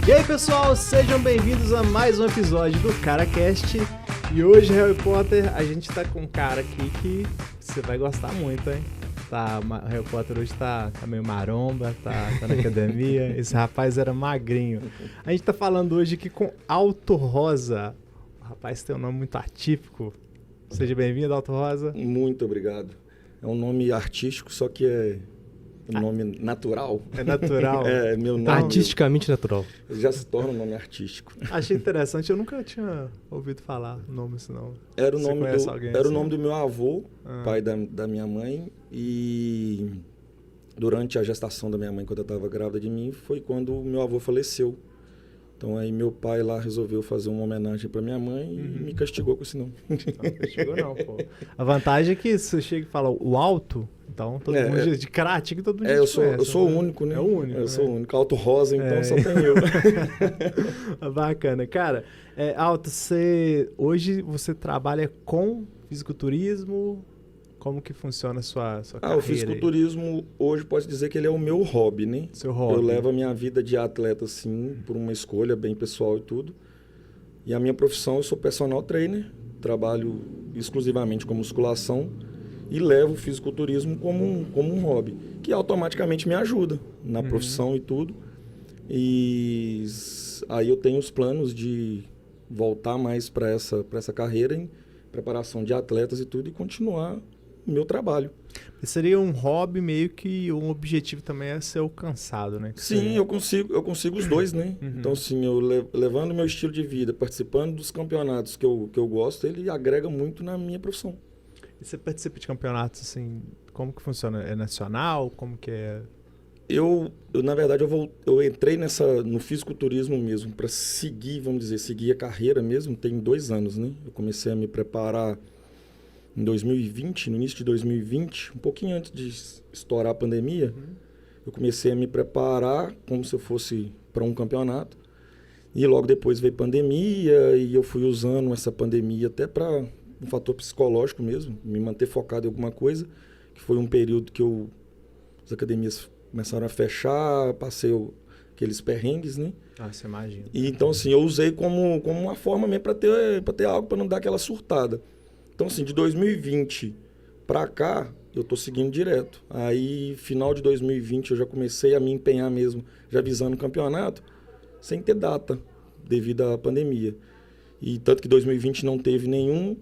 E aí pessoal, sejam bem-vindos a mais um episódio do CaraCast. E hoje, Harry Potter, a gente tá com um cara aqui que você vai gostar muito, hein? O Harry Potter hoje tá meio maromba, tá na academia. Esse rapaz era magrinho. A gente tá falando hoje aqui com Alto Rosa. O rapaz tem um nome muito atípico. Seja bem-vindo, Alto Rosa. Muito obrigado. É um nome artístico, só que é um nome natural. É natural? É, meu nome... Artisticamente natural. Já se torna um nome artístico. Achei interessante, eu nunca tinha ouvido falar nome assim, não. Era o nome assim? O nome do meu avô, pai da minha mãe, e durante a gestação da minha mãe, quando eu estava grávida de mim, foi quando o meu avô faleceu. Então aí meu pai lá resolveu fazer uma homenagem para minha mãe e me castigou com esse nome. Não castigou não, pô. A vantagem é que você chega e fala o alto, então todo mundo diz de karate que todo mundo diz. Eu sou o único, né? É o único. Eu sou o único. Alto Rosa, então só tem eu. Bacana. Cara, Alto, hoje você trabalha com fisiculturismo? Como que funciona a sua carreira? O fisiculturismo hoje pode dizer que ele é o meu hobby, né? Seu hobby. Eu levo a minha vida de atleta, assim, por uma escolha bem pessoal e tudo. E a minha profissão, eu sou personal trainer, trabalho exclusivamente com musculação e levo o fisiculturismo como um hobby, que automaticamente me ajuda na profissão e tudo. E aí eu tenho os planos de voltar mais para essa carreira em preparação de atletas e tudo e continuar meu trabalho. Seria um hobby meio que um objetivo também é ser alcançado, né? Sim, eu consigo os dois, né? Então, assim, eu levando meu estilo de vida, participando dos campeonatos que eu gosto, ele agrega muito na minha profissão. E você participa de campeonatos, assim, como que funciona? É nacional? Como que é? Eu na verdade, eu entrei no fisiculturismo mesmo, para seguir a carreira mesmo, tem 2 anos, né? Eu comecei a me preparar em 2020, no início de 2020, um pouquinho antes de estourar a pandemia, eu comecei a me preparar como se eu fosse para um campeonato. E logo depois veio pandemia e eu fui usando essa pandemia até para um fator psicológico mesmo, me manter focado em alguma coisa, que foi um período que as academias começaram a fechar, passei aqueles perrengues, né? Ah, você imagina. E então, assim, eu usei como uma forma mesmo para ter algo, para não dar aquela surtada. Então, assim, de 2020 para cá, eu estou seguindo direto. Aí, final de 2020, eu já comecei a me empenhar mesmo, já visando o campeonato, sem ter data, devido à pandemia. E tanto que 2020 não teve nenhum,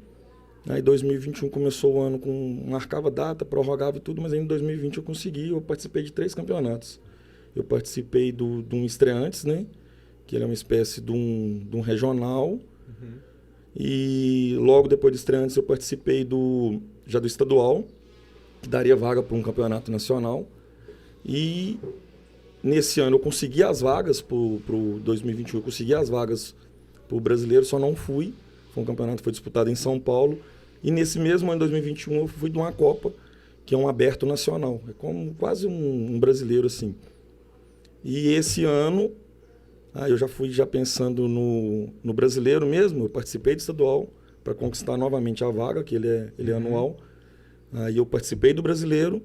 aí 2021 começou o ano marcava data, prorrogava e tudo, mas aí em 2020 eu consegui, eu participei de 3 campeonatos. Eu participei de um Estreantes, né? Que ele é uma espécie de um regional. E logo depois do Estreantes eu participei já do estadual, que daria vaga para um campeonato nacional. E nesse ano eu consegui as vagas para o 2021, eu consegui as vagas para o brasileiro, só não fui. Foi um campeonato que foi disputado em São Paulo. E nesse mesmo ano, 2021, eu fui de uma Copa, que é um aberto nacional. É como quase um brasileiro, assim. E esse ano... eu já fui pensando no brasileiro mesmo, eu participei do estadual para conquistar novamente a vaga, que ele é anual. Aí eu participei do brasileiro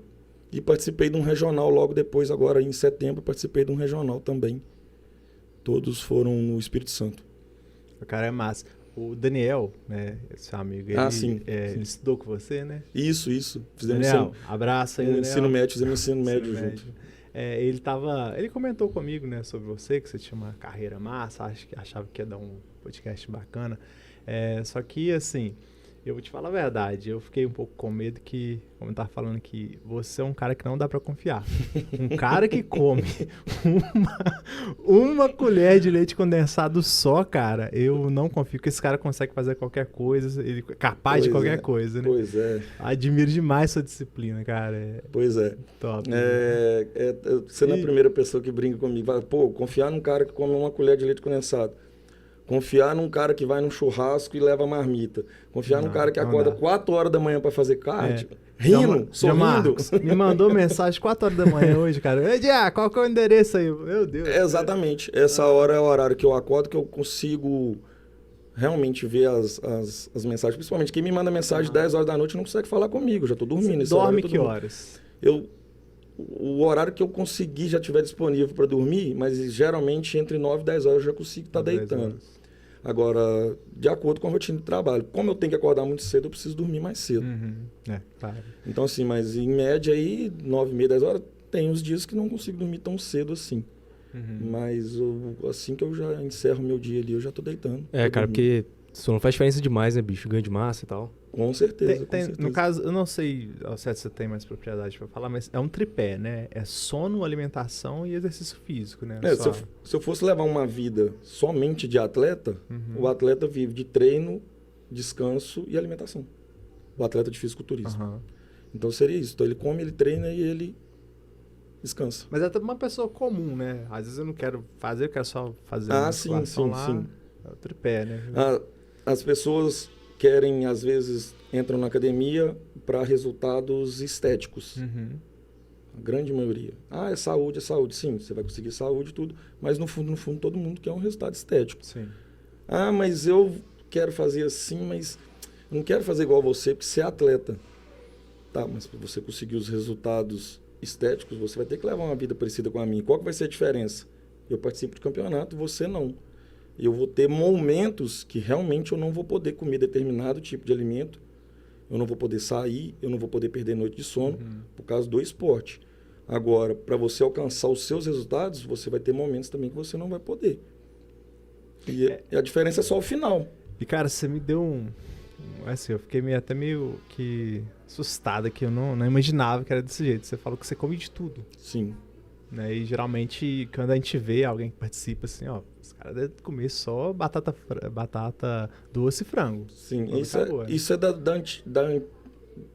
e participei de um regional logo depois, agora em setembro, participei de um regional também. Todos foram no Espírito Santo. O cara é massa. O Daniel, né, seu amigo, sim. Ele estudou com você, né? Isso. Fizemos Daniel, abraço aí, Daniel. Fizemos ensino médio junto. Ele comentou comigo, né, sobre você, que você tinha uma carreira massa, achava que ia dar um podcast bacana. Só que, assim, eu vou te falar a verdade, eu fiquei um pouco com medo que, como eu tava falando, que você é um cara que não dá pra confiar. Um cara que come uma colher de leite condensado só, cara, eu não confio que esse cara consegue fazer qualquer coisa, ele é capaz de qualquer coisa, né? Pois é. Admiro demais sua disciplina, cara. Pois é. Top. Você não é a primeira pessoa que brinca comigo. Vai, confiar num cara que come uma colher de leite condensado. Confiar num cara que vai num churrasco e leva marmita. Confiar num cara que acorda 4 horas da manhã para fazer cardio, rindo, sorrindo. Me mandou mensagem 4 horas da manhã hoje, cara. Ei, Dia, qual que é o endereço aí? Meu Deus. Exatamente. Essa hora é o horário que eu acordo, que eu consigo realmente ver as mensagens. Principalmente quem me manda mensagem 10 horas da noite não consegue falar comigo. Já tô dormindo. Você dorme que horas? o horário que eu conseguir já tiver disponível para dormir, mas geralmente entre 9 e 10 horas eu já consigo estar deitando. Agora, de acordo com a rotina de trabalho. Como eu tenho que acordar muito cedo, eu preciso dormir mais cedo. Claro. Então, assim, mas em média aí, 9 e meia, 10 horas, tem uns dias que não consigo dormir tão cedo assim. Mas assim que eu já encerro meu dia ali, eu já tô deitando. Cara, porque isso não faz diferença demais, né, bicho? Ganho de massa e tal. Com certeza, com certeza. No caso, eu não sei se você tem mais propriedade para falar, mas é um tripé, né? É sono, alimentação e exercício físico, né? Se eu fosse levar uma vida somente de atleta, o atleta vive de treino, descanso e alimentação. O atleta de fisiculturismo. Então seria isso. Então ele come, ele treina e ele descansa. Mas é uma pessoa comum, né? Às vezes eu não quero fazer, eu quero só fazer sim. É o tripé, né? As pessoas querem, às vezes, entram na academia para resultados estéticos. A grande maioria. É saúde, é saúde. Sim, você vai conseguir saúde e tudo, mas no fundo, todo mundo quer um resultado estético. Sim. Mas eu quero fazer assim, mas eu não quero fazer igual você, porque você é atleta. Tá, mas para você conseguir os resultados estéticos, você vai ter que levar uma vida parecida com a minha. Qual que vai ser a diferença? Eu participo de campeonato, você não. Eu vou ter momentos que realmente eu não vou poder comer determinado tipo de alimento, eu não vou poder sair, eu não vou poder perder noite de sono por causa do esporte. Agora, para você alcançar os seus resultados, você vai ter momentos também que você não vai poder. E a diferença é só o final. E, cara, você me deu assim, eu fiquei até meio que assustado, que eu não imaginava que era desse jeito. Você falou que você come de tudo. Sim. Né? E geralmente, quando a gente vê alguém que participa, assim, os caras devem comer só batata doce e frango. Sim, isso é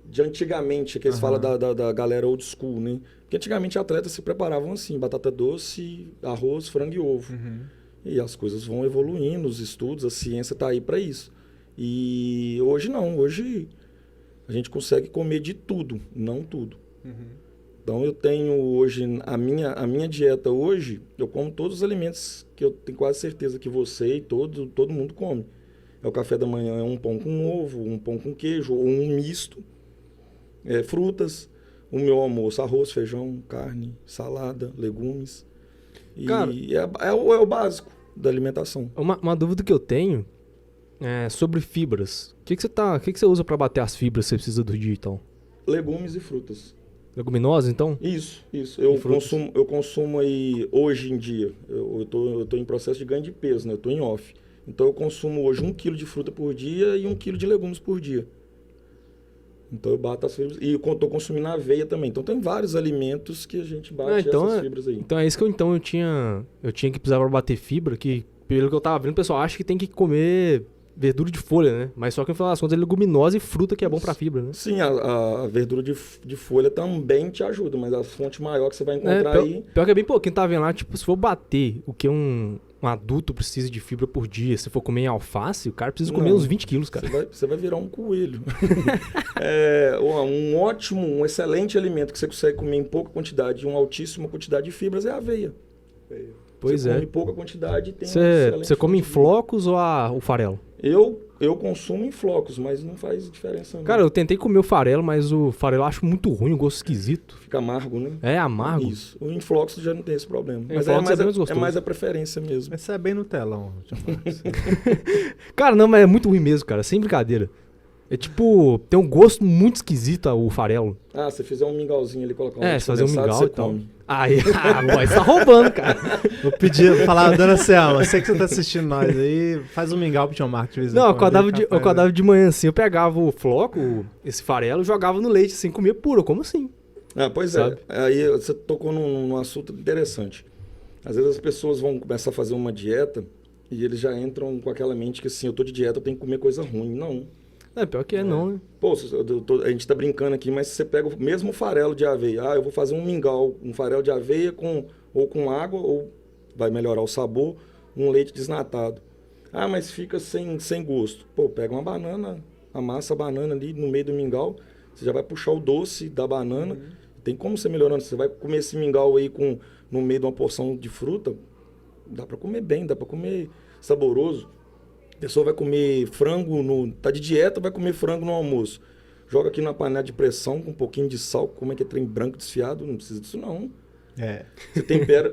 de antigamente, que eles falam da galera old school, né? Porque antigamente atletas se preparavam assim, batata doce, arroz, frango e ovo. E as coisas vão evoluindo, os estudos, a ciência está aí para isso. E hoje não, hoje a gente consegue comer de tudo, não tudo. Então eu tenho hoje, a minha dieta hoje, eu como todos os alimentos que eu tenho quase certeza que você e todo mundo come. É o café da manhã, é um pão com ovo, um pão com queijo, ou um misto, frutas. O meu almoço, arroz, feijão, carne, salada, legumes. E cara, é o básico da alimentação. Uma dúvida que eu tenho é sobre fibras. O que você usa para bater as fibras que você precisa do dia, então? Legumes e frutas. Leguminosas, então? Isso. Eu consumo aí, hoje em dia, eu tô em processo de ganho de peso, né? Eu tô em off. Então eu consumo hoje 1 kg de fruta por dia e 1 kg de legumes por dia. Então eu bato as fibras. E eu tô consumindo aveia também. Então tem vários alimentos que a gente bate essas fibras aí. Então é isso que eu tinha que precisar para bater fibra, que pelo que eu tava vendo, o pessoal acha que tem que comer verdura de folha, né? Mas só que no final das contas é leguminosa e fruta que é bom pra fibra, né? Sim, a verdura de folha também te ajuda, mas a fonte maior que você vai encontrar aí... Pior que é bem pouquinho, tá vendo lá, tipo, se for bater o que um adulto precisa de fibra por dia, se for comer em alface, o cara precisa comer uns 20 quilos, cara. Você vai virar um coelho. Um excelente alimento que você consegue comer em pouca quantidade e uma altíssima quantidade de fibras é a aveia. Pois você come pouca quantidade e tem Você come em flocos ou o farelo? Eu consumo em flocos, mas não faz diferença não. Cara, eu tentei comer o farelo, mas o farelo eu acho muito ruim, um gosto esquisito. Fica amargo, né? É, amargo. Isso. O em flocos já não tem esse problema. Mas é mais a preferência mesmo. Mas isso é bem no telão. Cara, não, mas é muito ruim mesmo, cara. Sem brincadeira. É tipo, tem um gosto muito esquisito o farelo. Se fizer um mingauzinho ali, colocar se fazer um mingau e tal. Come. Boy, você tá roubando, cara. Vou pedir, falar, dona Selma, sei que você tá assistindo nós aí, faz um mingau pro Tio Marco de vez em quando. Não, eu acordava de manhã assim, eu pegava o floco, esse farelo, jogava no leite assim, comia puro, como assim? Pois sabe? Aí você tocou num assunto interessante. Às vezes as pessoas vão começar a fazer uma dieta e eles já entram com aquela mente que assim, eu tô de dieta, eu tenho que comer coisa ruim. Não. Pior que não, né? Pô, a gente tá brincando aqui, mas se você pega o mesmo farelo de aveia, eu vou fazer um mingau, um farelo de aveia ou com água, ou vai melhorar o sabor, um leite desnatado. Mas fica sem gosto. Pô, pega uma banana, amassa a banana ali no meio do mingau, você já vai puxar o doce da banana, tem como você melhorando, você vai comer esse mingau aí no meio de uma porção de fruta, dá pra comer bem, dá pra comer saboroso. A pessoa vai comer frango, tá de dieta, vai comer frango no almoço. joga aqui na panela de pressão com um pouquinho de sal, como é que é trem branco desfiado, não precisa disso não.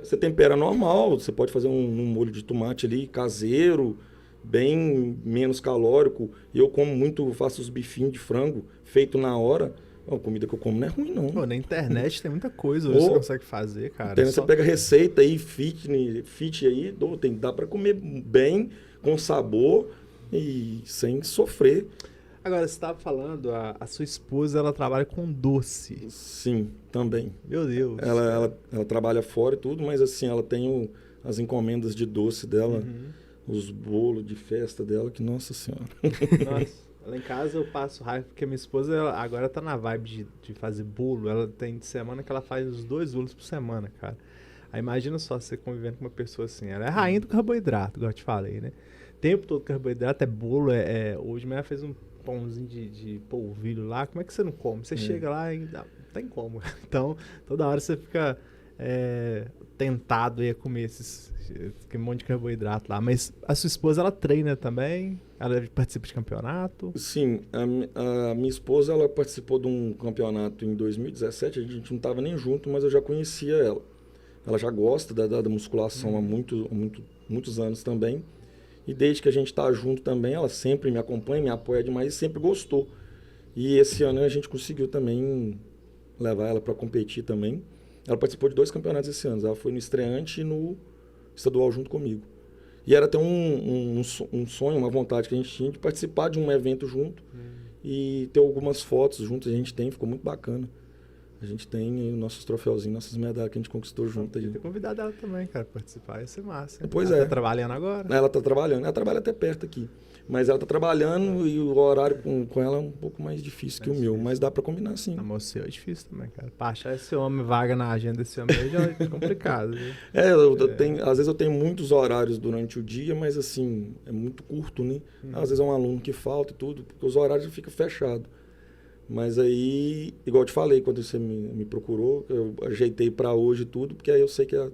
Você tempera normal, você pode fazer um molho de tomate ali, caseiro, bem menos calórico. Eu como muito, faço os bifinhos de frango feito na hora. A comida que eu como não é ruim, não. Pô, na internet tem muita coisa hoje que você consegue fazer, cara. Você pega receita aí, fit aí, dá pra comer bem, com sabor e sem sofrer. Agora, você estava falando, a sua esposa, ela trabalha com doce. Sim, também. Meu Deus. Ela trabalha fora e tudo, mas assim, ela tem as encomendas de doce dela, os bolos de festa dela, que nossa senhora. Nossa, lá em casa eu passo raiva, porque minha esposa ela agora tá na vibe de fazer bolo. Ela tem de semana que ela faz os 2 bolos por semana, cara. Aí imagina só você convivendo com uma pessoa assim. Ela é rainha do carboidrato, igual eu te falei, né? O tempo todo carboidrato é bolo, hoje mesmo ela fez um pãozinho de polvilho lá. Como é que você não come? Você chega lá e não tem como. Então, toda hora você fica tentado a comer aquele monte de carboidrato lá. Mas a sua esposa, ela treina também? Ela participa de campeonato? Sim, a minha esposa, ela participou de um campeonato em 2017. A gente não estava nem junto, mas eu já conhecia ela. Ela já gosta da musculação há muitos anos também. E desde que a gente está junto também, ela sempre me acompanha, me apoia demais e sempre gostou. E esse ano a gente conseguiu também levar ela para competir também. Ela participou de 2 campeonatos esse ano. Ela foi no estreante e no estadual junto comigo. E era até um sonho, uma vontade que a gente tinha de participar de um evento junto e ter algumas fotos juntos. A gente ficou muito bacana. A gente tem nossos troféuzinhos, nossas medalhas que a gente conquistou junto. Tem que convidar ela também, cara, pra participar. Ia ser massa. Pois ela tá trabalhando agora? Ela tá trabalhando. Ela trabalha até perto aqui. Mas ela tá trabalhando e o horário com ela é um pouco mais difícil que o meu. Mas dá pra combinar sim. Não, mas o seu é difícil também, cara. Pra achar esse homem, vaga na agenda desse homem aí já é complicado. Viu? Às vezes eu tenho muitos horários durante o dia, mas assim, é muito curto, né? Às vezes é um aluno que falta e tudo, porque os horários já ficam fechados. Mas aí, igual eu te falei, quando você me procurou, eu ajeitei para hoje tudo, porque aí eu sei que o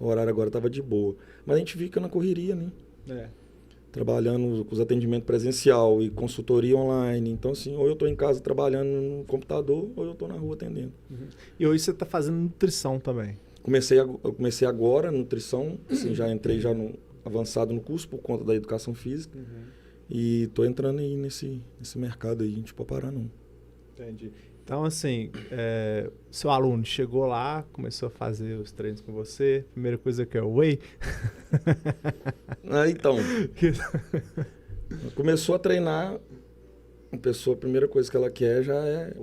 horário agora estava de boa. Mas a gente fica na correria, né? Trabalhando com os atendimentos presencial e consultoria online. Então, assim, ou eu estou em casa trabalhando no computador, ou eu estou na rua atendendo. E hoje você está fazendo nutrição também? Eu comecei agora, nutrição, assim, já entrei avançado no curso por conta da educação física. E estou entrando aí nesse mercado aí, a gente pode parar não. Entendi. Então, assim, seu aluno chegou lá, começou a fazer os treinos com você, primeira coisa que é o whey? Então, começou a treinar, a primeira coisa que ela quer já é,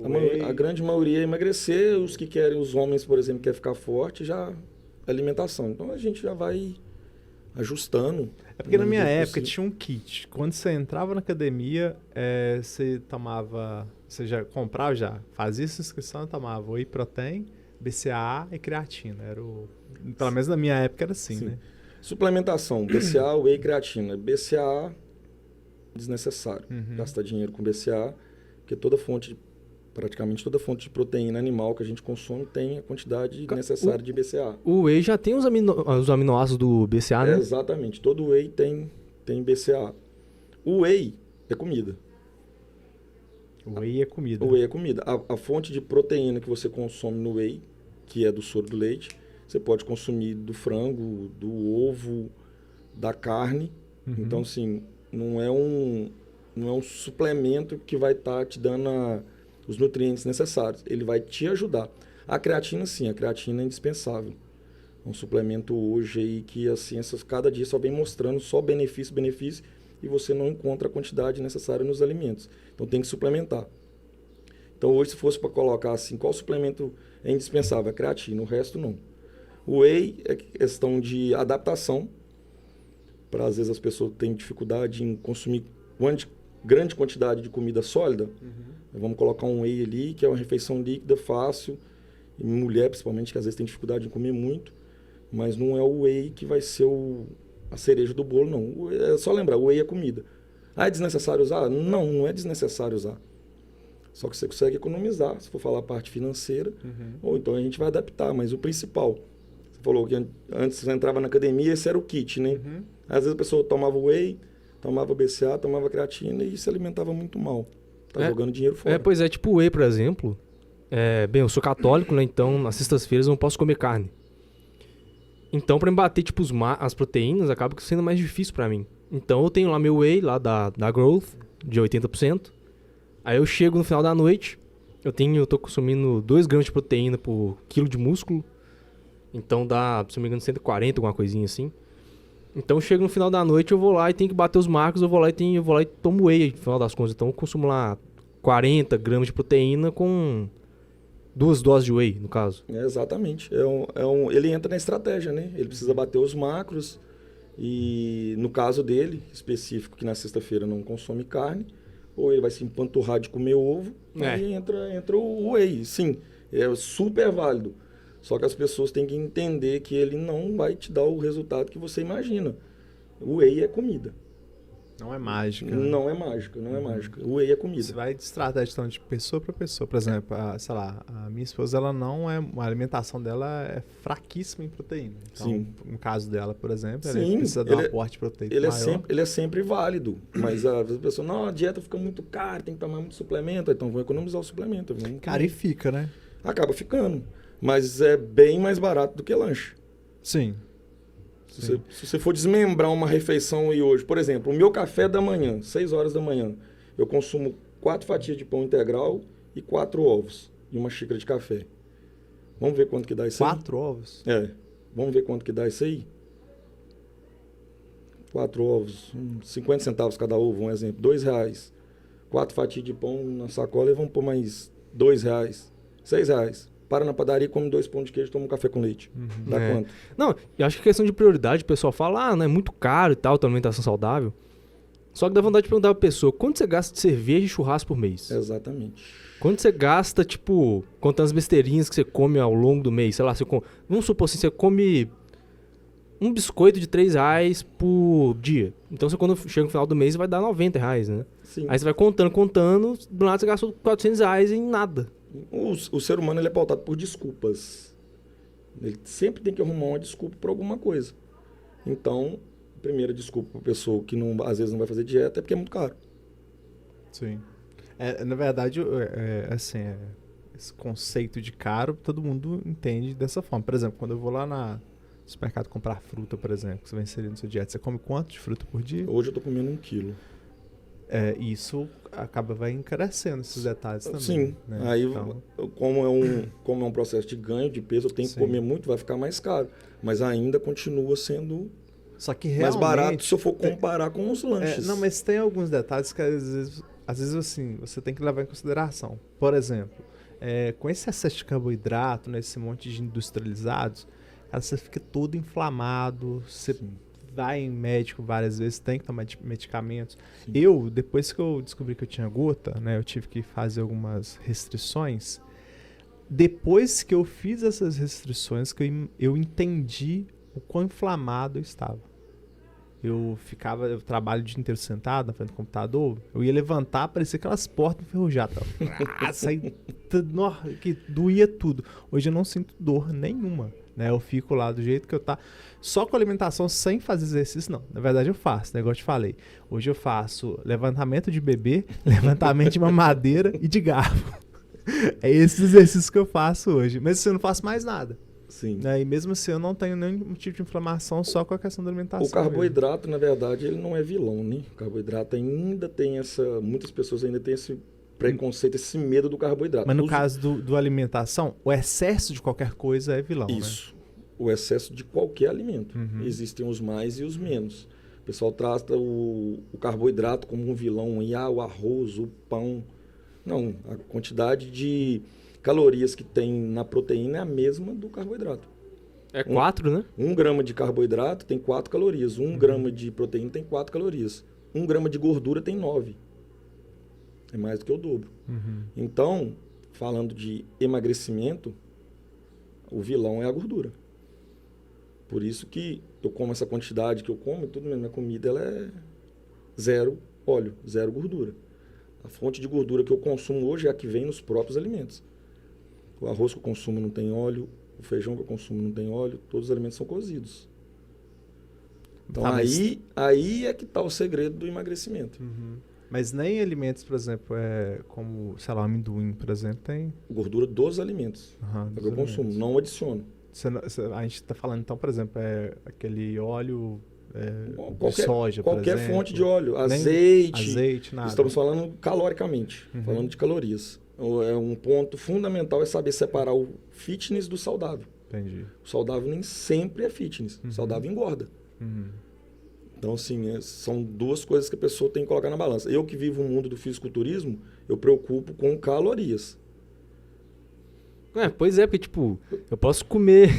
a grande maioria é emagrecer, os que querem, os homens, por exemplo, querem ficar forte, já alimentação. Então, a gente já vai ajustando. É porque na minha época tinha um kit. Quando você entrava na academia, você tomava... Você já comprava, fazia sua inscrição e tomava whey protein, BCAA e creatina. Pelo menos na minha época era assim, né? Suplementação, BCAA, whey e creatina. BCAA, desnecessário. Gastar dinheiro com BCAA, porque praticamente toda fonte de proteína animal que a gente consome tem a quantidade necessária de BCAA. O whey já tem os aminoácidos do BCAA, né? Exatamente. Todo whey tem BCAA. O whey é comida. O whey é comida. O whey é comida. A fonte de proteína que você consome no whey, que é do soro do leite, você pode consumir do frango, do ovo, da carne. Então, assim, não é um suplemento que vai estar te dando os nutrientes necessários. Ele vai te ajudar. A creatina, sim, a creatina é indispensável. É um suplemento hoje aí que a ciência cada dia só vem mostrando só benefício, e você não encontra a quantidade necessária nos alimentos. Então tem que suplementar. Então hoje, se fosse para colocar assim, qual suplemento é indispensável? A creatina, o resto não. O whey é questão de adaptação, para às vezes as pessoas têm dificuldade em consumir grande quantidade de comida sólida. Vamos colocar um whey ali, que é uma refeição líquida, fácil, e mulher principalmente, que às vezes tem dificuldade em comer muito, mas não é o whey que vai ser a cereja do bolo, não. É só lembrar, o whey é comida. É desnecessário usar? Não é desnecessário usar. Só que você consegue economizar, se for falar a parte financeira, ou então a gente vai adaptar, mas o principal, você falou que antes você entrava na academia, esse era o kit, né? Às vezes a pessoa tomava whey, tomava BCAA, tomava creatina e se alimentava muito mal. Tá jogando dinheiro fora. Pois é, tipo o whey, por exemplo. Bem, eu sou católico, né? Então, nas sextas-feiras eu não posso comer carne. Então, pra me bater, tipo, as proteínas, acaba sendo mais difícil pra mim. Então, eu tenho lá meu whey, lá da Growth, de 80%. Aí eu chego no final da noite, eu tô consumindo 2 gramas de proteína por quilo de músculo. Então, dá, se não me engano, 140, alguma coisinha assim. Então, chego no final da noite, eu vou lá e tenho que bater os marcos, eu vou lá e tomo whey, no final das contas. Então, eu consumo lá 40 gramas de proteína com 2 doses de whey, no caso. Exatamente. Ele entra na estratégia, né? Ele precisa bater os macros e, no caso dele, específico, que na sexta-feira não consome carne, ou ele vai se empanturrar de comer ovo, aí entra o whey. Sim, é super válido. Só que as pessoas têm que entender que ele não vai te dar o resultado que você imagina. O whey é comida. Não é mágica. Não é mágica, não é mágica. O whey é comida. Você vai de estratégia então, de pessoa para pessoa. Por exemplo, sei lá, a minha esposa, ela não é. A alimentação dela é fraquíssima em proteína. Então, Sim. no caso dela, por exemplo, ela Sim, precisa dar um aporte de proteína maior. Ele é sempre válido. Mas às vezes a pessoa, não, a dieta fica muito cara, tem que tomar muito suplemento. Então vou economizar o suplemento. Cara, e fica, né? Acaba ficando. Mas é bem mais barato do que lanche. Sim. Se você for desmembrar uma refeição e hoje, por exemplo, o meu café da manhã, 6 horas da manhã, eu consumo 4 fatias de pão integral e 4 ovos e uma xícara de café. Vamos ver quanto que dá isso aí? 4 ovos? Vamos ver quanto que dá isso aí? 4 ovos, 50 centavos cada ovo, um exemplo, R$2. 4 fatias de pão na sacola e vamos pôr mais R$2, R$6. Para na padaria, come 2 pães de queijo, toma um café com leite. Dá quanto? Não, eu acho que é questão de prioridade, o pessoal fala, não é muito caro e tal, tua alimentação saudável. Só que dá vontade de perguntar pra pessoa, quanto você gasta de cerveja e churrasco por mês? Exatamente. Quanto você gasta, tipo, contando as besteirinhas que você come ao longo do mês? Sei lá, vamos supor assim, você come um biscoito de R$3 por dia. Então, você, quando chega no final do mês, vai dar R$90, né? Sim. Aí você vai contando, do lado você gastou R$400 em nada. O ser humano ele é pautado por desculpas. Ele sempre tem que arrumar uma desculpa para alguma coisa. Então, a primeira desculpa para a pessoa que às vezes não vai fazer dieta é porque é muito caro. Sim. Na verdade, esse conceito de caro, todo mundo entende dessa forma. Por exemplo, quando eu vou lá no supermercado comprar fruta, por exemplo, que você vai inserir na sua dieta, você come quanto de fruta por dia? Hoje eu estou comendo 1 quilo. Isso vai encarecendo esses detalhes também. Sim, né? aí Então, como é um processo de ganho de peso, eu tenho que comer muito, vai ficar mais caro. Mas ainda continua sendo só que mais realmente, barato se eu for comparar com os lanches. não, mas tem alguns detalhes que às vezes assim, você tem que levar em consideração. Por exemplo, com esse excesso de carboidrato, né, esse monte de industrializados, cara, você fica todo inflamado, você vai em médico várias vezes, tem que tomar medicamentos. Sim. Depois que eu descobri que eu tinha gota, né, eu tive que fazer algumas restrições. Depois que eu fiz essas restrições, que eu entendi o quão inflamado eu estava. Eu trabalho o dia inteiro sentado na frente do computador, eu ia levantar, parecia aquelas portas enferrujadas. Que doía tudo. Hoje eu não sinto dor nenhuma. Né, eu fico lá do jeito que eu tá, só com alimentação, sem fazer exercício, não. Na verdade eu faço, igual eu te falei. Hoje eu faço levantamento de bebê, levantamento de mamadeira e de garfo. É esses exercícios que eu faço hoje. Mas assim, eu não faço mais nada. Sim. Né, e mesmo assim eu não tenho nenhum tipo de inflamação, só com a questão da alimentação. O carboidrato, na verdade, ele não é vilão, né? O carboidrato ainda tem muitas pessoas ainda têm esse preconceito, esse medo do carboidrato. Mas no caso do alimentação, o excesso de qualquer coisa é vilão, Isso. Né? O excesso de qualquer alimento. Uhum. Existem os mais e os menos. O pessoal trata o carboidrato como um vilão. O arroz, o pão. Não, a quantidade de calorias que tem na proteína é a mesma do carboidrato. 4, né? 1 grama de carboidrato tem 4 calorias. 1 grama de proteína tem 4 calorias. 1 grama de gordura tem 9. É mais do que o dobro. Uhum. Então, falando de emagrecimento, o vilão é a gordura. Por isso que eu como essa quantidade que eu como, tudo minha comida ela é 0 óleo, 0 gordura. A fonte de gordura que eu consumo hoje é a que vem nos próprios alimentos. O arroz que eu consumo não tem óleo, o feijão que eu consumo não tem óleo, todos os alimentos são cozidos. Então aí é que está o segredo do emagrecimento. Uhum. Mas nem alimentos, por exemplo, como, sei lá, amendoim, por exemplo, tem... Gordura dos alimentos. Aham, É dos que eu consumo, alimentos. não adiciono. A gente tá falando, então, por exemplo, aquele óleo de Qualquer, soja, por qualquer exemplo. fonte de óleo, Nem azeite, nada. estamos falando caloricamente, Uhum. falando de calorias. Um ponto fundamental é saber separar o fitness do saudável. Entendi. O saudável nem sempre é fitness, o saudável engorda. Uhum. Então, assim, são duas coisas que a pessoa tem que colocar na balança. Eu que vivo o mundo do fisiculturismo, eu preocupo com calorias. Pois é, porque, tipo, eu posso comer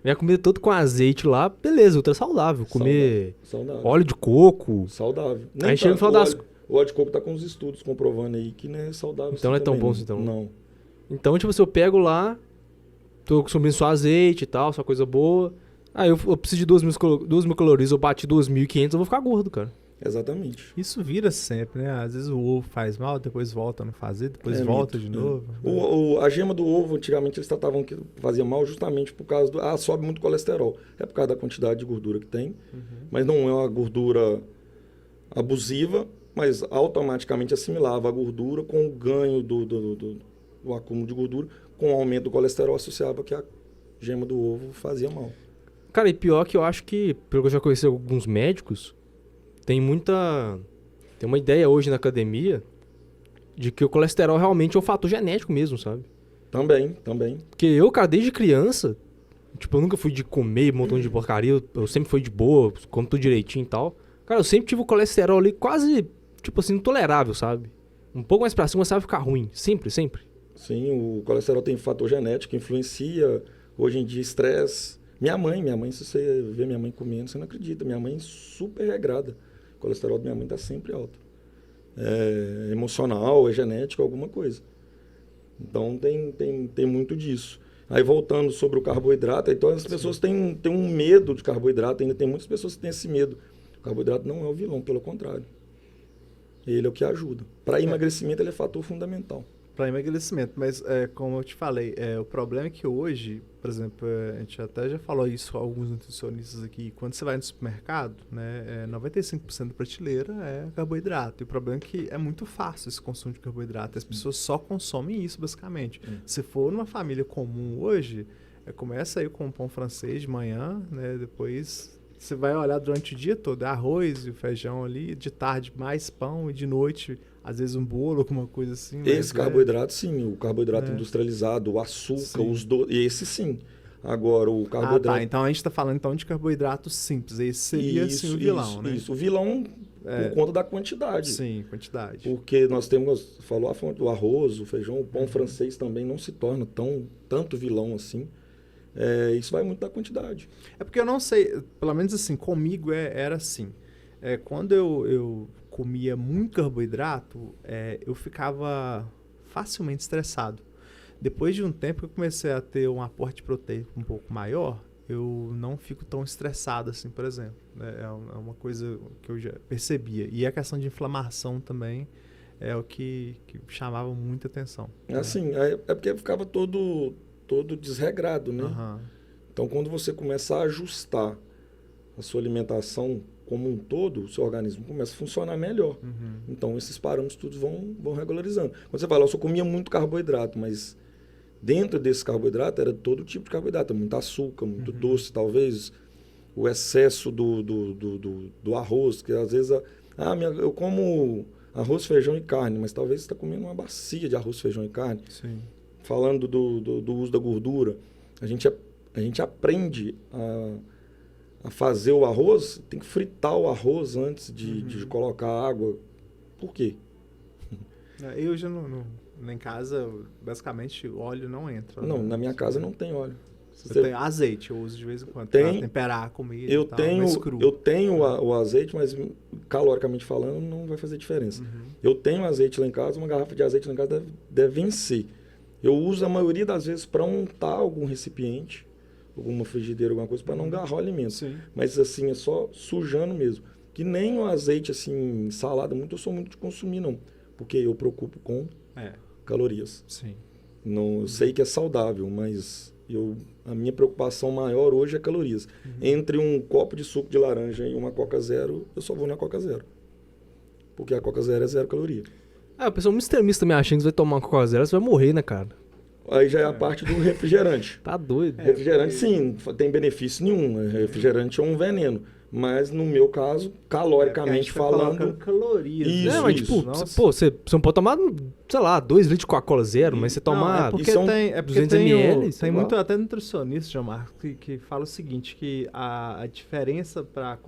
minha comida toda com azeite lá, beleza, ultra saudável. Comer Saudável. óleo de coco. Saudável. Aí chega no final das... O óleo de coco tá com os estudos comprovando aí que não é saudável. Então não é tão também, bom assim, então. Não. Então, tipo, se eu pego lá, tô consumindo só azeite e tal, só coisa boa. Aí eu preciso de 2.000 calorias, eu bati 2.500, eu vou ficar gordo, cara. Exatamente. Isso vira sempre, né? Às vezes o ovo faz mal, depois volta a não fazer, depois volta de novo. A gema do ovo, antigamente eles tratavam que fazia mal justamente por causa do... sobe muito colesterol. É por causa da quantidade de gordura que tem, mas não é uma gordura abusiva, mas automaticamente assimilava a gordura com o ganho do acúmulo de gordura, com o aumento do colesterol associava que a gema do ovo fazia mal. Cara, e pior que eu acho que, pelo que eu já conheci alguns médicos, tem uma ideia hoje na academia de que o colesterol realmente é um fator genético mesmo, sabe? Também. Porque eu, cara, desde criança, tipo, eu nunca fui de comer um montão de porcaria, eu sempre fui de boa, como tudo direitinho e tal. Cara, eu sempre tive o colesterol ali quase, tipo assim, intolerável, sabe? Um pouco mais pra cima, sabe ficar ruim. Sempre. Sim, o colesterol tem fator genético que influencia, hoje em dia, estresse. Minha mãe, se você vê minha mãe comendo, você não acredita. Minha mãe é super regrada. O colesterol da minha mãe está sempre alto. É emocional, é genético, alguma coisa. Então tem muito disso. Aí voltando sobre o carboidrato, então as pessoas têm um medo de carboidrato, ainda tem muitas pessoas que têm esse medo. O carboidrato não é o vilão, pelo contrário. Ele é o que ajuda. Para emagrecimento, ele é fator fundamental. Para emagrecimento, mas como eu te falei, o problema é que hoje, por exemplo, a gente até já falou isso com alguns nutricionistas aqui, quando você vai no supermercado, né, 95% da prateleira é carboidrato, e o problema é que é muito fácil esse consumo de carboidrato, as pessoas só consomem isso basicamente. Se for numa família comum hoje, começa aí com pão francês de manhã, né, depois você vai olhar durante o dia todo, arroz e o feijão ali, de tarde mais pão e de noite às vezes um bolo, alguma coisa assim. Esse carboidrato, sim. O carboidrato industrializado, o açúcar, esse sim. Agora, o carboidrato... Então a gente está falando então, de carboidrato simples. Esse seria assim, o vilão, né? Isso. O vilão por conta da quantidade. Sim, quantidade. Porque nós temos, falou a fonte do arroz, o feijão, o pão francês também não se torna tanto vilão assim. Isso vai muito da quantidade. É porque eu não sei, pelo menos assim, comigo era assim. Quando eu comia muito carboidrato, eu ficava facilmente estressado. Depois de um tempo que eu comecei a ter um aporte proteico um pouco maior, eu não fico tão estressado assim, por exemplo. É uma coisa que eu já percebia. E a questão de inflamação também é o que chamava muita atenção. Assim, é porque ficava todo desregrado, né? Uhum. Então, quando você começa a ajustar a sua alimentação como um todo, o seu organismo começa a funcionar melhor. Uhum. Então, esses parâmetros todos vão regularizando. Quando você fala, eu só comia muito carboidrato, mas dentro desse carboidrato era todo tipo de carboidrato, muito açúcar, muito doce, talvez o excesso do arroz, que às vezes eu como arroz, feijão e carne, mas talvez você está comendo uma bacia de arroz, feijão e carne. Sim. Falando do uso da gordura, a gente aprende a fazer o arroz, tem que fritar o arroz antes de colocar água. Por quê? Eu já em casa, basicamente, o óleo não entra. Não, né? na minha casa não tem óleo. Eu tenho azeite, eu uso de vez em quando para temperar a comida. Eu tenho o azeite, mas caloricamente falando não vai fazer diferença. Eu tenho azeite lá em casa, uma garrafa de azeite lá em casa deve vencer. Eu uso a maioria das vezes para untar algum recipiente, alguma frigideira, alguma coisa, para não agarrar o alimento. Sim. Mas assim, é só sujando mesmo. Que nem o azeite, assim, salada, eu sou muito de consumir, não. Porque eu preocupo com calorias. Sim. Não, eu sei que é saudável, mas a minha preocupação maior hoje é calorias. Entre um copo de suco de laranja e uma Coca Zero, eu só vou na Coca Zero. porque a Coca Zero é 0 caloria. Ah, o pessoal muito extremista também achando que você vai tomar uma Coca Zero, você vai morrer, né, cara? Aí já é a parte do refrigerante. Tá doido. Refrigerante, sim, tem benefício nenhum. Refrigerante é um veneno. Mas no meu caso, caloricamente falando. Calorias. Isso, Não, mas isso. tipo, pô, você não pode tomar, sei lá, 2 litros de Coca-Cola zero, mas você Não, tomar é porque isso é um tem, é porque 200 tem, ml, sei tem lá. muito até nutricionista, João Marcos, que fala o seguinte, que a diferença para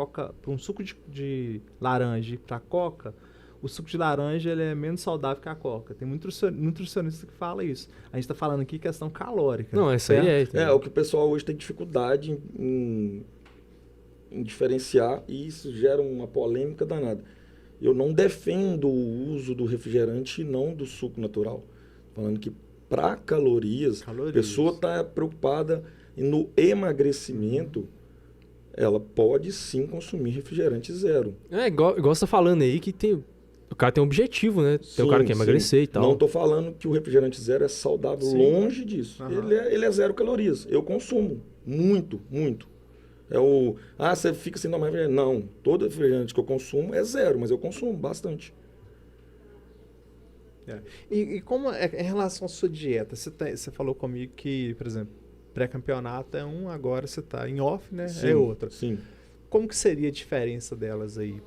um suco de laranja e para Coca, o suco de laranja ele é menos saudável que a Coca. Tem muito nutricionista que fala isso. A gente tá falando aqui questão calórica. Não, essa aí é. É, o que o pessoal hoje tem dificuldade em diferenciar, e isso gera uma polêmica danada. Eu não defendo o uso do refrigerante e não do suco natural. Falando que para calorias, a pessoa está preocupada no emagrecimento, ela pode sim consumir refrigerante zero. É, igual você tá falando aí que tem. O cara tem um objetivo, né? Tem o cara que quer emagrecer e tal. Não estou falando que o refrigerante zero é saudável, Sim. longe disso. Aham. Ele é 0 calorias. Eu consumo muito, muito. Você fica sem tomar refrigerante. Não, todo refrigerante que eu consumo é 0, mas eu consumo bastante. E como é em relação à sua dieta? Você falou comigo que, por exemplo, pré-campeonato é um, agora você tá em off, né? Sim, É outra. Sim. Como que seria a diferença delas aí?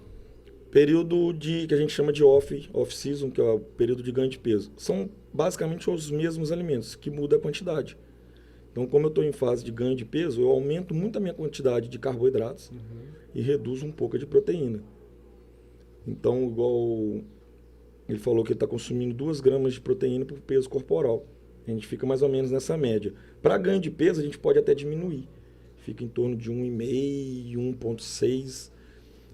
Período que a gente chama de off-season, que é o período de ganho de peso. São basicamente os mesmos alimentos, que muda a quantidade. Então, como eu estou em fase de ganho de peso, eu aumento muito a minha quantidade de carboidratos e reduzo um pouco a de proteína. Então, igual ele falou que ele está consumindo 2 gramas de proteína por peso corporal. A gente fica mais ou menos nessa média. Para ganho de peso, a gente pode até diminuir. Fica em torno de 1,5, 1,6.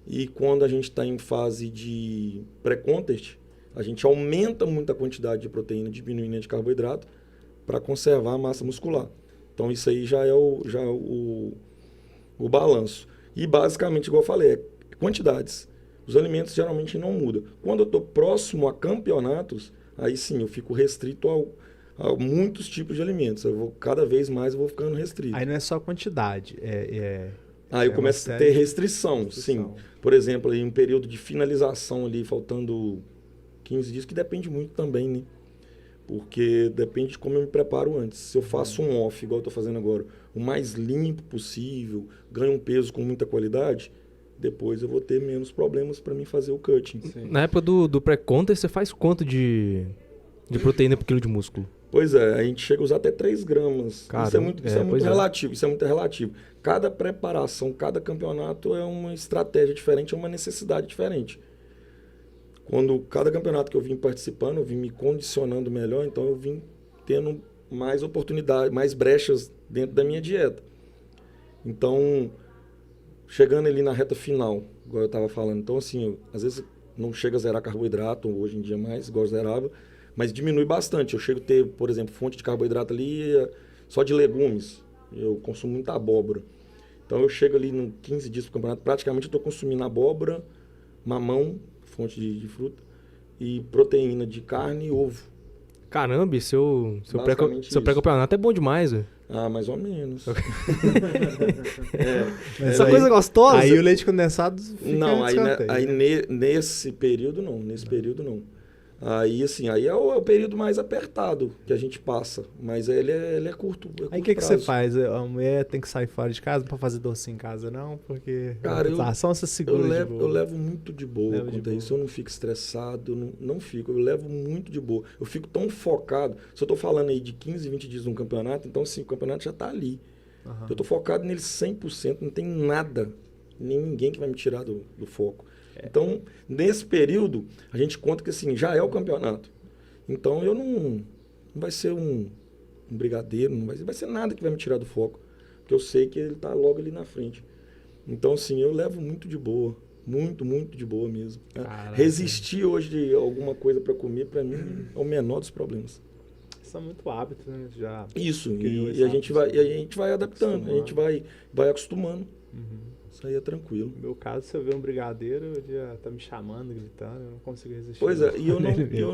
E quando a gente está em fase de pré-contest, a gente aumenta muito a quantidade de proteína, diminuindo a de carboidrato, para conservar a massa muscular. Então isso aí já é o balanço. E basicamente, igual eu falei, é quantidades. Os alimentos geralmente não mudam. Quando eu estou próximo a campeonatos, aí sim eu fico restrito a muitos tipos de alimentos. Cada vez mais eu vou ficando restrito. Aí não é só quantidade, Aí eu uma começo a série ter de restrição, sim. Por exemplo, aí um período de finalização ali, faltando 15 dias, que depende muito também, né? Porque depende de como eu me preparo antes. Se eu faço um off, igual eu estou fazendo agora, o mais limpo possível, ganho um peso com muita qualidade, depois eu vou ter menos problemas para mim fazer o cutting. Sim. Na época do pré-contest, você faz quanto de proteína por quilo de músculo? Pois é, a gente chega a usar até 3 gramas. Caramba, Isso é muito pois é. relativo, isso é muito relativo. Cada preparação, cada campeonato é uma estratégia diferente, é uma necessidade diferente. Quando cada campeonato que eu vim participando, eu vim me condicionando melhor, então eu vim tendo mais oportunidades, mais brechas dentro da minha dieta. Então, chegando ali na reta final, igual eu estava falando, então assim, às vezes não chega a zerar carboidrato, hoje em dia mais, igual eu zerava, mas diminui bastante. Eu chego a ter, por exemplo, fonte de carboidrato ali só de legumes. Eu consumo muita abóbora. Então eu chego ali em 15 dias pro campeonato, praticamente eu estou consumindo abóbora, mamão, fonte de fruta, e proteína de carne e ovo. Caramba, e seu Basicamente isso. pré-campeonato é bom demais, velho. Ah, mais ou menos. Essa coisa gostosa. Aí o leite condensado fica Não, aí, descanteio, aí né? nesse período não, Aí assim, aí é o período mais apertado que a gente passa, mas ele é curto. Aí o que você faz? A mulher tem que sair fora de casa pra fazer docinho em casa, não? Porque Cara, a só você segura de boa. Eu levo muito de boa Leva de quanto a boa. isso. Eu não fico estressado, eu não fico. Eu levo muito de boa. Eu fico tão focado. Se eu tô falando aí de 15, 20 dias de um campeonato, então assim, o campeonato já tá ali. Aham. Eu tô focado nele 100%, não tem nada, nem ninguém que vai me tirar do foco. Então, nesse período, a gente conta que assim, já é o campeonato. Então, eu não vai ser um brigadeiro, não vai ser nada que vai me tirar do foco. Porque eu sei que ele tá logo ali na frente. Então, assim, eu levo muito de boa. Muito, muito de boa mesmo. Né? Caraca. Resistir hoje de alguma coisa para comer, para mim, é o menor dos problemas. Isso é muito hábito, né? Já Isso, criou esse e a gente hábito. vai adaptando, a gente vai acostumando. Uhum. Isso aí é tranquilo. No meu caso, se eu ver um brigadeiro, ele já tá me chamando, gritando, eu não consigo resistir. Pois é, e eu Ele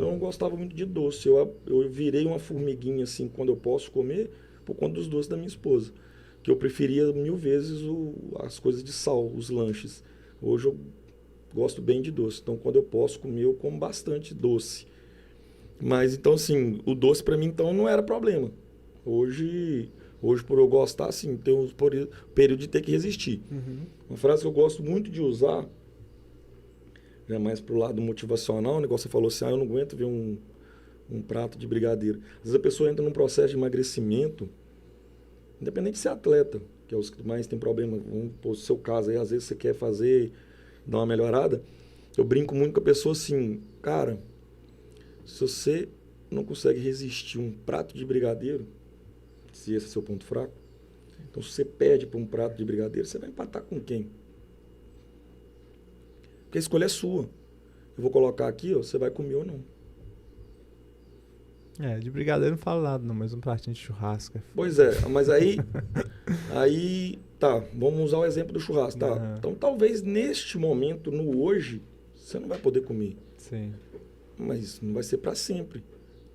não gostava muito de doce. Eu virei uma formiguinha assim quando eu posso comer, por conta dos doces da minha esposa. Que eu preferia 1000 vezes as coisas de sal, os lanches. Hoje eu gosto bem de doce. Então, quando eu posso comer, eu como bastante doce. Mas, então, assim, o doce para mim, então, não era problema. Hoje, por eu gostar, assim, tem um período de ter que resistir. Uma frase que eu gosto muito de usar, já mais pro lado motivacional, o negócio você falou assim, eu não aguento ver um prato de brigadeiro. Às vezes a pessoa entra num processo de emagrecimento, independente de ser atleta, que é os que mais tem problema, vamos pôr o seu caso aí, às vezes você quer fazer, dar uma melhorada. Eu brinco muito com a pessoa assim, cara, se você não consegue resistir um prato de brigadeiro, se esse é seu ponto fraco, então se você perde para um prato de brigadeiro, você vai empatar com quem? Porque a escolha é sua. Eu vou colocar aqui, ó, você vai comer ou não. De brigadeiro não falo nada, não, mas um pratinho de churrasco. Pois é, mas aí, tá, vamos usar o exemplo do churrasco, tá? Então talvez neste momento, no hoje, você não vai poder comer. Sim. Mas não vai ser para sempre.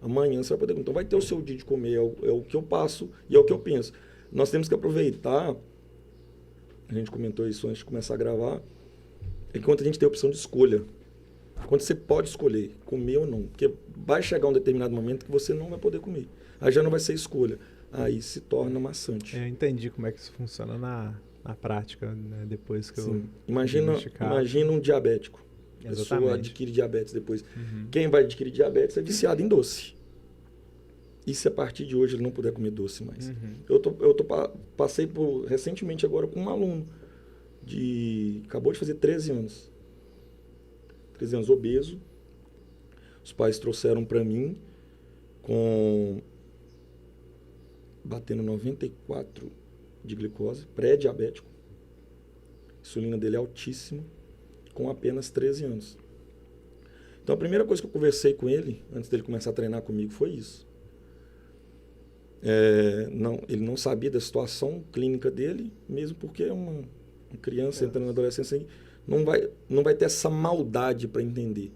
Amanhã você vai poder comer. Então vai ter o seu dia de comer, é o que eu passo e é o que eu penso. Nós temos que aproveitar, a gente comentou isso antes de começar a gravar, enquanto a gente tem a opção de escolha. Quando você pode escolher comer ou não. Porque vai chegar um determinado momento que você não vai poder comer. Aí já não vai ser escolha. Aí se torna maçante. Eu entendi como é que isso funciona na prática, né? Depois que Sim. Imagina um diabético. A pessoa adquire diabetes depois. Quem vai adquirir diabetes é viciado em doce. E se a partir de hoje ele não puder comer doce mais? Passei recentemente agora com um aluno. Acabou de fazer 13 anos. 13 anos, obeso. Os pais trouxeram para mim batendo 94 de glicose, pré-diabético. A insulina dele é altíssima, com apenas 13 anos. Então a primeira coisa que eu conversei com ele, antes dele começar a treinar comigo, foi isso. Ele não sabia da situação clínica dele, mesmo porque é uma criança entrando na adolescência, não vai ter essa maldade para entender.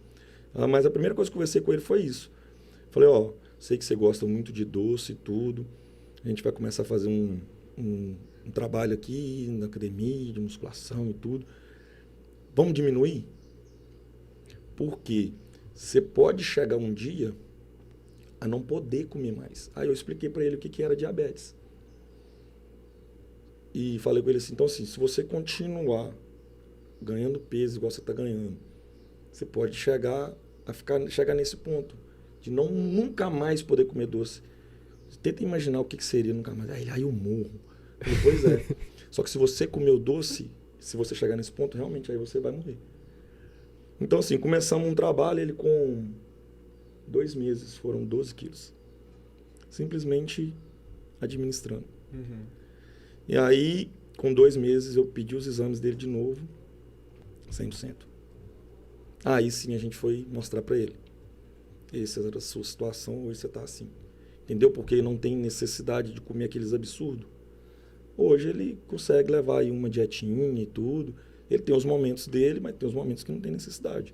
Mas a primeira coisa que eu conversei com ele foi isso. Falei, sei que você gosta muito de doce e tudo. A gente vai começar a fazer um trabalho aqui na academia, de musculação e tudo. Vamos diminuir? Porque você pode chegar um dia a não poder comer mais. Aí eu expliquei para ele o que era diabetes. E falei com ele assim, então assim, se você continuar ganhando peso igual você está ganhando, você pode chegar nesse ponto de nunca mais poder comer doce. Tenta imaginar o que seria nunca mais. Aí eu morro. Falei, pois é. Só que se você comer o doce, se você chegar nesse ponto, realmente aí você vai morrer. Então assim, começamos um trabalho, ele com 2 meses, foram 12 quilos. Simplesmente administrando. E aí, com 2 meses, eu pedi os exames dele de novo, 100%. Aí sim a gente foi mostrar para ele. Essa era a sua situação, hoje você está assim. Entendeu? Porque ele não tem necessidade de comer aqueles absurdos. Hoje ele consegue levar aí uma dietinha e tudo. Ele tem os momentos dele, mas tem os momentos que não tem necessidade.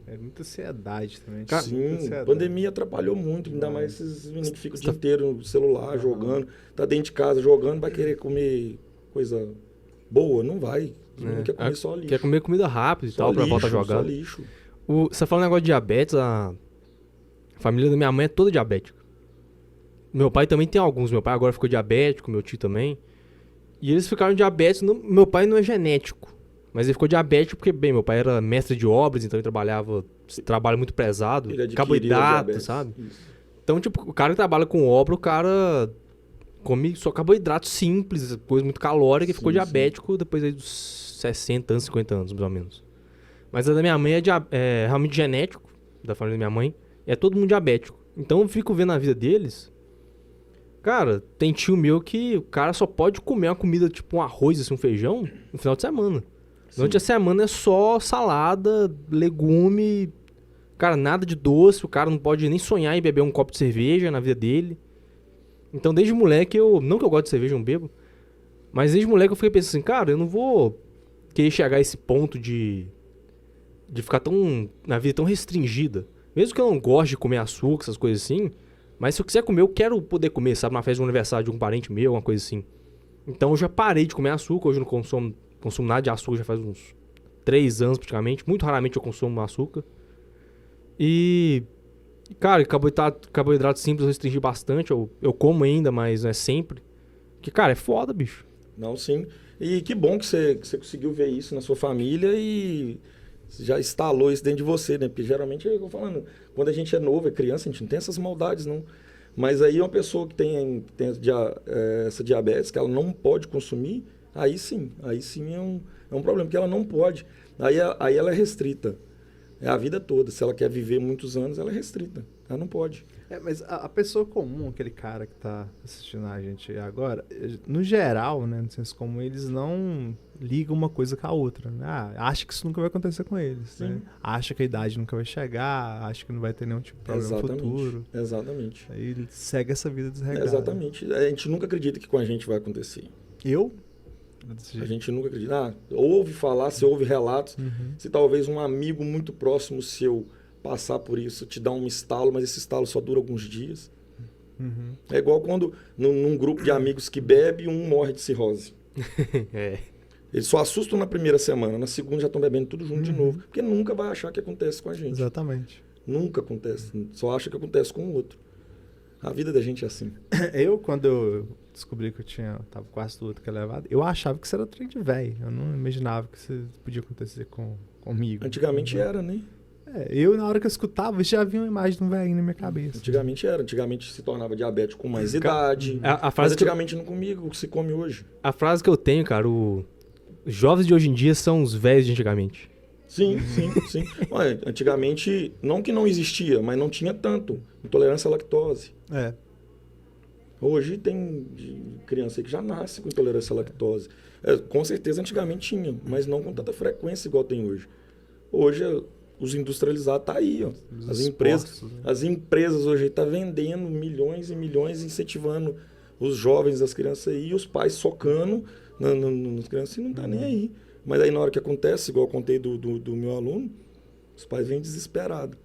É muita ansiedade também. Sim, a pandemia atrapalhou muito. Ainda mais esses meninos que ficam o dia inteiro no celular, jogando. Tá dentro de casa jogando, vai querer comer coisa boa? Não vai. Não quer comer só lixo. Quer comer comida rápida e tal, pra voltar a jogar. Só lixo. Você falou um negócio de diabetes, a família da minha mãe é toda diabética. Meu pai também tem alguns. Meu pai agora ficou diabético, meu tio também. E eles ficaram diabéticos. Meu pai não é genético. Mas ele ficou diabético porque, bem, meu pai era mestre de obras, então ele trabalho muito pesado, carboidrato, sabe? Isso. Então, tipo, o cara que trabalha com obra, o cara come só carboidrato simples, coisa muito calórica, e ficou diabético depois aí dos 60 anos, 50 anos, mais ou menos. Mas a da minha mãe é realmente genético, da família da minha mãe, e é todo mundo diabético. Então eu fico vendo a vida deles. Cara, tem tio meu que o cara só pode comer uma comida, tipo um arroz, assim, um feijão, no final de semana. Durante a semana é só salada, legume, cara, nada de doce, o cara não pode nem sonhar em beber um copo de cerveja na vida dele. Então desde moleque não que eu gosto de cerveja, eu não bebo, mas desde moleque eu fiquei pensando assim, cara, eu não vou querer chegar a esse ponto de ficar na vida tão restringida. Mesmo que eu não goste de comer açúcar, essas coisas assim, mas se eu quiser comer, eu quero poder comer, sabe, numa festa de aniversário de um parente meu, alguma coisa assim. Então eu já parei de comer açúcar, hoje eu não consumo nada de açúcar já faz uns 3 anos praticamente. Muito raramente eu consumo açúcar. E, cara, carboidrato simples eu restringi bastante. Eu como ainda, mas não é sempre. Que, cara, é foda, bicho. Não, sim. E que bom que você conseguiu ver isso na sua família e já instalou isso dentro de você, né? Porque geralmente, eu tô falando, quando a gente é novo, é criança, a gente não tem essas maldades, não. Mas aí uma pessoa que tem essa diabetes, que ela não pode consumir, aí sim é um problema, porque ela não pode. Aí ela é restrita. É a vida toda. Se ela quer viver muitos anos, ela é restrita. Ela não pode. Mas a pessoa comum, aquele cara que tá assistindo a gente agora, no geral, né, no senso comum, eles não ligam uma coisa com a outra, né? Acha que isso nunca vai acontecer com eles, né? Acha que a idade nunca vai chegar, acha que não vai ter nenhum tipo de problema futuro. Exatamente. Aí ele segue essa vida desregrada. Exatamente. A gente nunca acredita que com a gente vai acontecer. A gente nunca acredita. Ouve falar, se ouve relatos, se talvez um amigo muito próximo seu passar por isso, te dá um estalo, mas esse estalo só dura alguns dias. É igual quando num grupo de amigos que bebe, um morre de cirrose. Eles só assustam na primeira semana, na segunda já estão bebendo tudo junto de novo, porque nunca vai achar que acontece com a gente. Exatamente. Nunca acontece, só acha que acontece com o outro. A vida da gente é assim. Quando eu descobri que tava quase tudo que é levado, eu achava que isso era trem de velho. Eu não imaginava que isso podia acontecer comigo. Antigamente era, né? Na hora que eu escutava, já havia uma imagem de um velhinho na minha cabeça. Antigamente era. Antigamente se tornava diabético com mais idade. Mas antigamente não comia o que se come hoje. A frase que eu tenho, cara, os jovens de hoje em dia são os velhos de antigamente. Sim. Olha, antigamente, não que não existia, mas não tinha tanto. Intolerância à lactose. Hoje tem criança aí que já nasce com intolerância à lactose. Com certeza antigamente tinha, mas não com tanta frequência igual tem hoje. Hoje os industrializados tá aí, ó. As empresas hoje estão vendendo milhões e milhões, incentivando os jovens, as crianças aí, e os pais socando nas crianças e não tá nem aí. Mas aí na hora que acontece, igual eu contei do meu aluno, os pais vêm desesperados.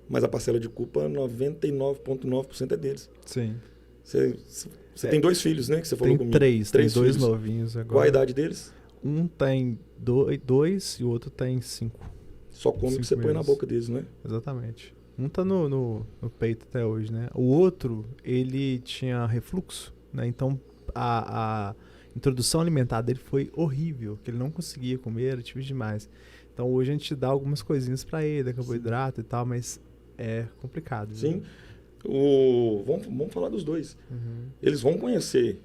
Mas a parcela de culpa, 99,9% é deles. Sim. Você tem 2 filhos, né? Que você falou comigo. Tem 2 filhos. novinhos agora. Qual a idade deles? Um tem 2 e o outro tem 5. Só come o que você põe na boca deles, né? Exatamente. Um tá no peito até hoje, né? O outro, ele tinha refluxo, né? Então, a introdução alimentar dele foi horrível, que ele não conseguia comer, era difícil demais. Então, hoje a gente dá algumas coisinhas pra ele, carboidrato e tal, mas é complicado. Sim. Né? Vamos falar dos 2. Eles vão conhecer,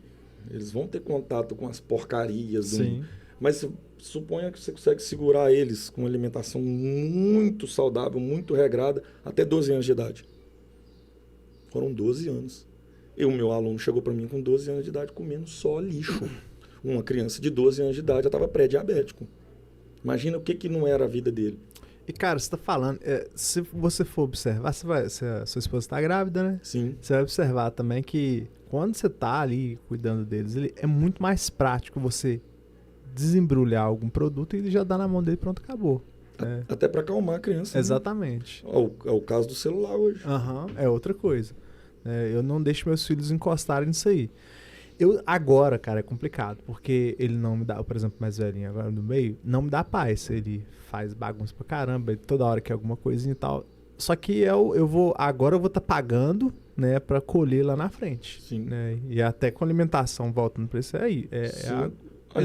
eles vão ter contato com as porcarias. Sim. Mas suponha que você consegue segurar eles com uma alimentação muito saudável, muito regrada, até 12 anos de idade. Foram 12 anos. O meu aluno chegou para mim com 12 anos de idade comendo só lixo. Uma criança de 12 anos de idade já estava pré-diabético. Imagina o que não era a vida dele. E, cara, você tá falando, se você for observar, a sua esposa tá grávida, né? Sim. Você vai observar também que quando você tá ali cuidando deles, é muito mais prático você desembrulhar algum produto e já dar na mão dele, pronto, acabou. Até para acalmar a criança. Exatamente. Né? É o caso do celular hoje. É outra coisa. Eu não deixo meus filhos encostarem nisso aí. Agora, cara, é complicado, porque ele não me dá, por exemplo, mais velhinho agora no meio, não me dá paz. Ele faz bagunça pra caramba, ele toda hora quer alguma coisinha e tal. Só que agora eu vou estar pagando, né, pra colher lá na frente. Sim. Né? E até com alimentação voltando pra isso aí. A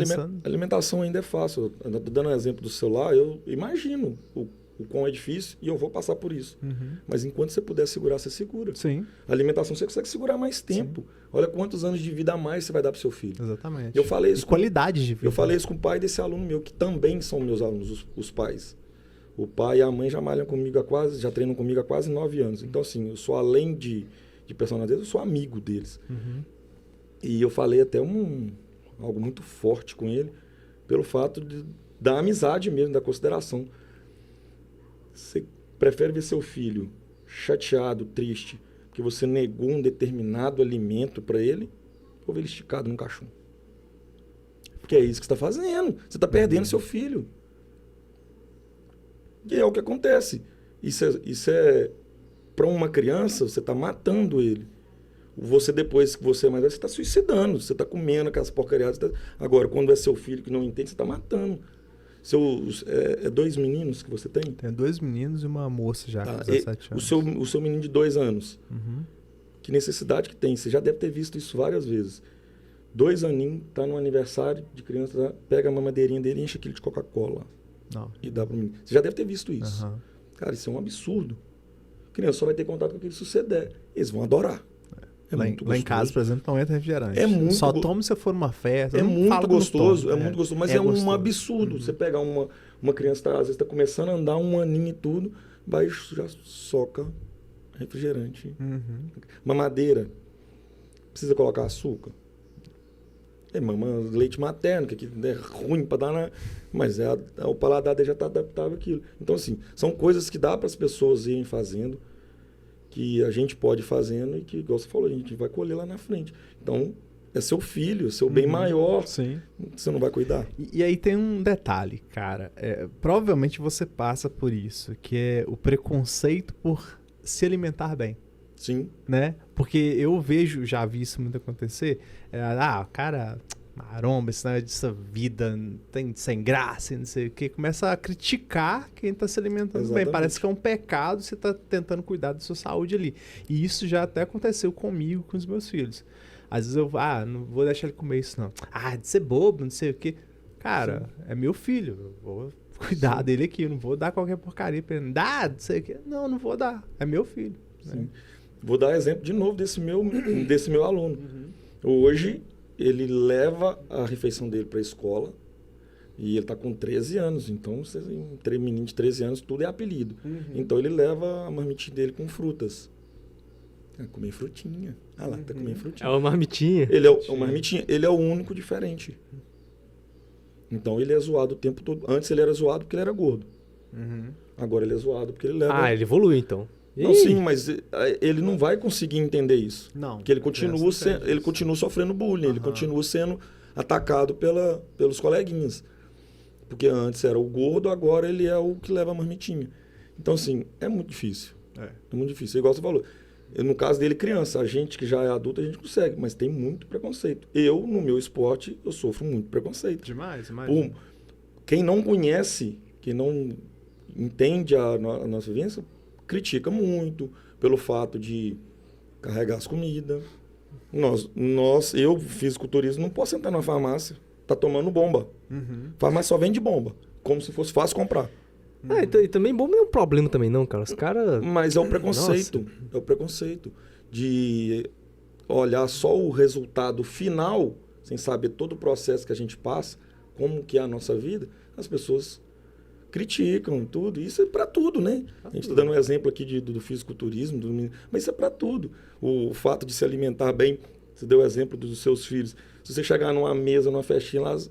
alimentação ainda é fácil. Dando um exemplo do celular, eu imagino o quão é difícil e eu vou passar por isso. Mas enquanto você puder segurar, você segura. Sim. A alimentação você consegue segurar mais tempo. Sim. Olha quantos anos de vida a mais você vai dar para seu filho. Exatamente. Eu falei isso qualidade de vida. Eu falei isso com o pai desse aluno meu, que também são meus alunos, os pais. O pai e a mãe já malham comigo já treinam comigo há quase 9 anos. Então, assim, eu sou, além de personalidade, eu sou amigo deles. E eu falei até algo muito forte com ele, pelo fato da amizade mesmo, da consideração. Você prefere ver seu filho chateado, triste, porque você negou um determinado alimento para ele, ou ver ele esticado num caixão? Porque é isso que você está fazendo. Você está perdendo seu filho. E é o que acontece. Isso é para uma criança, você está matando ele. Você, depois que você é mais velho, você está suicidando. Você está comendo aquelas porcariadas. Agora, quando é seu filho que não entende, você está matando. É 2 meninos que você tem? Tenho 2 meninos e uma moça já Tá. com 17 anos. O seu menino de 2 anos, Uhum. que necessidade que tem? Você já deve ter visto isso várias vezes. 2 aninhos, tá no aniversário de criança, pega a mamadeirinha dele e enche aquilo de Coca-Cola Não. e dá pro menino. Você já deve ter visto isso. Aham. Cara, isso é um absurdo. A criança só vai ter contato com aquilo se você der. Eles vão adorar. É Lá, muito lá em casa, gostoso. por exemplo, não entra refrigerante. É muito Só go- toma se for numa festa. É não muito falo que não gostoso, tomo. muito gostoso, mas é um gostoso. absurdo. Você pegar uma criança, às vezes está começando a andar 1 aninho e tudo, vai já soca refrigerante. Uhum. Mamadeira, precisa colocar açúcar. Mama leite materno, que aqui é ruim para dar, mas o paladar dele já está adaptável àquilo. Então, assim, são coisas que dá para as pessoas irem fazendo, que a gente pode ir fazendo e que, igual você falou, a gente vai colher lá na frente. Então, é seu filho, seu bem maior, Sim. você não vai cuidar. E aí tem um detalhe, cara. Provavelmente você passa por isso, que é o preconceito por se alimentar bem, Sim, né? Porque eu já vi isso muito acontecer. Cara, maromba, esse negócio dessa vida tem sem graça, e não sei o quê. Começa a criticar quem tá se alimentando bem. Exatamente. Parece que é um pecado você tá tentando cuidar da sua saúde ali. E isso já até aconteceu comigo, com os meus filhos. Às vezes eu, não vou deixar ele comer isso, não. De ser bobo, não sei o quê. Cara, é meu filho, eu vou cuidar dele aqui, eu não vou dar qualquer porcaria pra ele. Dá, não sei o quê. Não vou dar. É meu filho. sim. Né? Vou dar exemplo de novo desse meu aluno. Hoje, ele leva a refeição dele para a escola e ele está com 13 anos. Então, menino de 13 anos, tudo é apelido. Então, ele leva a marmitinha dele com frutas. Comer frutinha. Lá, tá comendo É frutinha. uma marmitinha. Ele é o marmitinha. Ele é o único diferente. Então, ele é zoado o tempo todo. Antes, ele era zoado porque ele era gordo. Agora, ele é zoado porque ele leva... Ele evolui, então. Não, sim, mas ele não vai conseguir entender isso. Não. Porque ele continua sofrendo bullying, ele continua sendo atacado pelos coleguinhas. Porque antes era o gordo, agora ele é o que leva a marmitinha. Então, assim, é muito difícil. É muito difícil. Igual você falou. No caso dele, criança, a gente que já é adulto, a gente consegue, mas tem muito preconceito. Eu, no meu esporte, eu sofro muito preconceito. Demais. Quem não conhece, quem não entende a nossa vivência, critica muito pelo fato de carregar as comidas. Eu, fisiculturismo, não posso entrar na farmácia, tá tomando bomba. Farmácia só vende bomba, como se fosse fácil comprar. E também bomba não é um problema também não, cara. Os caras... Mas é o preconceito. É o preconceito de olhar só o resultado final, sem saber todo o processo que a gente passa, como que é a nossa vida. As pessoas criticam tudo. Isso é para tudo, né? A gente está dando um exemplo aqui do fisiculturismo, mas isso é para tudo. O fato de se alimentar bem, você deu o exemplo dos seus filhos. Se você chegar numa mesa, numa festinha lá, se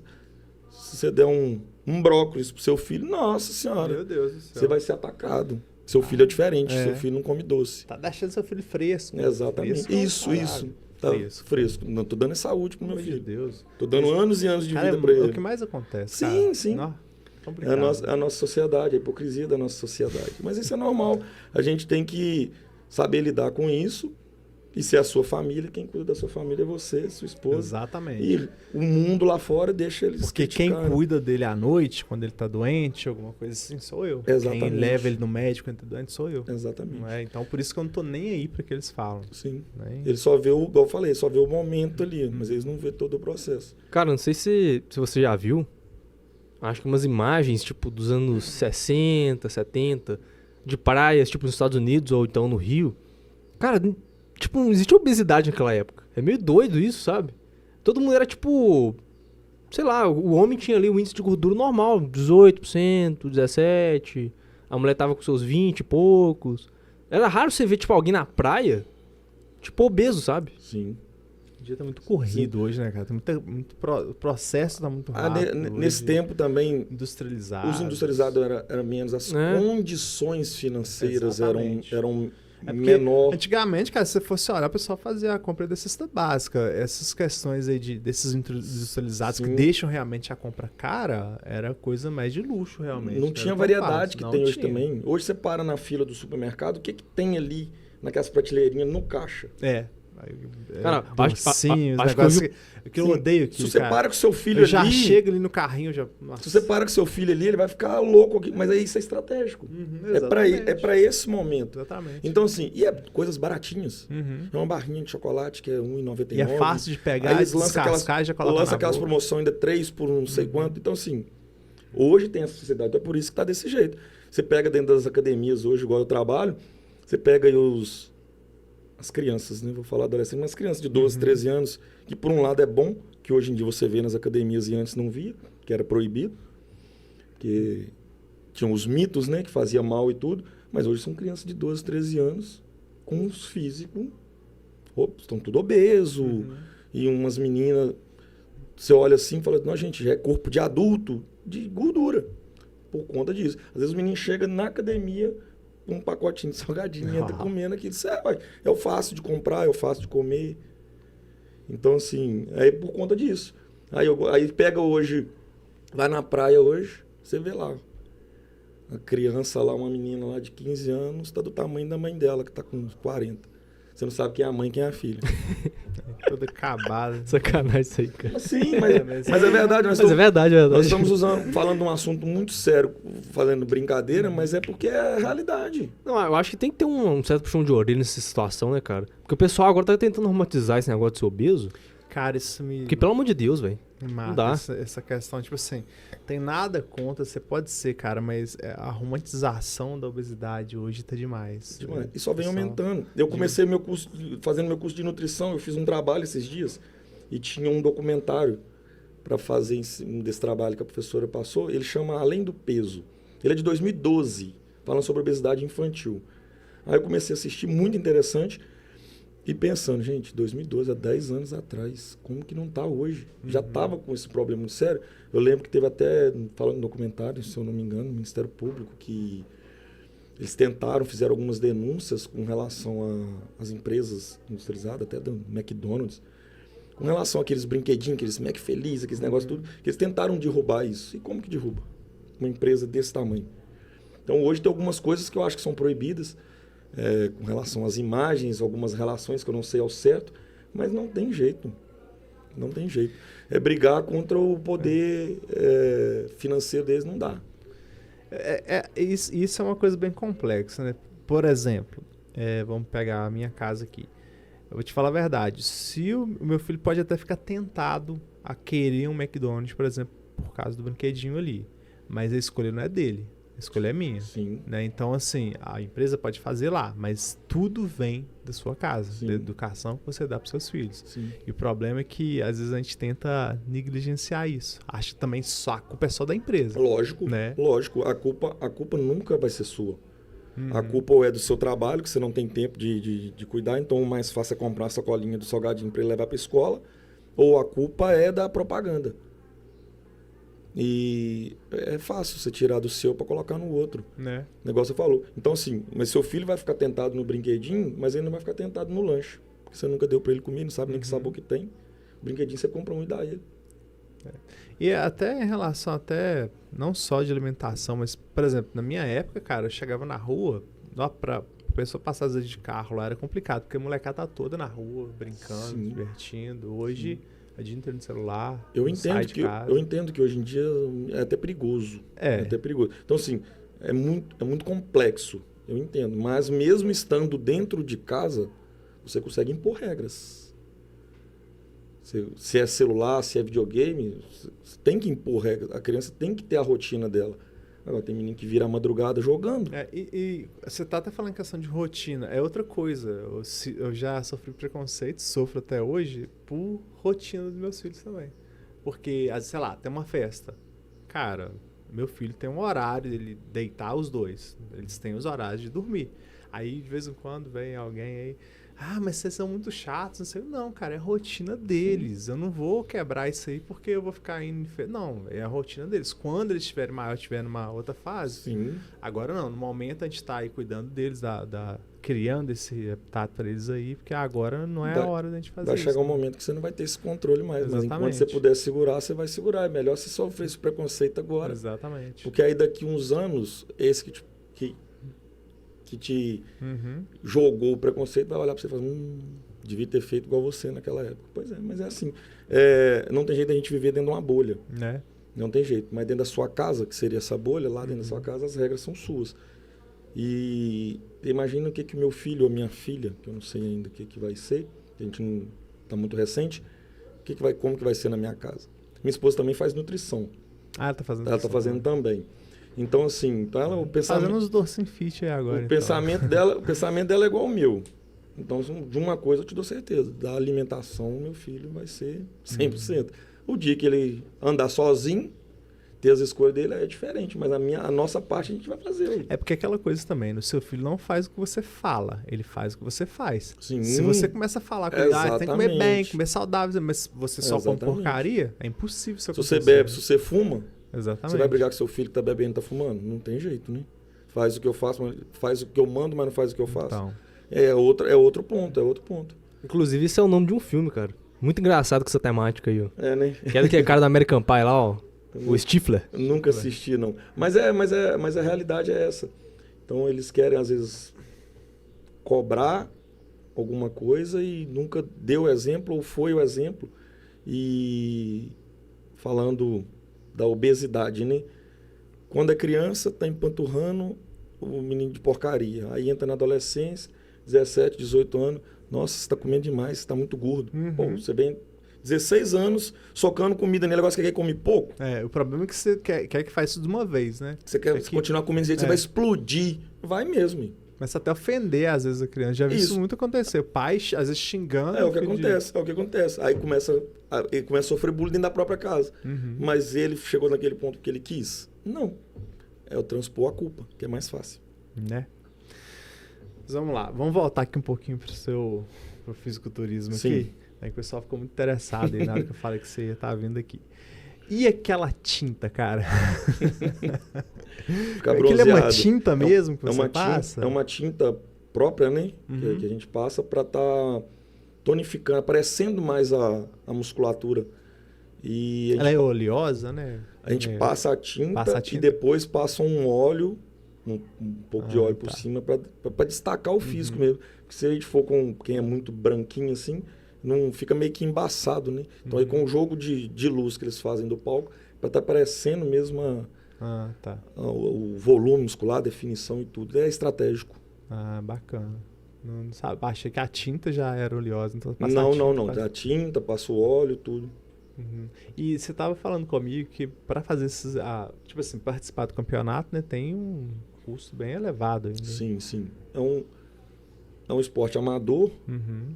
você der um brócolis pro seu filho, nossa senhora, Meu Deus do céu. você vai ser atacado. Seu filho é diferente, seu filho não come doce. Tá deixando seu filho fresco. Exatamente. Fresco, Isso. Tá fresco. Não tô dando saúde pro meu Pelo amor de filho. Deus. Tô dando anos e anos de Cara, vida pra é o ele. que mais acontece. Sim, cara. sim. Nó, É complicado. a nossa sociedade, a hipocrisia da nossa sociedade. Mas isso é normal. A gente tem que saber lidar com isso. E se é a sua família, quem cuida da sua família é você, sua esposa. Exatamente. E o mundo lá fora deixa eles Porque quem criticarem. cuida dele à noite, quando ele tá doente, alguma coisa assim, sou eu. Exatamente. Quem leva ele no médico quando ele tá doente, sou eu. Exatamente. Não é? Então, por isso que eu não tô nem aí pra que eles falam. Sim. Né? Ele só vê igual eu falei, só vê o momento ali, mas eles não vê todo o processo. Cara, não sei se você já viu. Acho que umas imagens, tipo, dos anos 60, 70, de praias, tipo, nos Estados Unidos ou então no Rio. Cara, tipo, não existia obesidade naquela época. É meio doido isso, sabe? Todo mundo era, tipo... Sei lá, o homem tinha ali o índice de gordura normal, 18%, 17%. A mulher tava com seus 20 e poucos. Era raro você ver, tipo, alguém na praia, tipo, obeso, sabe? Sim. O dia tá muito corrido hoje, né, cara? Tem o processo tá muito rápido. Nesse hoje. tempo também, Industrializado. os industrializados era menos, as condições financeiras Exatamente. eram É porque menor. Antigamente, cara, se você fosse olhar, o pessoal fazia a compra da cesta básica. Essas questões aí desses industrializados Sim. que deixam realmente a compra cara, era coisa mais de luxo, realmente. Não Era tinha o que eu falo, variedade que não tem hoje tinha. também. Hoje você para na fila do supermercado, o que tem ali naquelas prateleirinhas no caixa? Cara, docinhos, acho que negócio que eu Sim, odeio aqui, se você cara. para com seu filho Eu ali... já chego ali no carrinho, já... Nossa. Se você para com seu filho ali, ele vai ficar louco aqui. Mas aí isso é estratégico. É pra esse momento. Exatamente. Então, assim, e é coisas baratinhas. Uhum. É uma barrinha de chocolate que é R$1,99. E é fácil de pegar, Aí eles descascar e já colocar lança na aquelas boca. promoções ainda 3 por não sei quanto. Então, assim, hoje tem essa sociedade. Então é por isso que tá desse jeito. Você pega dentro das academias hoje, igual eu trabalho, você pega aí as crianças, né? Vou falar adolescentes, mas crianças de 12, 13 anos, que por um lado é bom, que hoje em dia você vê nas academias e antes não via, que era proibido, que tinham os mitos, né, que fazia mal e tudo, mas hoje são crianças de 12, 13 anos com os físicos, estão tudo obeso, e umas meninas, você olha assim e fala, não, gente, já é corpo de adulto, de gordura, por conta disso. Às vezes o menino chega na academia com um pacotinho de salgadinho, entra comendo aquilo, é o fácil de comprar, é o fácil de comer. Então, assim, é por conta disso. Aí pega hoje, vai na praia hoje, você vê lá, a criança lá, uma menina lá de 15 anos, está do tamanho da mãe dela, que está com 40. Você não sabe quem é a mãe, quem é a filha. Toda acabada. Sacanagem isso aí, cara. Sim, mas é verdade. Mas é verdade, é verdade. Nós estamos falando de um assunto muito sério, fazendo brincadeira, mas é porque é a realidade. Não, eu acho que tem que ter um certo puxão de orelha nessa situação, né, cara? Porque o pessoal agora tá tentando romantizar esse negócio de ser obeso. Cara, isso me... Porque, pelo amor de Deus, velho. Mata Não dá. essa questão, tipo assim, tem nada contra, você pode ser, cara, mas a romantização da obesidade hoje tá demais. E só vem aumentando. Eu comecei fazendo meu curso de nutrição, eu fiz um trabalho esses dias e tinha um documentário para fazer desse trabalho que a professora passou, ele chama Além do Peso. Ele é de 2012, falando sobre obesidade infantil. Aí eu comecei a assistir, muito interessante, e pensando, gente, 2012, há 10 anos atrás, como que não está hoje? Já estava com esse problema muito sério. Eu lembro que teve até, falando no documentário, se eu não me engano, no Ministério Público, que eles fizeram algumas denúncias com relação às empresas industrializadas, até do McDonald's, com relação àqueles brinquedinhos, aqueles Mac Feliz, aqueles negócios tudo, que eles tentaram derrubar isso. E como que derruba uma empresa desse tamanho? Então, hoje tem algumas coisas que eu acho que são proibidas, com relação às imagens, algumas relações que eu não sei ao certo, mas não tem jeito. Não tem jeito. É brigar contra o poder financeiro deles, não dá. Isso é uma coisa bem complexa, né? Por exemplo, vamos pegar a minha casa aqui. Eu vou te falar a verdade. Se o meu filho pode até ficar tentado a querer um McDonald's, por exemplo, por causa do brinquedinho ali, mas a escolha não é dele. A escolha é minha. Sim. Né? Então, assim, a empresa pode fazer lá, mas tudo vem da sua casa, Sim. da educação que você dá para seus filhos. Sim. E o problema é que, às vezes, a gente tenta negligenciar isso. Acha que também só a culpa é só da empresa. Lógico, né? Lógico. A culpa nunca vai ser sua. A culpa ou é do seu trabalho, que você não tem tempo de cuidar, então o mais fácil é comprar a sacolinha do salgadinho para ele levar para a escola, ou a culpa é da propaganda. E é fácil você tirar do seu para colocar no outro. Né? O negócio você falou. Então, assim, mas seu filho vai ficar tentado no brinquedinho, mas ele não vai ficar tentado no lanche. Porque você nunca deu para ele comer, não sabe nem que sabor que tem. O brinquedinho você compra um e dá a ele. E até em relação, até não só de alimentação, mas, por exemplo, na minha época, cara, eu chegava na rua, pra pessoa passar às vezes de carro lá, era complicado, porque a molecada tá toda na rua, brincando, Sim. divertindo. Hoje, a gente entra no celular, Eu sai de casa. eu entendo que hoje em dia é até perigoso. É até perigoso. Então, assim, é muito complexo. Eu entendo. Mas mesmo estando dentro de casa, você consegue impor regras. Se é celular, se é videogame, você tem que impor regras. A criança tem que ter a rotina dela. Agora, tem menino que vira a madrugada jogando. E você tá até falando em questão de rotina. É outra coisa. Eu já sofri preconceito, sofro até hoje, por rotina dos meus filhos também. Porque, sei lá, tem uma festa. Cara, meu filho tem um horário dele deitar os dois. Eles têm os horários de dormir. Aí, de vez em quando, vem alguém aí... Ah, mas vocês são muito chatos, não sei. Não, cara, é a rotina deles. Eu não vou quebrar isso aí porque eu vou ficar indo... Não, é a rotina deles. Quando eles estiverem maior, estiverem numa outra fase. Sim. Agora não, no momento a gente tá aí cuidando deles, criando esse habitat para eles aí, porque agora não é a hora da gente fazer isso. Vai chegar um momento que você não vai ter esse controle mais. Exatamente. Mas enquanto você puder segurar, você vai segurar. É melhor você sofrer esse preconceito agora. Exatamente. Porque aí daqui uns anos, esse que te jogou o preconceito vai olhar pra você e falar, devia ter feito igual você naquela época. Pois é, mas é assim. Não tem jeito da gente viver dentro de uma bolha. Né? Não tem jeito. Mas dentro da sua casa, que seria essa bolha, lá dentro da sua casa, as regras são suas. E imagina o que meu filho ou minha filha, que eu não sei ainda o que vai ser, a gente não está muito recente, como que vai ser na minha casa. Minha esposa também faz nutrição. Ah, ela tá fazendo Ela está fazendo também. Então, assim, o pensamento... Fazendo os Dorsin Fit aí agora. O pensamento dela é igual ao meu. Então, de uma coisa eu te dou certeza. Da alimentação, meu filho vai ser 100%. O dia que ele andar sozinho, ter as escolhas dele é diferente. Mas a nossa parte a gente vai fazer. É porque aquela coisa também, o seu filho não faz o que você fala, ele faz o que você faz. Sim. Se você começa a falar com ele, tem que comer bem, comer saudável, mas você só come porcaria, é impossível isso acontecer. Se você bebe, se você fuma, exatamente. Você vai brigar com seu filho que tá bebendo e tá fumando? Não tem jeito, né? Faz o que eu faço, faz o que eu mando, mas não faz o que eu faço. Então. É outro ponto. Inclusive, esse é o nome de um filme, cara. Muito engraçado com essa temática aí, ó. Né? Que é daquele cara da American Pie lá, ó. O Stifler. Eu nunca assisti, não. Mas a realidade é essa. Então, eles querem, às vezes, cobrar alguma coisa e nunca deu o exemplo ou foi o exemplo. E falando da obesidade, né? Quando é criança, tá empanturrando o menino de porcaria. Aí entra na adolescência, 17, 18 anos. Nossa, você tá comendo demais, você tá muito gordo. Pô, você vem 16 anos socando comida nele, agora você quer comer pouco. O problema é que você quer que faça isso de uma vez, né? Você quer continuar comendo desse jeito, você vai explodir. Vai mesmo. Começa até a ofender, às vezes, a criança. Já vi isso muito acontecer. Pai, às vezes, xingando. É o que acontece. Aí ele começa a sofrer bullying dentro da própria casa. Mas ele chegou naquele ponto que ele quis? Não. É o transpor a culpa, que é mais fácil. Né? Mas vamos lá. Vamos voltar aqui um pouquinho pro fisiculturismo aqui. Aí o pessoal ficou muito interessado aí na hora que eu falei que você ia estar vindo aqui. E aquela tinta, cara? Fica bronzeado. Aquilo é uma tinta mesmo que você passa? É uma tinta própria, né? Que a gente passa para estar tonificando, aparecendo mais a musculatura. E ela é oleosa, né? A gente passa a tinta e depois passa um óleo, um pouco de óleo por cima, para destacar o físico mesmo. Porque se a gente for com quem é muito branquinho assim, não fica meio que embaçado, né? Então aí com o jogo de luz que eles fazem do palco, para estar aparecendo mesmo o volume muscular, a definição e tudo. É estratégico. Ah, bacana. Não sabe, achei que a tinta já era oleosa. Então não. A tinta, passa o óleo, tudo. E você estava falando comigo que para fazer esses, tipo assim, participar do campeonato, né, tem um custo bem elevado ainda. Sim. É um esporte amador,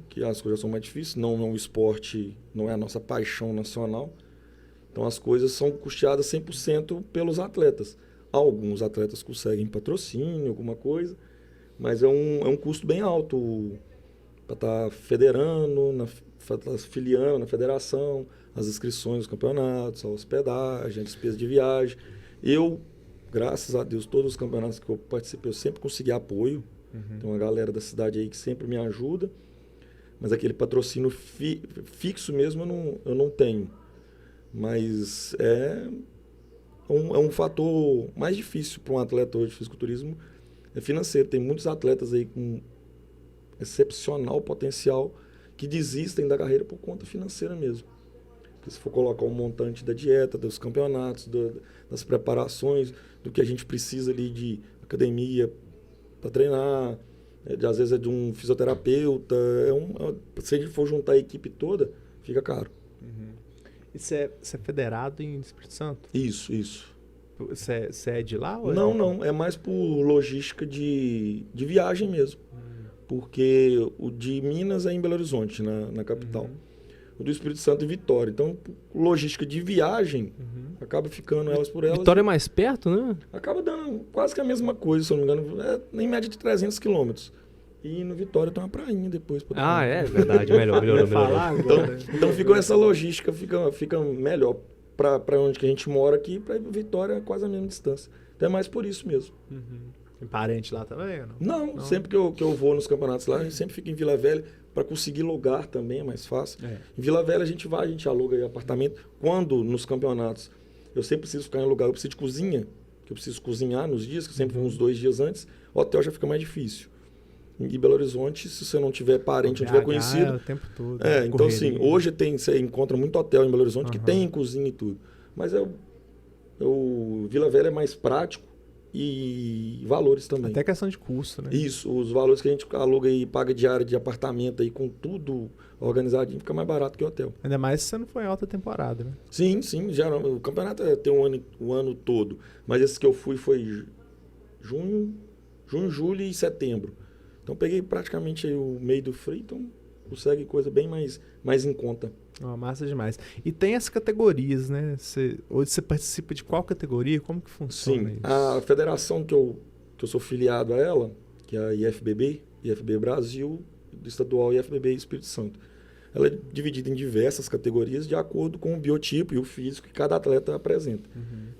que as coisas são mais difíceis. Não é um esporte, não é a nossa paixão nacional. Então as coisas são custeadas 100% pelos atletas. Alguns atletas conseguem patrocínio, alguma coisa, mas é um custo bem alto para estar federando, filiando na federação, as inscrições dos campeonatos, a hospedagem, a despesa de viagem. Eu, graças a Deus, todos os campeonatos que eu participei, eu sempre consegui apoio. Tem uma galera da cidade aí que sempre me ajuda, mas aquele patrocínio fixo mesmo eu não tenho. Mas é um fator mais difícil para um atleta hoje de fisiculturismo, é financeiro. Tem muitos atletas aí com excepcional potencial que desistem da carreira por conta financeira mesmo. Porque se for colocar um montante da dieta, dos campeonatos, das preparações, do que a gente precisa ali de academia para treinar, às vezes é de um fisioterapeuta, se a gente for juntar a equipe toda, fica caro. E você é federado em Espírito Santo? Isso. Você é de lá? Ou não, é mais por logística de viagem mesmo. Porque o de Minas é em Belo Horizonte, na capital. O do Espírito Santo em Vitória. Então, logística de viagem, acaba ficando elas por elas. Vitória é mais perto, né? Acaba dando quase que a mesma coisa, se eu não me engano. Em média de 300 quilômetros. E no Vitória tem uma prainha depois. É verdade. Melhorou. Então ficou essa logística, fica melhor para onde que a gente mora aqui, para Vitória é quase a mesma distância. Então é mais por isso mesmo. Tem parente lá também? Ou não? Não, sempre que eu vou nos campeonatos lá, a gente sempre fica em Vila Velha, para conseguir lugar também é mais fácil. Em Vila Velha a gente aluga aí apartamento. Quando nos campeonatos eu sempre preciso ficar em lugar, eu preciso de cozinha, que eu preciso cozinhar nos dias, que eu sempre vou uns 2 dias antes, o hotel já fica mais difícil. em Belo Horizonte, se você não tiver parente, não tiver BH conhecido. É o tempo todo. Então assim, correria. hoje você encontra muito hotel em Belo Horizonte que tem cozinha e tudo. Mas o Vila Velha é mais prático e valores também. Até questão de custo, né? Isso, os valores que a gente aluga e paga diária de apartamento aí com tudo organizadinho, fica mais barato que o hotel. Ainda mais se você não foi em alta temporada, né? Sim, o campeonato tem o ano todo, mas esse que eu fui foi junho, julho e setembro. Então peguei praticamente aí o meio do frio, então consegue coisa bem mais em conta. Massa demais. E tem as categorias, né? Hoje você participa de qual categoria? Como que funciona Sim, isso? a federação que eu sou filiado a ela, que é a IFBB Brasil, do estadual IFBB Espírito Santo. Ela é dividida em diversas categorias de acordo com o biotipo e o físico que cada atleta apresenta.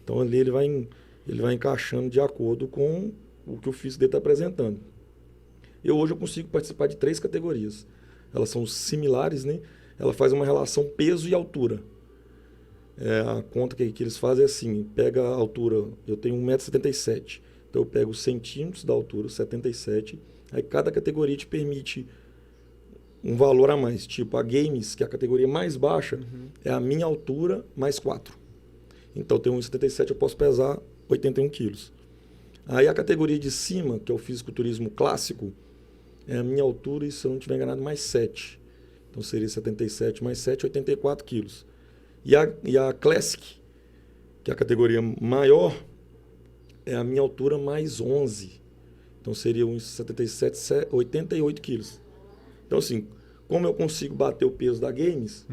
Então ali ele vai encaixando de acordo com o que o físico dele está apresentando. Hoje eu consigo participar de 3 categorias. Elas são similares, né? Ela faz uma relação peso e altura. A conta que eles fazem é assim, pega a altura, eu tenho 1,77 m, então eu pego os centímetros da altura, 77, aí cada categoria te permite um valor a mais. Tipo, a Games, que é a categoria mais baixa, é a minha altura mais 4. Então eu tenho 1,77 m, eu posso pesar 81 quilos. Aí a categoria de cima, que é o fisiculturismo clássico, é a minha altura e, se eu não estiver enganado, mais 7. Então seria 77 mais 7, 84 quilos. E a Classic, que é a categoria maior, é a minha altura mais 11. Então seria uns 77, 88 quilos. Então assim, como eu consigo bater o peso da Games,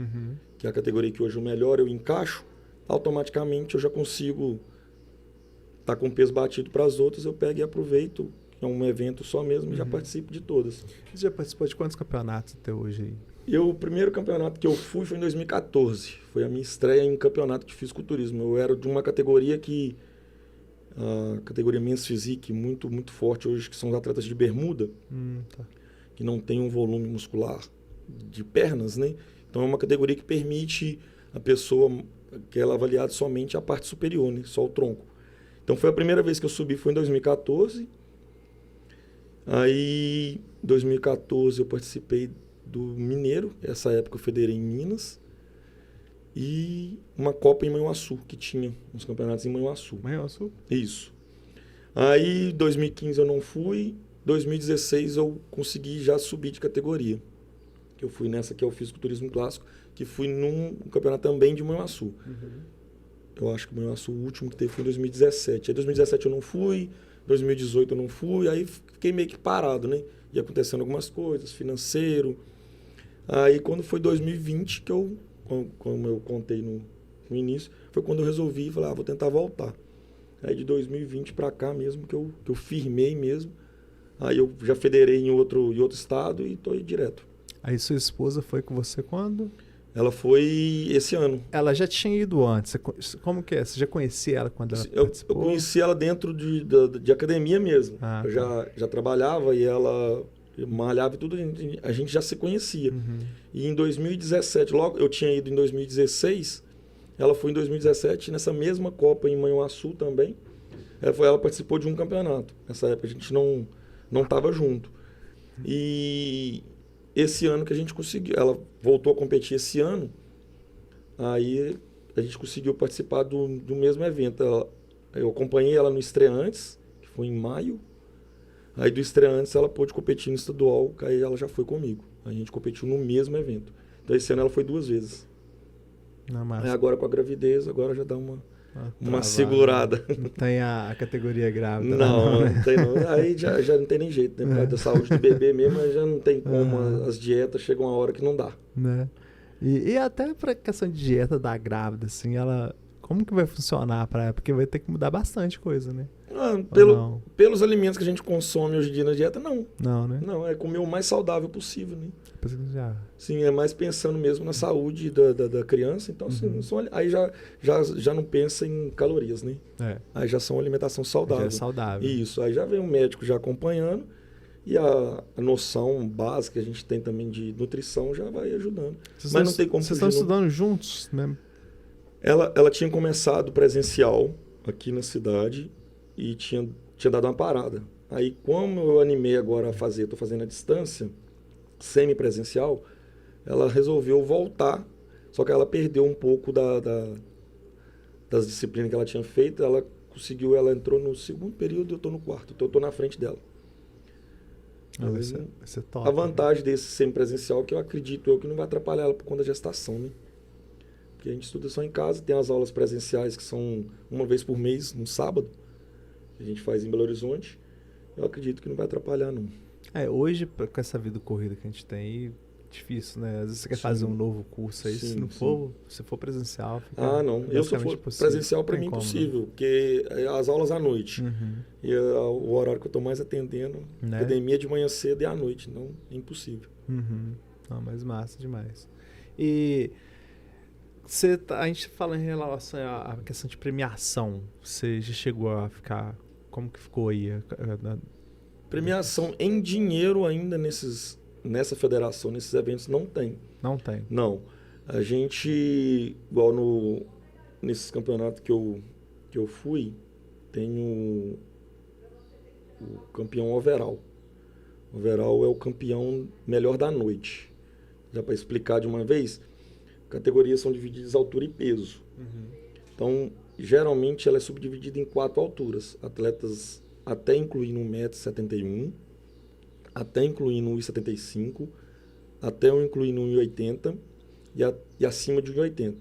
que é a categoria que hoje o melhor eu encaixo, automaticamente eu já consigo estar com o peso batido para as outras, eu pego e aproveito. É um evento só mesmo e já participo de todas. Você já participou de quantos campeonatos até hoje aí? O primeiro campeonato que eu fui foi em 2014. Foi a minha estreia em um campeonato de fisiculturismo. Eu era de uma categoria a categoria Men's Physique, muito, muito forte hoje, que são os atletas de bermuda, que não tem um volume muscular de pernas, né? Então é uma categoria que permite a pessoa que ela é avaliada somente a parte superior, né? Só o tronco. Então foi a primeira vez que eu subi, foi em 2014. Aí, em 2014, eu participei do Mineiro. Essa época eu federei em Minas. E uma Copa em Manhuaçu, que tinha uns campeonatos em Manhuaçu. Manhuaçu? Isso. Aí, 2015 eu não fui. 2016 eu consegui já subir de categoria. Eu fui nessa que é o fisiculturismo clássico, que fui num campeonato também de Manhuaçu. Eu acho que o Manhuaçu, o último que teve foi em 2017. Aí, 2017 eu não fui. 2018 eu não fui, aí fiquei meio que parado, né? E acontecendo algumas coisas, financeiro. Aí quando foi 2020, que como eu contei no início, foi quando eu resolvi, falei, vou tentar voltar. Aí de 2020 para cá mesmo, que eu firmei mesmo. Aí eu já federei em outro estado e tô aí direto. Aí sua esposa foi com você quando? Ela foi esse ano. Ela já tinha ido antes. Como que é? Você já conhecia ela quando ela Eu participou? conheci ela dentro de academia mesmo. Eu já trabalhava e ela malhava e tudo. A gente já se conhecia. E em 2017, logo eu tinha ido em 2016, ela foi em 2017 nessa mesma Copa em Manhuaçu também. Ela participou de um campeonato. Nessa época a gente não estava junto. E esse ano que a gente conseguiu, ela voltou a competir esse ano, aí a gente conseguiu participar do mesmo evento. Eu acompanhei ela no Estreantes, que foi em maio. Aí do Estreantes ela pôde competir no estadual, aí ela já foi comigo. A gente competiu no mesmo evento. Então esse ano ela foi 2 vezes. Aí agora com a gravidez, agora já dá uma segurada. Não tem a categoria grávida. Não tem não. Aí já não tem nem jeito, né? Por causa da saúde do bebê mesmo, já não tem como. As dietas chegam uma hora que não dá. Né? E até pra questão de dieta da grávida, assim, como que vai funcionar pra ela? Porque vai ter que mudar bastante coisa, né? Pelos alimentos que a gente consome hoje em dia na dieta, não. Não, né? Não, é comer o mais saudável possível, né? Já. Sim, é mais pensando mesmo na saúde da criança. Então, assim, aí já não pensa em calorias, né? Aí já são alimentação saudável. Já é saudável. Isso, aí já vem um médico já acompanhando e a noção básica que a gente tem também de nutrição já vai ajudando. Mas não tem como Vocês estão estudando juntos mesmo? Ela tinha começado presencial aqui na cidade e tinha dado uma parada. Aí, como eu animei agora a fazer, estou fazendo à distância, semipresencial, ela resolveu voltar, só que ela perdeu um pouco das disciplinas que ela tinha feito, ela entrou no segundo período, eu estou no quarto, então eu estou na frente dela. Vai ser top. A vantagem desse semipresencial é que eu acredito que não vai atrapalhar ela por conta da gestação, né? Porque a gente estuda só em casa, tem as aulas presenciais que são uma vez por mês, no sábado, que a gente faz em Belo Horizonte. Eu acredito que não vai atrapalhar, não. Hoje, com essa vida corrida que a gente tem aí, difícil, né? Às vezes você quer fazer um novo curso aí, se for presencial, fica não. Eu, se for presencial, para mim, impossível, porque as aulas à noite. E o horário que eu estou mais atendendo, né? Academia de manhã cedo e à noite, não, é impossível. Não, mas massa demais. E a gente fala em relação à questão de premiação, você já chegou a ficar, como que ficou aí? Premiação em dinheiro ainda nessa federação, nesses eventos, não tem. Não tem? Não. A gente, igual nesses campeonatos que eu fui, tem o campeão overall. O overall é o campeão melhor da noite. Já para explicar de uma vez, categorias são divididas altura e peso. Então, geralmente ela é subdividida em 4 alturas. Atletas até incluindo 1,71 m, até incluindo 1,75 m, até incluindo 1,80 m e acima de 1,80 m.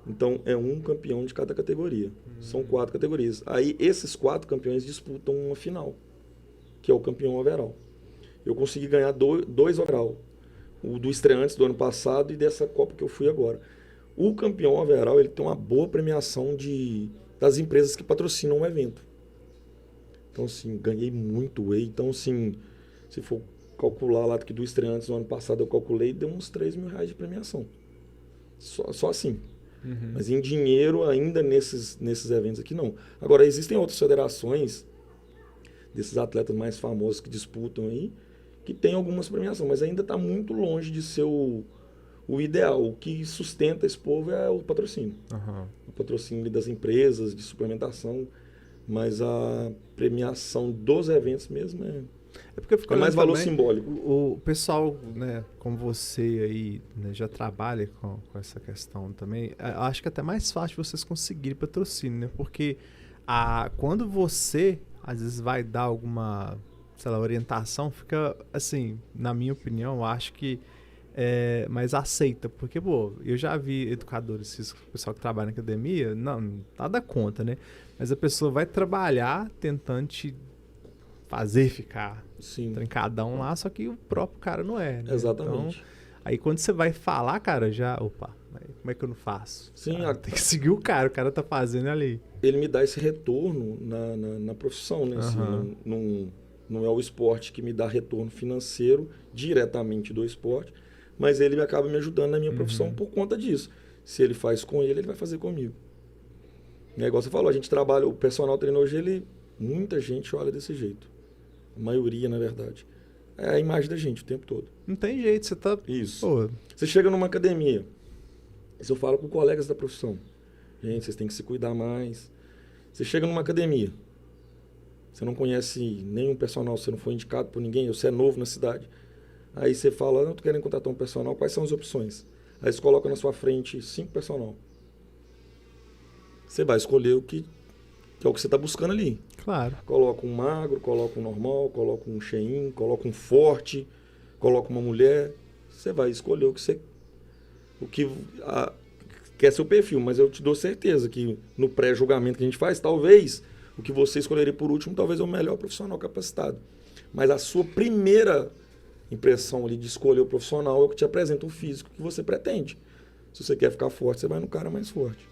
Então, é um campeão de cada categoria. São 4 categorias. Aí, esses 4 campeões disputam uma final, que é o campeão overall. Eu consegui ganhar 2 overall. O do estreantes do ano passado e dessa Copa que eu fui agora. O campeão overall, ele tem uma boa premiação das empresas que patrocinam o evento. Então, assim, ganhei muito whey. Então, assim, se for calcular lá que do estreantes no ano passado eu calculei, deu uns R$3.000 de premiação. Só assim. Mas em dinheiro, ainda nesses eventos aqui, não. Agora, existem outras federações desses atletas mais famosos que disputam aí, que tem algumas premiações, mas ainda está muito longe de ser o ideal. O que sustenta esse povo é o patrocínio. O patrocínio das empresas, de suplementação, mas a premiação dos eventos mesmo porque fica mais valor também, simbólico. O pessoal, né, como você aí, né, já trabalha com essa questão também, acho que é até mais fácil vocês conseguirem patrocínio, né? Porque quando você, às vezes, vai dar alguma, sei lá, orientação, fica, assim, na minha opinião, eu acho que é mais aceita. Porque, eu já vi educadores, pessoal que trabalha na academia, não, nada conta, né? Mas a pessoa vai trabalhar tentando te fazer ficar trincadão lá, só que o próprio cara não é, né? Exatamente. Então, aí quando você vai falar, cara, como é que eu não faço? Sim, tem que seguir o cara tá fazendo ali. Ele me dá esse retorno na profissão, né? Assim, não é o esporte que me dá retorno financeiro diretamente do esporte, mas ele acaba me ajudando na minha profissão por conta disso. Se ele faz com ele vai fazer comigo. É igual você falou, a gente trabalha, o personal trainer hoje, muita gente olha desse jeito. A maioria, na verdade. É a imagem da gente o tempo todo. Não tem jeito, você tá... Isso. Você chega numa academia, isso eu falo com colegas da profissão. Gente, vocês têm que se cuidar mais. Você chega numa academia, você não conhece nenhum personal, você não foi indicado por ninguém, você é novo na cidade. Aí você fala, não, tô querendo contratar um personal, quais são as opções? Aí você coloca na sua frente 5 personal. Você vai escolher o que é o que você está buscando ali. Claro. Coloca um magro, coloca um normal, coloca um cheinho, coloca um forte, coloca uma mulher. Você vai escolher o que é seu perfil, mas eu te dou certeza que no pré-julgamento que a gente faz, talvez o que você escolheria por último, talvez é o melhor profissional capacitado. Mas a sua primeira impressão ali de escolher o profissional é o que te apresenta o físico que você pretende. Se você quer ficar forte, você vai no cara mais forte.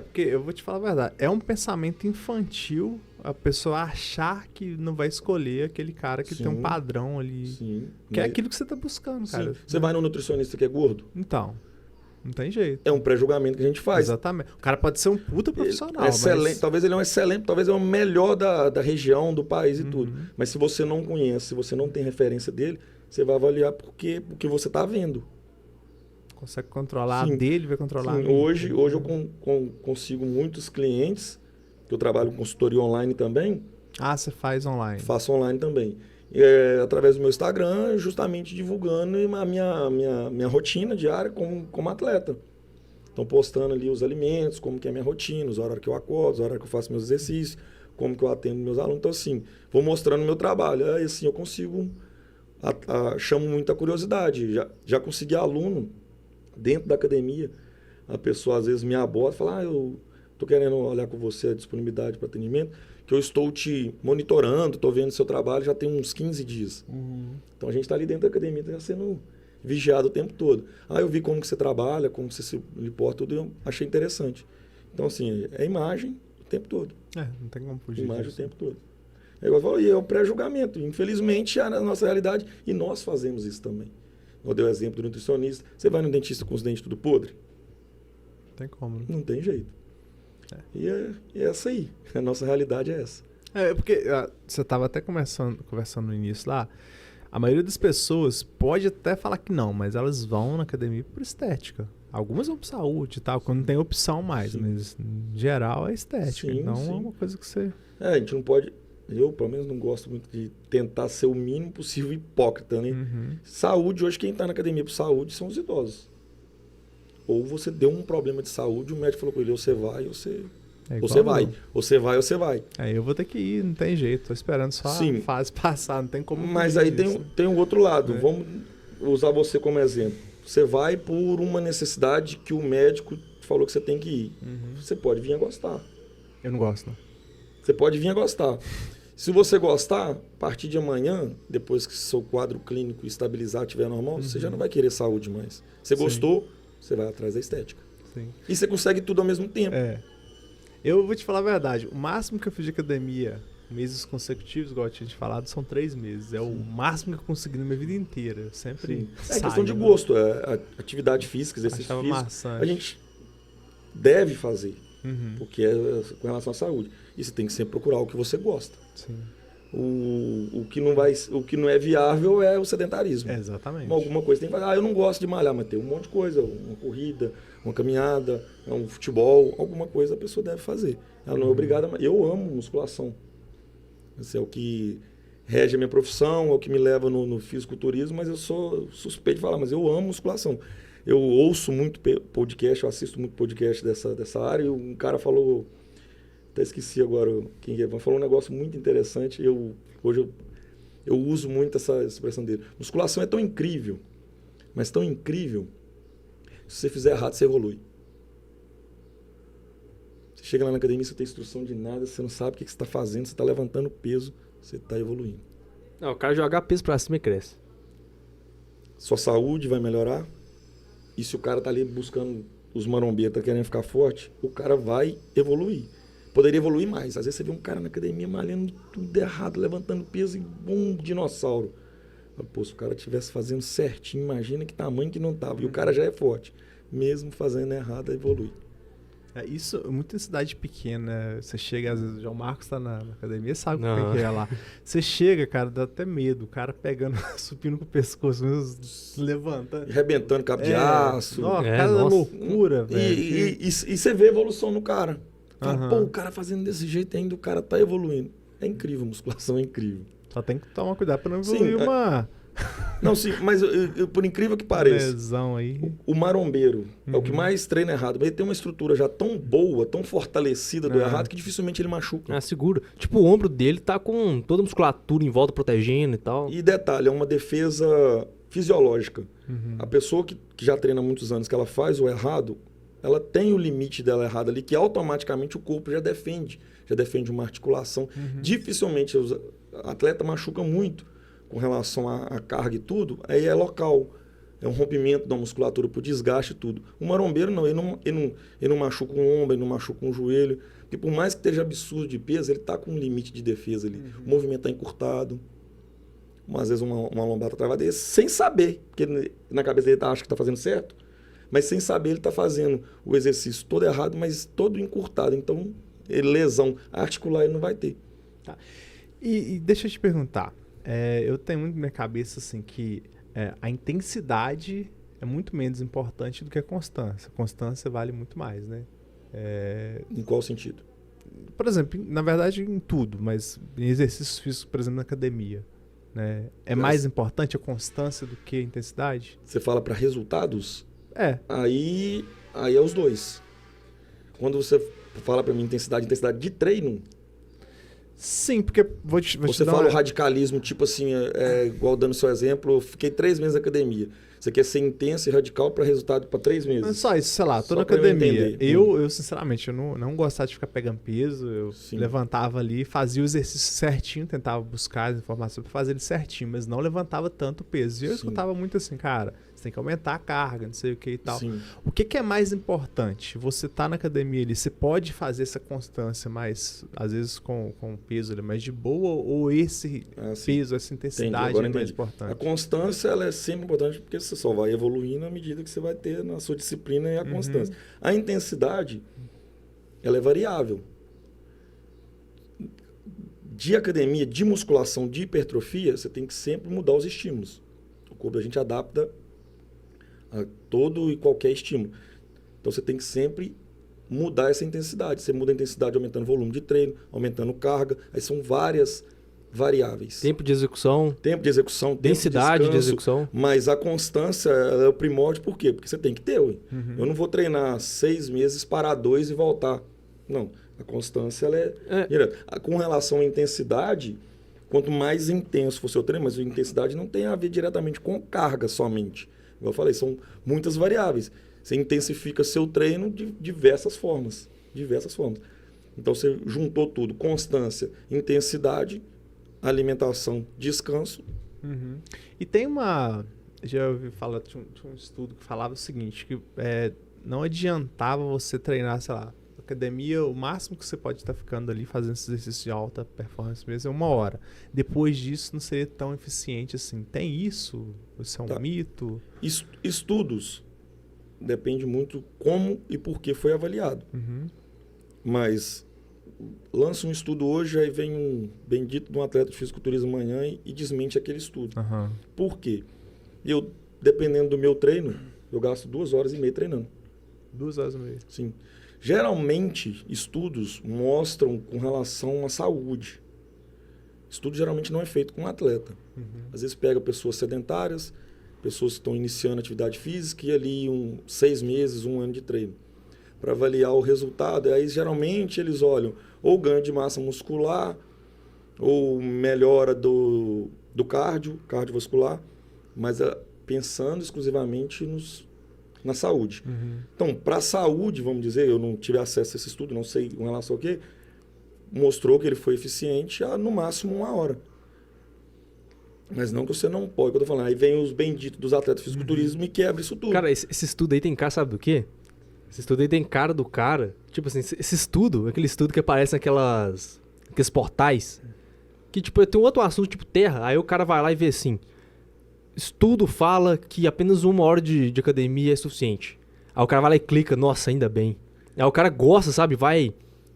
Porque eu vou te falar a verdade, é um pensamento infantil a pessoa achar que não vai escolher aquele cara que tem um padrão ali. Sim. Que é aquilo que você tá buscando, cara. Você vai no nutricionista que é gordo? Então, não tem jeito. É um pré-julgamento que a gente faz. Exatamente. O cara pode ser um puta profissional. Excelente. Talvez ele é um excelente, talvez é o melhor da região, do país e tudo. Mas se você não conhece, se você não tem referência dele, você vai avaliar o que você tá vendo. Consegue controlar a dele, vai controlar a minha. Hoje eu consigo muitos clientes, que eu trabalho com consultoria online também. Ah, você faz online. Faço online também. Através do meu Instagram, justamente divulgando a minha rotina diária como atleta. Então, postando ali os alimentos, como que é a minha rotina, os horários que eu acordo, os horários que eu faço meus exercícios, como que eu atendo meus alunos. Então, assim, vou mostrando o meu trabalho. Aí, assim, eu consigo... chamo muita curiosidade. Já consegui aluno dentro da academia. A pessoa, às vezes, me aborda e fala, eu tô querendo olhar com você a disponibilidade para atendimento, que eu estou te monitorando, estou vendo seu trabalho já tem uns 15 dias. Então, a gente está ali dentro da academia, está sendo vigiado o tempo todo. Eu vi como que você trabalha, como que você se importa, tudo, eu achei interessante. Então, assim, é imagem o tempo todo. Não tem como fugir Imagem disso. o tempo todo. E é o pré-julgamento. Infelizmente, é a nossa realidade. E nós fazemos isso também. Eu dei o exemplo do nutricionista. Você vai no dentista com os dentes tudo podre? Não tem como. Né? Não tem jeito. E é essa aí. A nossa realidade é essa. Porque você estava até conversando no início lá. A maioria das pessoas pode até falar que não, mas elas vão na academia por estética. Algumas vão por saúde e tal, quando não tem opção mais. Sim. Mas, em geral, é estética. Sim, então, sim. é uma coisa que você... A gente não pode... Eu, pelo menos, não gosto muito de tentar ser o mínimo possível hipócrita, né? Saúde, hoje, quem está na academia por saúde são os idosos. Ou você deu um problema de saúde, o médico falou com ele, ou você vai, ou você... Você vai. Ou você vai, ou você vai. Eu vou ter que ir, não tem jeito. Tô esperando só a fase passar, não tem como... Mas aí tem um outro lado. Vamos usar você como exemplo. Você vai por uma necessidade que o médico falou que você tem que ir. Você pode vir a gostar. Eu não gosto, não. Você pode vir a gostar. Se você gostar, a partir de amanhã, depois que seu quadro clínico estabilizar, estiver normal, você já não vai querer saúde mais. Você gostou, você vai atrás da estética. Sim. E você consegue tudo ao mesmo tempo. Eu vou te falar a verdade. O máximo que eu fiz de academia, meses consecutivos, igual eu tinha te falado, são 3 meses. É o máximo que eu consegui na minha vida inteira. Eu sempre É questão de gosto. Atividade física, exercício Achava físico. maçante. A gente deve fazer. Porque é com relação à saúde. E você tem que sempre procurar o que você gosta. Sim. O que não é viável é o sedentarismo. Exatamente. Alguma coisa tem que fazer. Eu não gosto de malhar, mas tem um monte de coisa. Uma corrida, uma caminhada, um futebol, alguma coisa a pessoa deve fazer. Ela não é obrigada. Eu amo musculação. Esse é o que rege a minha profissão, é o que me leva no fisiculturismo, mas eu sou suspeito de falar, mas eu amo musculação. Eu ouço muito podcast, eu assisto muito podcast dessa área, e um cara falou, até esqueci agora quem é, falou um negócio muito interessante, hoje eu uso muito essa expressão dele. Musculação é tão incrível, mas tão incrível, se você fizer errado, você evolui. Você chega lá na academia, você não tem instrução de nada, você não sabe o que você está fazendo, você está levantando peso, você está evoluindo. Não, o cara jogar peso pra cima e cresce. Sua saúde vai melhorar. E se o cara tá ali buscando os marombeiros, tá querendo ficar forte, o cara vai evoluir. Poderia evoluir mais. Às vezes você vê um cara na academia malhando tudo errado, levantando peso e um dinossauro. Pô, se o cara estivesse fazendo certinho, imagina que tamanho que não tava. E o cara já é forte. Mesmo fazendo errado, evolui. Isso, muita cidade pequena, você chega, às vezes, o João Marcos tá na academia, sabe o que é lá. Você chega, cara, dá até medo, o cara pegando, supino com o pescoço, mesmo, levanta. Arrebentando cabo de aço. Cada loucura, velho. E você vê a evolução no cara. Fala, pô, o cara fazendo desse jeito ainda, o cara tá evoluindo. É incrível, musculação é incrível. Só tem que tomar cuidado pra não evoluir uma... Não, sim, mas por incrível que pareça, lesão aí. O marombeiro é o que mais treina errado. Mas ele tem uma estrutura já tão boa, tão fortalecida do errado, que dificilmente ele machuca. Segura. Tipo, o ombro dele tá com toda a musculatura em volta protegendo e tal. E detalhe, é uma defesa fisiológica. A pessoa que já treina há muitos anos, que ela faz o errado, ela tem o limite dela errado ali, que automaticamente o corpo já defende uma articulação. Dificilmente o atleta machuca muito com relação à carga e tudo, aí é local. É um rompimento da musculatura por desgaste e tudo. O marombeiro não, ele não machuca um ombro, ele não machuca um joelho. Porque por mais que esteja absurdo de peso, ele está com um limite de defesa ali. O movimento está encurtado. Às vezes uma lombada travada, sem saber, porque na cabeça dele acha que está fazendo certo, mas sem saber ele está fazendo o exercício todo errado, mas todo encurtado. Então, lesão articular ele não vai ter. Tá. E deixa eu te perguntar, eu tenho muito na minha cabeça assim que a intensidade é muito menos importante do que a constância. A constância vale muito mais, né? Em qual sentido? por exemplo, na verdade em tudo, mas em exercícios físicos, por exemplo, na academia, né? É mais importante a constância do que a intensidade? Você fala para resultados? É. Aí é os dois. Quando você fala para mim intensidade de treino, sim, porque vou te você dar fala o radicalismo, tipo assim, igual dando seu exemplo, eu fiquei 3 meses na academia. Você quer ser intenso e radical para resultado para 3 meses. Não é só isso, sei lá, tô Só na pra eu academia. entender. Eu sinceramente, eu não gostava de ficar pegando peso. Eu Sim. levantava ali, fazia o exercício certinho, tentava buscar as informações para fazer ele certinho, mas não levantava tanto peso. E eu Sim. escutava muito assim, cara, você tem que aumentar a carga, não sei o que e tal. Sim. O que é mais importante? Você tá na academia ali, você pode fazer essa constância mais, às vezes com peso ali, mais de boa, ou esse peso, essa intensidade é mais importante? A constância, ela é sempre importante porque você só vai evoluindo à medida que você vai ter na sua disciplina e a constância. A intensidade, ela é variável. De academia, de musculação, de hipertrofia, você tem que sempre mudar os estímulos. O corpo da gente adapta a todo e qualquer estímulo. Então você tem que sempre mudar essa intensidade. Você muda a intensidade aumentando o volume de treino, aumentando carga. Aí são várias variáveis. Tempo de execução, densidade tempo de descanso, de execução. Mas a constância é o primórdio, por quê? Porque você tem que ter. Eu não vou treinar 6 meses, parar 2 e voltar. Não, a constância ela é direta. Com relação à intensidade, quanto mais intenso for o seu treino, mas a intensidade não tem a ver diretamente com carga somente. Como eu falei, são muitas variáveis. Você intensifica seu treino de diversas formas. Então você juntou tudo, constância, intensidade, alimentação, descanso. E tem já ouvi falar, tinha um estudo que falava o seguinte, que não adiantava você treinar, sei lá, academia, o máximo que você pode estar ficando ali fazendo esse exercício de alta performance mesmo é 1 hora. Depois disso não seria tão eficiente assim. Tem isso? Isso é um mito? Estudos depende muito como e por que foi avaliado. Mas lança um estudo hoje, aí vem um bendito de um atleta de fisiculturismo amanhã e desmente aquele estudo. Por quê? Eu, dependendo do meu treino, eu gasto 2 horas e meia treinando. 2 horas e meia? Sim. Geralmente, estudos mostram com relação à saúde. Estudo geralmente não é feito com um atleta. Às vezes pega pessoas sedentárias, pessoas que estão iniciando atividade física e ali 6 meses, 1 ano de treino. Para avaliar o resultado, aí geralmente eles olham ou ganho de massa muscular, ou melhora do cardiovascular, mas pensando exclusivamente na saúde. Então, para a saúde, vamos dizer, eu não tive acesso a esse estudo, não sei em relação ao quê, mostrou que ele foi eficiente a, no máximo, 1 hora. Mas não que você não pode, que eu tô falando. Aí vem os benditos dos atletas de fisiculturismo e quebra isso tudo. Cara, esse estudo aí tem cara, sabe do quê? Esse estudo aí tem cara do cara. Tipo assim, esse estudo, aquele estudo que aparece aqueles portais, que tipo, tem um outro assunto, tipo terra, aí o cara vai lá e vê assim, estudo fala que apenas 1 hora de academia é suficiente. Aí o cara vai lá e clica, nossa, ainda bem. Aí o cara gosta, sabe, vai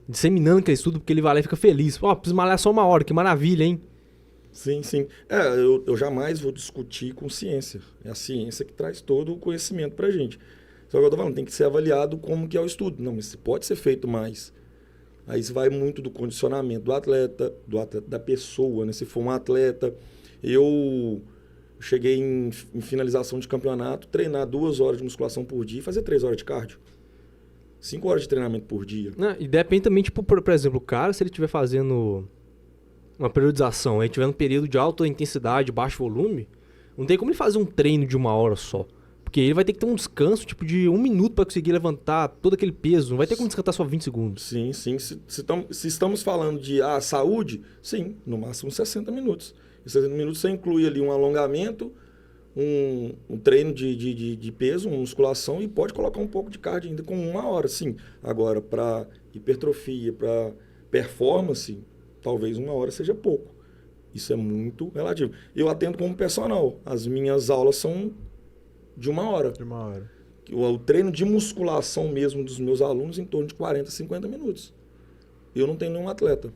disseminando aquele estudo porque ele vai lá e fica feliz. Ó, preciso malhar só 1 hora, que maravilha, hein? Sim, sim. Eu jamais vou discutir com ciência. É a ciência que traz todo o conhecimento pra gente. Só que eu tô falando, tem que ser avaliado como que é o estudo. Não, mas pode ser feito mais. Aí isso vai muito do condicionamento do atleta, da pessoa, né? Se for um atleta. Eu cheguei em finalização de campeonato, treinar 2 horas de musculação por dia e fazer 3 horas de cardio. 5 horas de treinamento por dia. E depende também, tipo, por exemplo, o cara, se ele estiver fazendo uma periodização, aí tiver um período de alta intensidade, baixo volume, não tem como ele fazer um treino de 1 hora só. Porque ele vai ter que ter um descanso, tipo, de 1 minuto para conseguir levantar todo aquele peso. Não vai ter como descansar só 20 segundos. Sim, sim. Se estamos falando de saúde, sim, no máximo 60 minutos. Em 60 minutos você inclui ali um alongamento, um treino de peso, uma musculação e pode colocar um pouco de cardio ainda com 1 hora, sim. Agora, para hipertrofia, para performance, talvez 1 hora seja pouco. Isso é muito relativo. Eu atendo como personal. As minhas aulas são de 1 hora. De 1 hora. O treino de musculação mesmo dos meus alunos em torno de 40, 50 minutos. Eu não tenho nenhum atleta.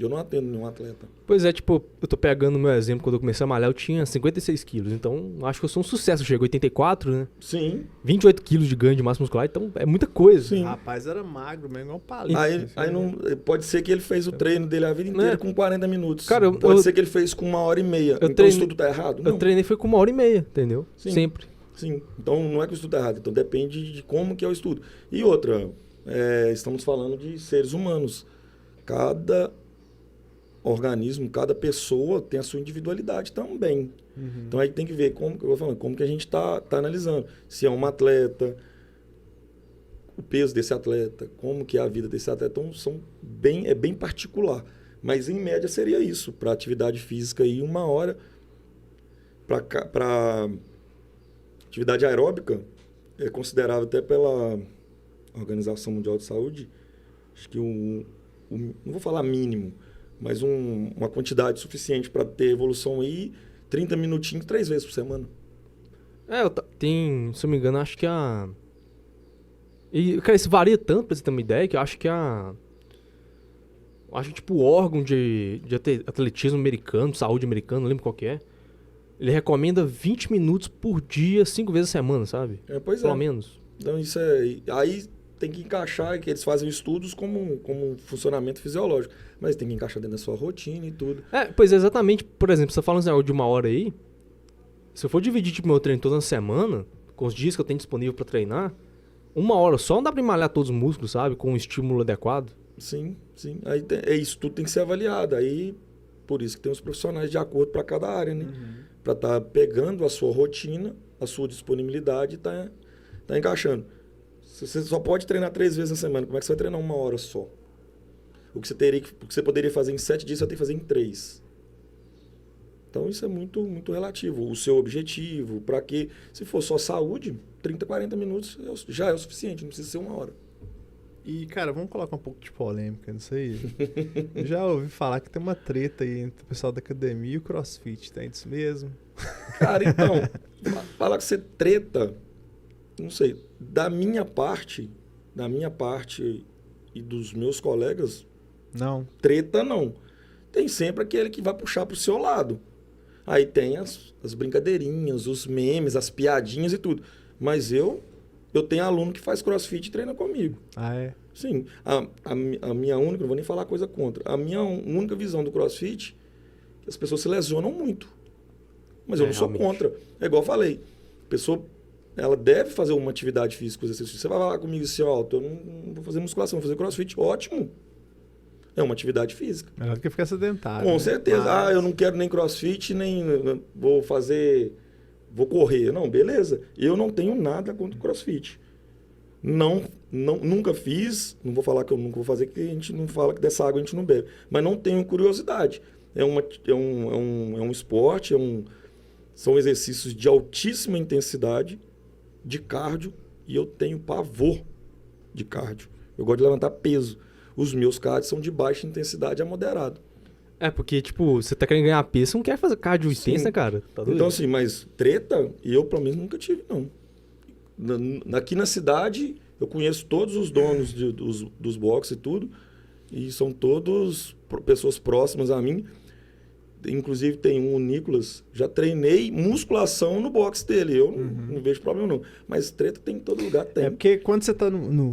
Eu não atendo nenhum atleta. Pois é, tipo, eu tô pegando o meu exemplo, quando eu comecei a malhar eu tinha 56 quilos, então acho que eu sou um sucesso, eu chego a 84, né? Sim. 28 quilos de ganho de massa muscular, então é muita coisa. Sim. Rapaz, era magro mesmo, igual um palito. Aí não, pode ser que ele fez o treino dele a vida inteira Né? com 40 minutos. Cara, pode ser que ele fez com 1h30. Então treinei- o estudo tá errado? Não. Eu treinei foi com 1h30, entendeu? Sim. Sempre. Sim. Então não é que o estudo tá errado. Então depende de como que é o estudo. E outra, estamos falando de seres humanos. Cada organismo, cada pessoa tem a sua individualidade também. Então aí tem que ver como que eu vou falando, como que a gente tá analisando. Se é um atleta, o peso desse atleta, como que é a vida desse atleta. Então é bem particular. Mas em média seria isso. Para atividade física aí 1 hora. Para atividade aeróbica, é considerável até pela Organização Mundial de Saúde, acho que não vou falar mínimo, mas uma quantidade suficiente para ter evolução aí, 30 minutinhos 3 vezes por semana. Tem, se eu não me engano, acho que E, cara, isso varia tanto, pra você ter uma ideia, que eu acho que acho que, tipo, o órgão de atletismo americano, saúde americano, não lembro qual que é, ele recomenda 20 minutos por dia, 5 vezes a semana, sabe? Pois Pelo menos. Então isso aí tem que encaixar, que eles fazem estudos como um funcionamento fisiológico, mas tem que encaixar dentro da sua rotina e tudo. Pois é, exatamente. Por exemplo, você fala de 1 hora aí, se eu for dividir, tipo, meu treino toda semana, com os dias que eu tenho disponível pra treinar, 1 hora só não dá pra malhar todos os músculos, sabe? Com um estímulo adequado. Sim. Aí isso tudo tem que ser avaliado. Aí, por isso que tem os profissionais de acordo para cada área, né? Para estar pegando a sua rotina, a sua disponibilidade e tá encaixando. Você só pode treinar 3 vezes na semana. Como é que você vai treinar 1 hora só? O que você poderia fazer em 7 dias, você vai ter que fazer em 3. Então, isso é muito, muito relativo. O seu objetivo, para que, se for só saúde, 30, 40 minutos já é o suficiente, não precisa ser 1 hora. E, cara, vamos colocar um pouco de polêmica nisso aí. Eu já ouvi falar que tem uma treta aí entre o pessoal da academia e o CrossFit. Tem isso mesmo? Cara, então, falar que você treta, não sei, da minha parte e dos meus colegas, Não. treta não. Tem sempre aquele que vai puxar pro seu lado. Aí tem as brincadeirinhas, os memes, as piadinhas e tudo. Mas eu tenho aluno que faz CrossFit e treina comigo. Ah, é? Sim. A minha única, não vou nem falar coisa contra, a minha única visão do CrossFit é que as pessoas se lesionam muito. Mas eu não sou realmente. contra. É igual eu falei. A pessoa, ela deve fazer uma atividade física, exercício. Você vai falar comigo assim, ó, eu não vou fazer musculação, vou fazer CrossFit. Ótimo. É uma atividade física. Melhor do que ficar sedentário. Com né? certeza. Mas- Eu não quero nem CrossFit, nem vou correr. Não, beleza. Eu não tenho nada contra o CrossFit. Nunca fiz, não vou falar que eu nunca vou fazer, porque a gente não fala que dessa água a gente não bebe. Mas não tenho curiosidade. É um esporte, são exercícios de altíssima intensidade, de cardio, e eu tenho pavor de cardio. Eu gosto de levantar peso. Os meus cardios são de baixa intensidade a moderado. Porque, tipo, você tá querendo ganhar peso, você não quer fazer cardio Sim. intenso, né, cara? Tá doido? Então, assim, mas treta, eu, pelo menos, nunca tive, não. Aqui na cidade, eu conheço todos os donos dos boxes e tudo, e são todos pessoas próximas a mim. Inclusive, tem o Nicolas, já treinei musculação no box dele. Eu não vejo problema, não. Mas treta tem em todo lugar, tem. É porque quando você tá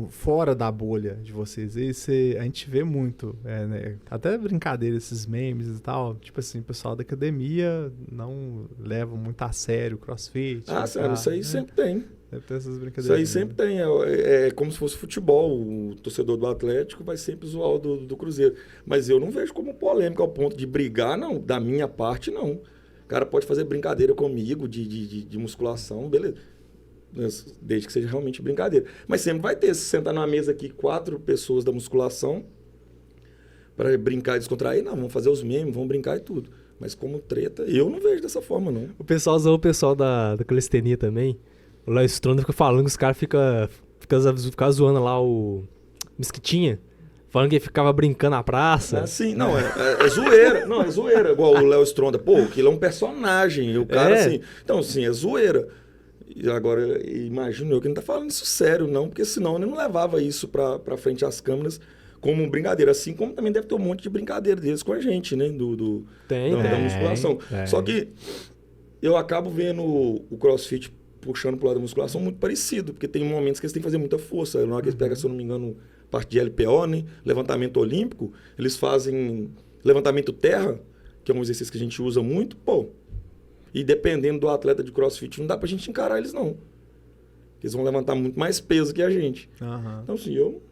fora da bolha de vocês, aí a gente vê muito, né? Até brincadeira, esses memes e tal. Tipo assim, o pessoal da academia não leva muito a sério o CrossFit. Sério, isso aí sempre tem. Deve ter essas Isso brincadeiras. aí sempre tem. É como se fosse futebol. O torcedor do Atlético vai sempre zoar o do Cruzeiro. Mas eu não vejo como polêmica ao ponto de brigar, não. Da minha parte, não. O cara pode fazer brincadeira comigo de musculação, beleza. Desde que seja realmente brincadeira. Mas sempre vai ter. Se sentar numa mesa aqui, 4 pessoas da musculação, para brincar e descontrair, não. Vamos fazer os memes, vamos brincar e tudo. Mas como treta, eu não vejo dessa forma, não. O pessoal usou o pessoal da calistenia também. O Léo Stronda fica falando que os caras ficam zoando lá o Mesquitinha. Falando que ele ficava brincando na praça. Sim, não, é zoeira. Não, é zoeira. Igual o Léo Stronda. Pô, aquilo é um personagem. E o cara, assim... Então, sim, é zoeira. E agora, imagino eu que não tá falando isso sério, não. Porque senão ele não levava isso pra frente às câmeras como brincadeira. Assim como também deve ter um monte de brincadeira deles com a gente, né? Da musculação. Só que eu acabo vendo o CrossFit puxando pro lado da musculação muito parecido, porque tem momentos que eles têm que fazer muita força. Na hora que eles pegam, se eu não me engano, parte de LPO, né? Levantamento olímpico, eles fazem levantamento terra, que é um exercício que a gente usa muito, e dependendo do atleta de CrossFit, não dá pra gente encarar eles, não. Eles vão levantar muito mais peso que a gente. Então, assim, eu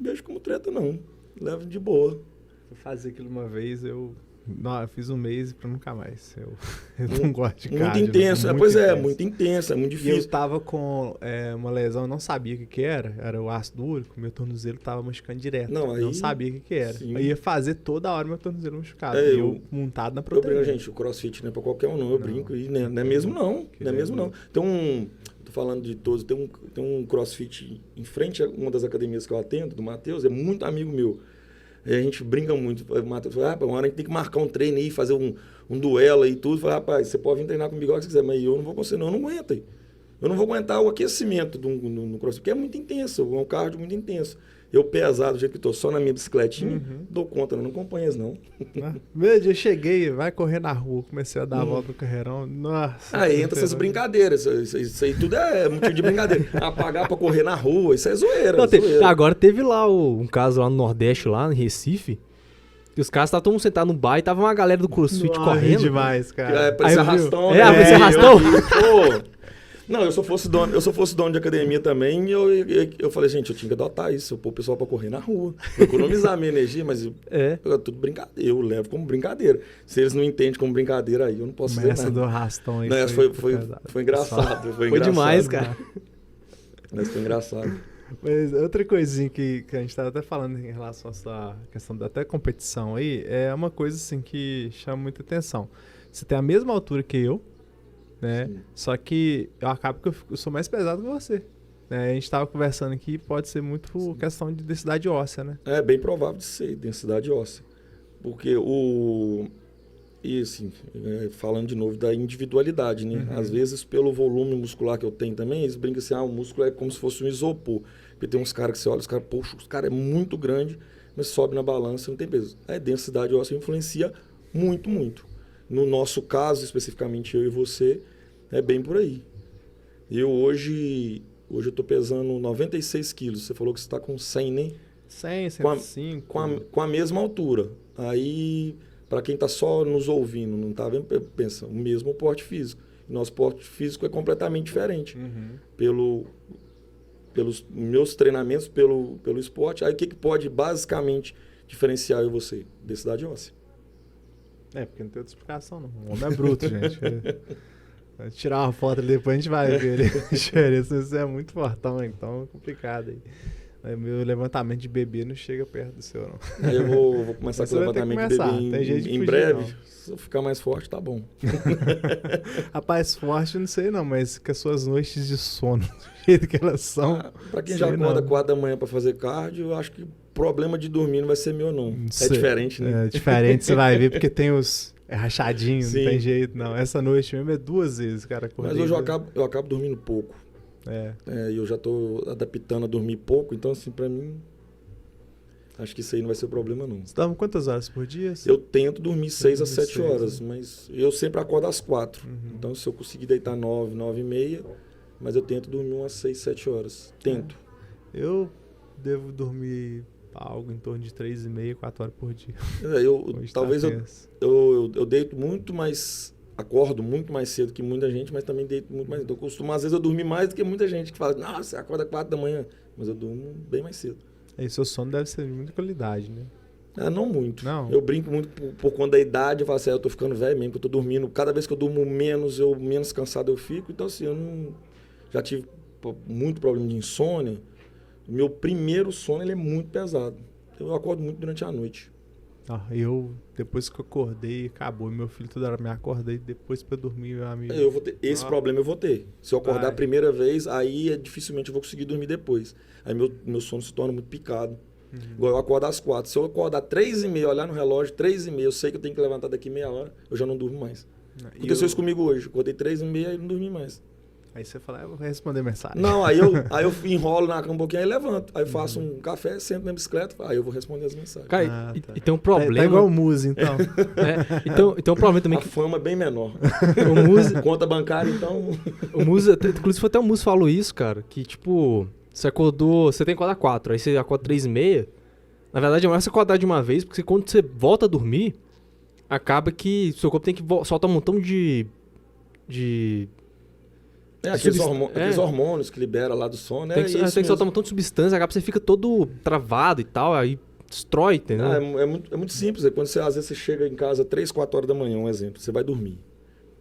não vejo como treta, não. Levo de boa. Fui fazer aquilo uma vez, eu fiz um mês pra nunca mais. Eu não gosto de cardio. Muito intenso. Muito intenso, é muito difícil. E eu tava com uma lesão, eu não sabia o que era. Era o ácido úrico, meu tornozelo tava machucando direto. Não sabia o que era. Sim. Eu ia fazer toda hora meu tornozelo machucado. E eu montado na proteína. Eu brinco, gente, o CrossFit não é pra qualquer um, não. Eu brinco e não é mesmo, não. Não é mesmo, não. Tô falando de todos, tem um CrossFit em frente a uma das academias que eu atendo, do Matheus, é muito amigo meu. E a gente brinca muito. O Matheus fala, uma hora a gente tem que marcar um treino aí, fazer um duelo aí e tudo. Fala, rapaz, você pode vir treinar comigo se quiser, mas eu não vou com você, não aguento. Eu não vou aguentar o aquecimento no CrossFit, porque é muito intenso, é um cardio muito intenso. Eu pesado, do jeito que estou só na minha bicicletinha, dou conta, não acompanho isso, não. Meu, eu cheguei, vai correr na rua, comecei a dar a volta no carreirão, nossa. Aí entra essas brincadeiras, isso aí tudo é motivo de brincadeira. Pagar pra correr na rua, isso é zoeira. Não, agora teve lá um caso lá no Nordeste, lá em Recife, que os caras estavam sentados no bar e tava uma galera do CrossFit correndo. Demais, cara. Parecia arrastão. Parecia arrastão. Não, se eu fosse dono de academia também, eu falei, gente, eu tinha que adotar isso, eu pôr o pessoal pra correr na rua, economizar minha energia, mas tudo brincadeira, eu levo como brincadeira. Se eles não entendem como brincadeira, aí eu não posso dizer nada. Essa do arrastão aí foi engraçado. Foi demais, cara. Mas foi engraçado. Mas outra coisinha que a gente estava até falando em relação a essa questão da até competição aí, é uma coisa assim que chama muita atenção. Você tem a mesma altura que eu, né? Sim. Só que eu acabo que eu sou mais pesado que você. Né? A gente estava conversando aqui, pode ser muito questão de densidade óssea, né? É bem provável de ser densidade óssea. Porque E assim, falando de novo da individualidade, né? Às vezes, pelo volume muscular que eu tenho também, eles brincam assim, o músculo é como se fosse um isopor. Porque tem uns caras que você olha, os cara é muito grande, mas sobe na balança, não tem peso. A densidade óssea influencia muito, muito. No nosso caso, especificamente eu e você, é bem por aí. Eu hoje eu estou pesando 96 quilos. Você falou que você está com 100, né? 100, 105. Com a mesma altura. Aí, para quem está só nos ouvindo, não está vendo, pensa, o mesmo porte físico. Nosso porte físico é completamente diferente. Pelos meus treinamentos, pelo esporte. Aí, o que pode basicamente diferenciar eu e você? Densidade óssea. Porque não tem outra explicação, não. O homem é bruto, gente. Tirar uma foto ali depois a gente vai ver a diferença. Isso é muito fortão, então é complicado aí. Meu levantamento de bebê não chega perto do seu, não. Eu vou começar com o levantamento de bebê em breve. Não. Se eu ficar mais forte, tá bom. Rapaz, forte não sei não, mas com as suas noites de sono, do jeito que elas são... Pra quem já acorda 4 da manhã pra fazer cardio, eu acho que problema de dormir não vai ser meu, não. É diferente, né? É diferente, você vai ver, porque tem os... É rachadinho, não tem jeito, não. Essa noite mesmo é 2 vezes, cara. Mas hoje eu acabo dormindo pouco. E eu já tô adaptando a dormir pouco, então assim, pra mim, acho que isso aí não vai ser problema, não. Você dorme quantas horas por dia? Eu tento dormir 6 a 7 horas, mas eu sempre acordo às 4. Então, se eu conseguir deitar 9, 9 e meia, mas eu tento dormir umas 6, 7 horas. Tento. Eu devo dormir algo em torno de 3,5, 4 horas por dia. Talvez eu deito muito mais, acordo muito mais cedo que muita gente, mas também deito muito mais cedo. Eu costumo, às vezes, eu dormir mais do que muita gente que fala, nossa, você acorda 4 da manhã, mas eu durmo bem mais cedo. E seu sono deve ser de muita qualidade, né? Não muito. Não. Eu brinco muito por conta da idade, eu falo assim, eu tô ficando velho mesmo, que eu tô dormindo, cada vez que eu durmo menos, menos cansado eu fico, então assim, já tive muito problema de insônia. Meu primeiro sono, ele é muito pesado. Eu acordo muito durante a noite. Depois que eu acordei, acabou. Meu filho toda hora me acorda e depois pra dormir, meu amigo... Esse problema eu vou ter. Se eu acordar a primeira vez, aí dificilmente eu vou conseguir dormir depois. Aí meu sono se torna muito picado. Igual eu acordo às 4. Se eu acordar 3h30, olhar no relógio, 3h30, eu sei que eu tenho que levantar daqui meia hora, eu já não durmo mais. Aconteceu isso comigo hoje. Acordei 3h30 e não dormi mais. Aí você fala, eu vou responder mensagem. Não, aí eu enrolo na cama um pouquinho, aí levanto. Aí faço um café, sento na bicicleta, aí eu vou responder as mensagens. Cara, Ah, e tá. tem um problema. Tá igual o Muse, então. E tem um problema também A fama é bem menor. o Muse, Conta bancária, então... o Muse, inclusive foi até o Muse falou isso, cara, que tipo, você acordou, você tem que acordar 4, aí você acorda 3h30. Na verdade é melhor você acordar de uma vez, porque quando você volta a dormir, acaba que seu corpo tem que soltar um montão de aqueles hormônios que libera lá do sono, né? tem que soltar um montão de substância, acaba que você fica todo travado e tal, aí destrói, entendeu? É muito simples. Quando às vezes você chega em casa 3, 4 horas da manhã, um exemplo, você vai dormir.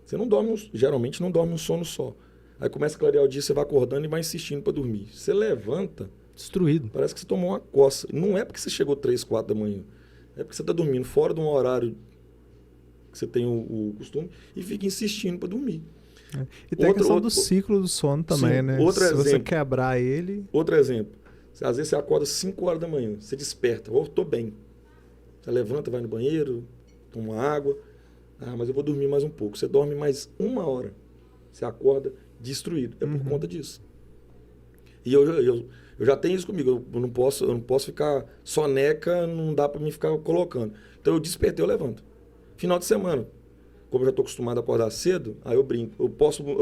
Você não dorme, geralmente não dorme um sono só. Aí começa a clarear o dia, você vai acordando e vai insistindo para dormir. Você levanta, Destruído. parece que você tomou uma coça. Não é porque você chegou 3, 4 da manhã. É porque você está dormindo fora de um horário que você tem o costume e fica insistindo para dormir. E tem a questão do ciclo do sono também, sim, né? Outro Se exemplo, você quebrar ele... Outro exemplo. Às vezes você acorda 5 horas da manhã, você desperta, tô bem. Você levanta, vai no banheiro, toma água. Ah, mas eu vou dormir mais um pouco. Você dorme mais 1 hora, você acorda destruído. É por conta disso. E eu já tenho isso comigo. Eu não posso ficar soneca, não dá para mim ficar colocando. Então eu despertei, eu levanto. Final de semana, como eu já estou acostumado a acordar cedo, aí eu brinco. Eu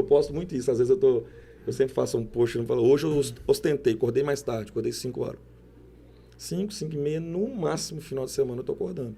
posto muito isso. Às vezes eu sempre faço um post e falo, hoje eu ostentei, acordei mais tarde, acordei 5 horas. 5, 5h30, no máximo, final de semana eu estou acordando.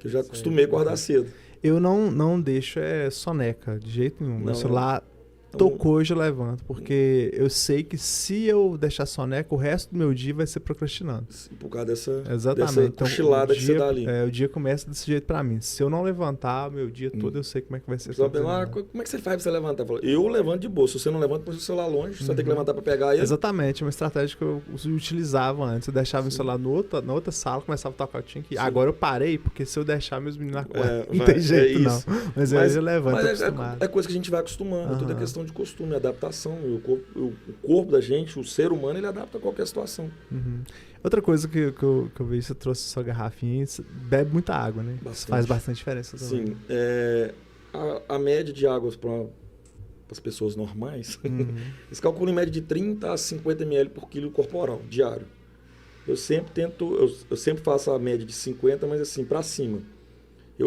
Que eu já acostumei a acordar cedo. Eu não deixo soneca, de jeito nenhum. Meu celular tocou, hoje eu levanto. Porque eu sei que se eu deixar soneca, o resto do meu dia vai ser procrastinando. Por causa dessa Exatamente. cochilada que você dá ali. O dia começa desse jeito pra mim. Se eu não levantar, meu dia todo eu sei como é que vai ser. Como é que você faz pra você levantar? Eu levanto de boa. Se você não levanta, põe o celular longe, você tem que levantar pra pegar ele. Exatamente. É uma estratégia que eu utilizava antes. Eu deixava o celular na outra sala, começava a tocar, eu tinha que ir. Agora eu parei, porque se eu deixar, meus meninos acordam. Não tem jeito, não. Mas eu levanto, é coisa que a gente vai acostumando. Tudo é questão de costume, adaptação. O corpo da gente, o ser humano, ele adapta a qualquer situação. Outra coisa que eu vi, você trouxe sua garrafinha, você bebe muita água, né? Bastante. Faz bastante diferença também. Sim. A média de água para as pessoas normais, eles calculam em média de 30 a 50 ml por quilo corporal, diário. Eu sempre faço a média de 50, mas assim, para cima.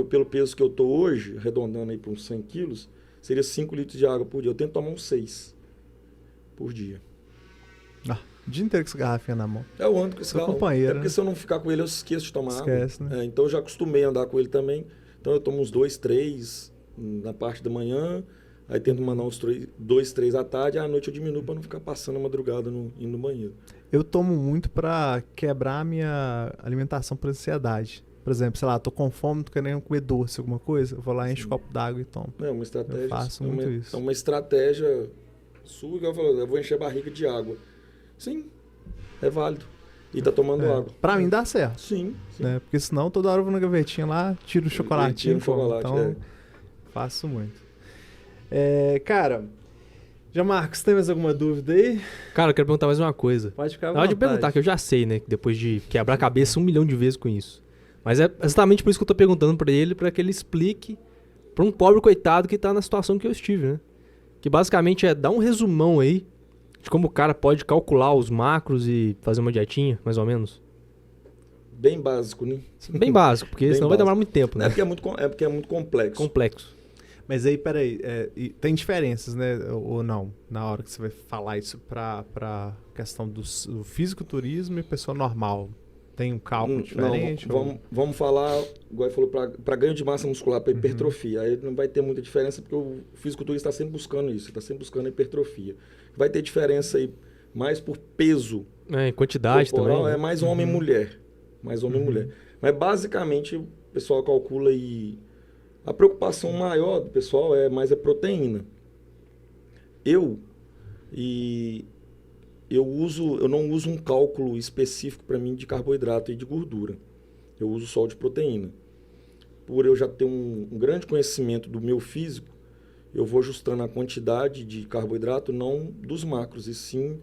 Pelo peso que eu tô hoje, arredondando aí para uns 100 quilos, seria 5 litros de água por dia. Eu tento tomar uns 6 por dia. O dia inteiro com essa garrafinha na mão. Eu ando com esse garrafão. Companheiro, porque se eu não ficar com ele, eu esqueço de tomar água. Né? Então eu já acostumei a andar com ele também. Então eu tomo uns 2, 3 na parte da manhã, aí tento mandar uns 2, 3 à tarde, e à noite eu diminuo para não ficar passando a madrugada indo no banheiro. Eu tomo muito para quebrar a minha alimentação por ansiedade. Por exemplo, sei lá, tô com fome, tô querendo comer doce, alguma coisa, eu vou lá, encho o copo d'água e tomo. É uma estratégia. Eu faço muito isso. É uma estratégia sua, que eu vou encher a barriga de água. Sim, é válido. E tá tomando água. Pra mim dá certo. Sim. Né? Porque senão toda hora eu vou na gavetinha lá, tiro o chocolatinho. Então, faço muito. Cara, Marcos, tem mais alguma dúvida aí? Cara, eu quero perguntar mais uma coisa. Pode ficar à vontade. Na hora de perguntar, que eu já sei, né? Depois de quebrar a cabeça 1 milhão de vezes com isso. Mas é exatamente por isso que eu tô perguntando pra ele, pra que ele explique pra um pobre coitado que tá na situação que eu estive, né? Que basicamente dar um resumão aí de como o cara pode calcular os macros e fazer uma dietinha, mais ou menos. Bem básico, né? Bem básico, porque senão vai demorar muito tempo, né? É porque é muito complexo. Complexo. Mas aí, peraí, tem diferenças, né? Ou não? Na hora que você vai falar isso pra questão do fisiculturismo e pessoa normal. Tem um cálculo diferente? Não, vamos falar, igual ele falou, para ganho de massa muscular, para hipertrofia. Aí não vai ter muita diferença, porque o fisiculturista está sempre buscando isso, está sempre buscando a hipertrofia. Vai ter diferença aí mais por peso. Quantidade corporal, também. Né? É mais homem e mulher. Mais homem e mulher. Mas basicamente o pessoal calcula e a preocupação maior do pessoal é mais a proteína. Eu não uso um cálculo específico para mim de carboidrato e de gordura. Eu uso só o de proteína. Por eu já ter um grande conhecimento do meu físico, eu vou ajustando a quantidade de carboidrato, não dos macros, e sim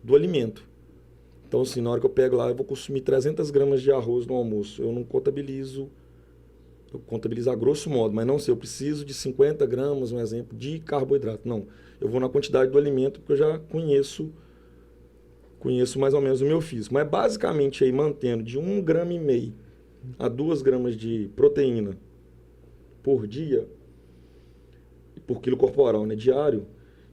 do alimento. Então, assim, na hora que eu pego lá, eu vou consumir 300 gramas de arroz no almoço. Eu não contabilizo Eu contabilizo a grosso modo, mas não sei, eu preciso de 50 gramas, um exemplo, de carboidrato. Não, eu vou na quantidade do alimento porque eu já conheço mais ou menos o meu físico. Mas basicamente aí mantendo de 1,5 grama a 2 gramas de proteína por dia, por quilo corporal, né, diário,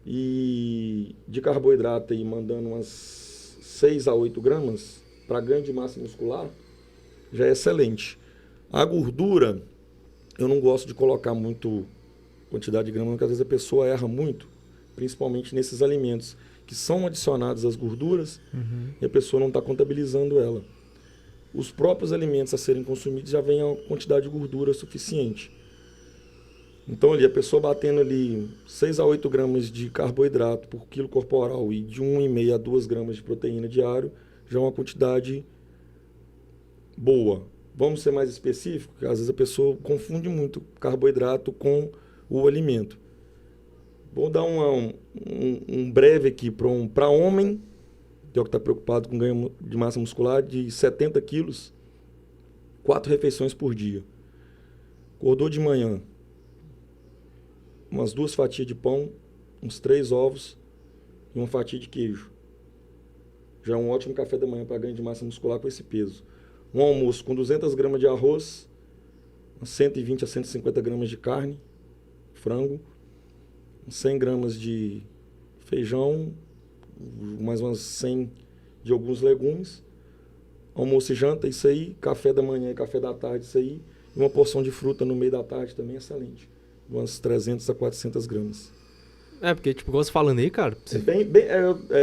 e de carboidrato aí mandando umas 6 a 8 gramas para ganho de massa muscular, já é excelente. A gordura, eu não gosto de colocar muito quantidade de gramas, porque às vezes a pessoa erra muito, principalmente nesses alimentos que são adicionados às gorduras, e a pessoa não está contabilizando ela. Os próprios alimentos a serem consumidos já vêm a quantidade de gordura suficiente. Então ali, a pessoa batendo ali 6 a 8 gramas de carboidrato por quilo corporal e de 1,5 a 2 gramas de proteína diário, já é uma quantidade boa. Vamos ser mais específicos, porque às vezes a pessoa confunde muito carboidrato com o alimento. Vou dar um breve aqui para homem, que é o que está preocupado com ganho de massa muscular, de 70 quilos, 4 refeições por dia. Acordou de manhã, umas 2 fatias de pão, uns 3 ovos e uma fatia de queijo. Já é um ótimo café da manhã para ganho de massa muscular com esse peso. Um almoço com 200 gramas de arroz, 120 a 150 gramas de carne, frango, 100 gramas de feijão, mais umas 100 de alguns legumes. Almoço e janta, isso aí. Café da manhã e café da tarde, isso aí. E uma porção de fruta no meio da tarde também, excelente. Umas 300 a 400 gramas. Porque, tipo, igual você falando aí, cara...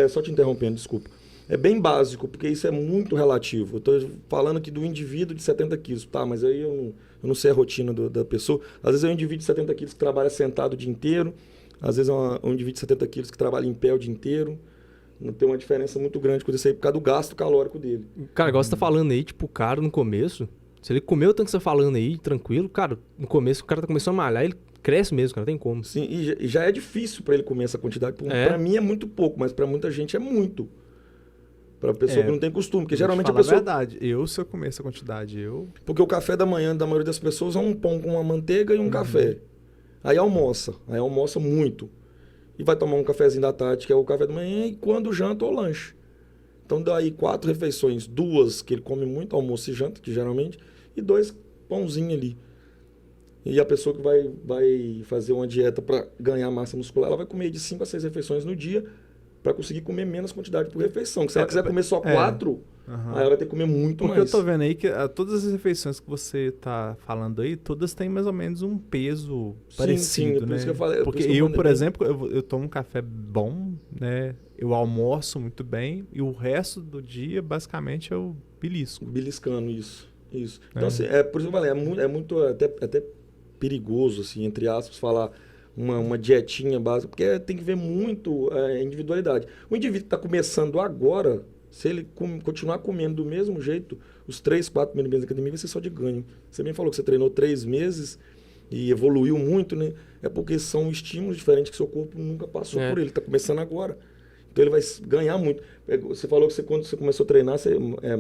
Só te interrompendo, desculpa. É bem básico, porque isso é muito relativo. Eu estou falando aqui do indivíduo de 70 quilos, tá? Mas aí eu não sei a rotina da pessoa. Às vezes é um indivíduo de 70 quilos que trabalha sentado o dia inteiro. Às vezes é um indivíduo de 70 quilos que trabalha em pé o dia inteiro. Não tem uma diferença muito grande com isso aí por causa do gasto calórico dele. Cara, igual você tá falando aí, tipo, o cara no começo, se ele comeu o tanto que você tá falando aí, tranquilo, cara, no começo o cara tá começando a malhar, ele cresce mesmo, cara, não tem como. Sim, e já é difícil para ele comer essa quantidade. Para mim é muito pouco, mas para muita gente é muito. Para pessoa que não tem costume, porque geralmente a pessoa... verdade, se eu comer essa quantidade, Porque o café da manhã da maioria das pessoas é um pão com uma manteiga e um café. Aí almoça muito. E vai tomar um cafezinho da tarde, que é o café da manhã, e quando janta ou lanche. Então daí 4 refeições, 2 que ele come muito, almoço e janta, que geralmente, e 2 pãozinhos ali. E a pessoa que vai fazer uma dieta para ganhar massa muscular, ela vai comer de 5 a 6 refeições no dia, para conseguir comer menos quantidade por refeição. Se ela quiser comer só 4, aí ela vai ter que comer muito mais. Porque eu tô vendo aí que todas as refeições que você tá falando aí, todas têm mais ou menos um peso parecido, por né? isso que eu falei. Porque por exemplo, eu tomo um café bom, né? Eu almoço muito bem e o resto do dia, basicamente, eu belisco. Beliscando, isso. Então, assim, por isso que eu falei, é muito até perigoso, assim, entre aspas, falar uma dietinha básica, porque tem que ver muito a individualidade. O indivíduo que está começando agora, se ele continuar comendo do mesmo jeito, os 3, 4 primeiros meses da academia vai ser só de ganho. Você bem falou que você treinou 3 meses e evoluiu muito, né? É porque são estímulos diferentes que seu corpo nunca passou por ele, está começando agora. Então ele vai ganhar muito. Você falou que quando você começou a treinar,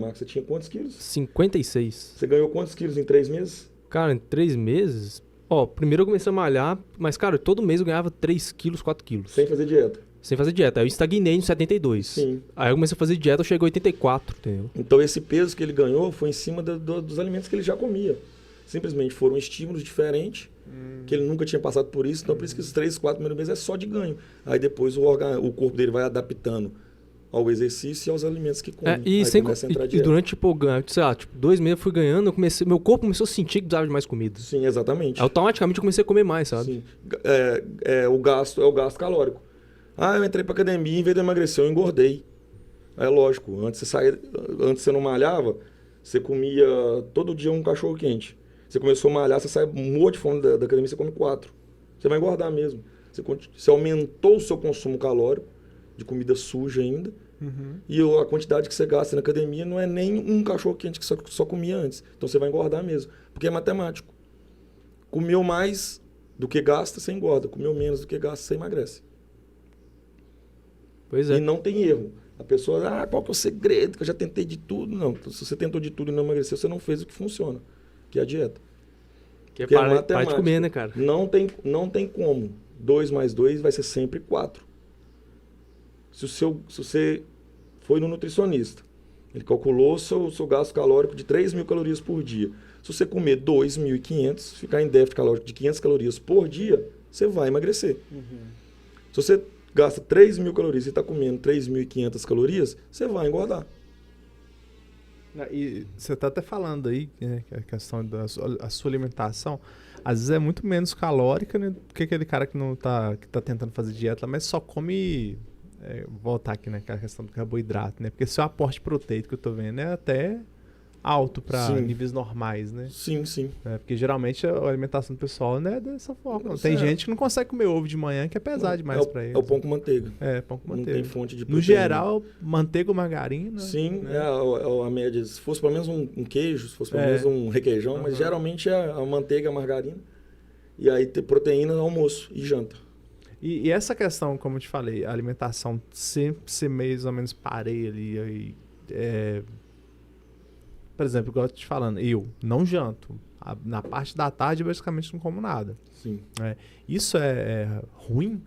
Marcos, você tinha quantos quilos? 56. Você ganhou quantos quilos em 3 meses? Cara, em 3 meses... primeiro eu comecei a malhar, mas, cara, todo mês eu ganhava 3 quilos, 4 quilos. Sem fazer dieta? Sem fazer dieta. Aí eu estagnei em 72. Sim. Aí eu comecei a fazer dieta, eu cheguei a 84, entendeu? Então esse peso que ele ganhou foi em cima dos alimentos que ele já comia. Simplesmente foram estímulos diferentes, que ele nunca tinha passado por isso. Então por isso que esses 3, 4 primeiros meses é só de ganho. Aí depois o corpo dele vai adaptando ao exercício e aos alimentos que come. E durante, tipo, sei lá, 2 meses eu fui ganhando, meu corpo começou a sentir que precisava de mais comida. Sim, exatamente. Automaticamente eu comecei a comer mais, sabe? Sim. O gasto calórico. Eu entrei pra academia, em vez de emagrecer, eu engordei. É lógico, antes você não malhava, você comia todo dia um cachorro quente. Você começou a malhar, você sai morto de fome da academia, você come 4. Você vai engordar mesmo. Você aumentou o seu consumo calórico, de comida suja ainda, e a quantidade que você gasta na academia não é nem um cachorro quente que só comia antes. Então você vai engordar mesmo, porque é matemático. Comeu mais do que gasta, você engorda. Comeu menos do que gasta, você emagrece. Pois é. E não tem erro. A pessoa, qual que é o segredo? Que eu já tentei de tudo. Não, se você tentou de tudo e não emagreceu, você não fez o que funciona, que é a dieta. Que é Que é para de matemática. comer, né, cara? Não tem como. 2 mais 2 vai ser sempre 4. Se você foi no nutricionista, ele calculou seu gasto calórico de 3.000 calorias por dia. Se você comer 2.500, ficar em déficit calórico de 500 calorias por dia, você vai emagrecer. Se você gasta 3.000 calorias e está comendo 3.500 calorias, você vai engordar. E você está até falando aí, né, que a questão da sua alimentação, às vezes é muito menos calórica, né, do que aquele cara que tá tentando fazer dieta, mas só come, voltar aqui naquela questão do carboidrato, né? Porque seu aporte proteico que eu tô vendo é até alto para níveis normais, né? Sim, sim. Porque geralmente a alimentação do pessoal não é dessa forma. Não. Tem gente que não consegue comer ovo de manhã, que é pesado demais para eles. É o pão com manteiga. Pão com manteiga. Não tem fonte de proteína. proteína. No geral, manteiga ou margarina. Sim, né? a média. Se fosse pelo menos um queijo, se fosse pelo menos um requeijão, mas geralmente é a manteiga, a margarina. E aí ter proteína no almoço e janta. E essa questão, como eu te falei, a alimentação sempre ser mais ou menos parei ali. Por exemplo, igual eu tô te falando, eu não janto. Na parte da tarde, eu basicamente não como nada. Sim. Isso é ruim?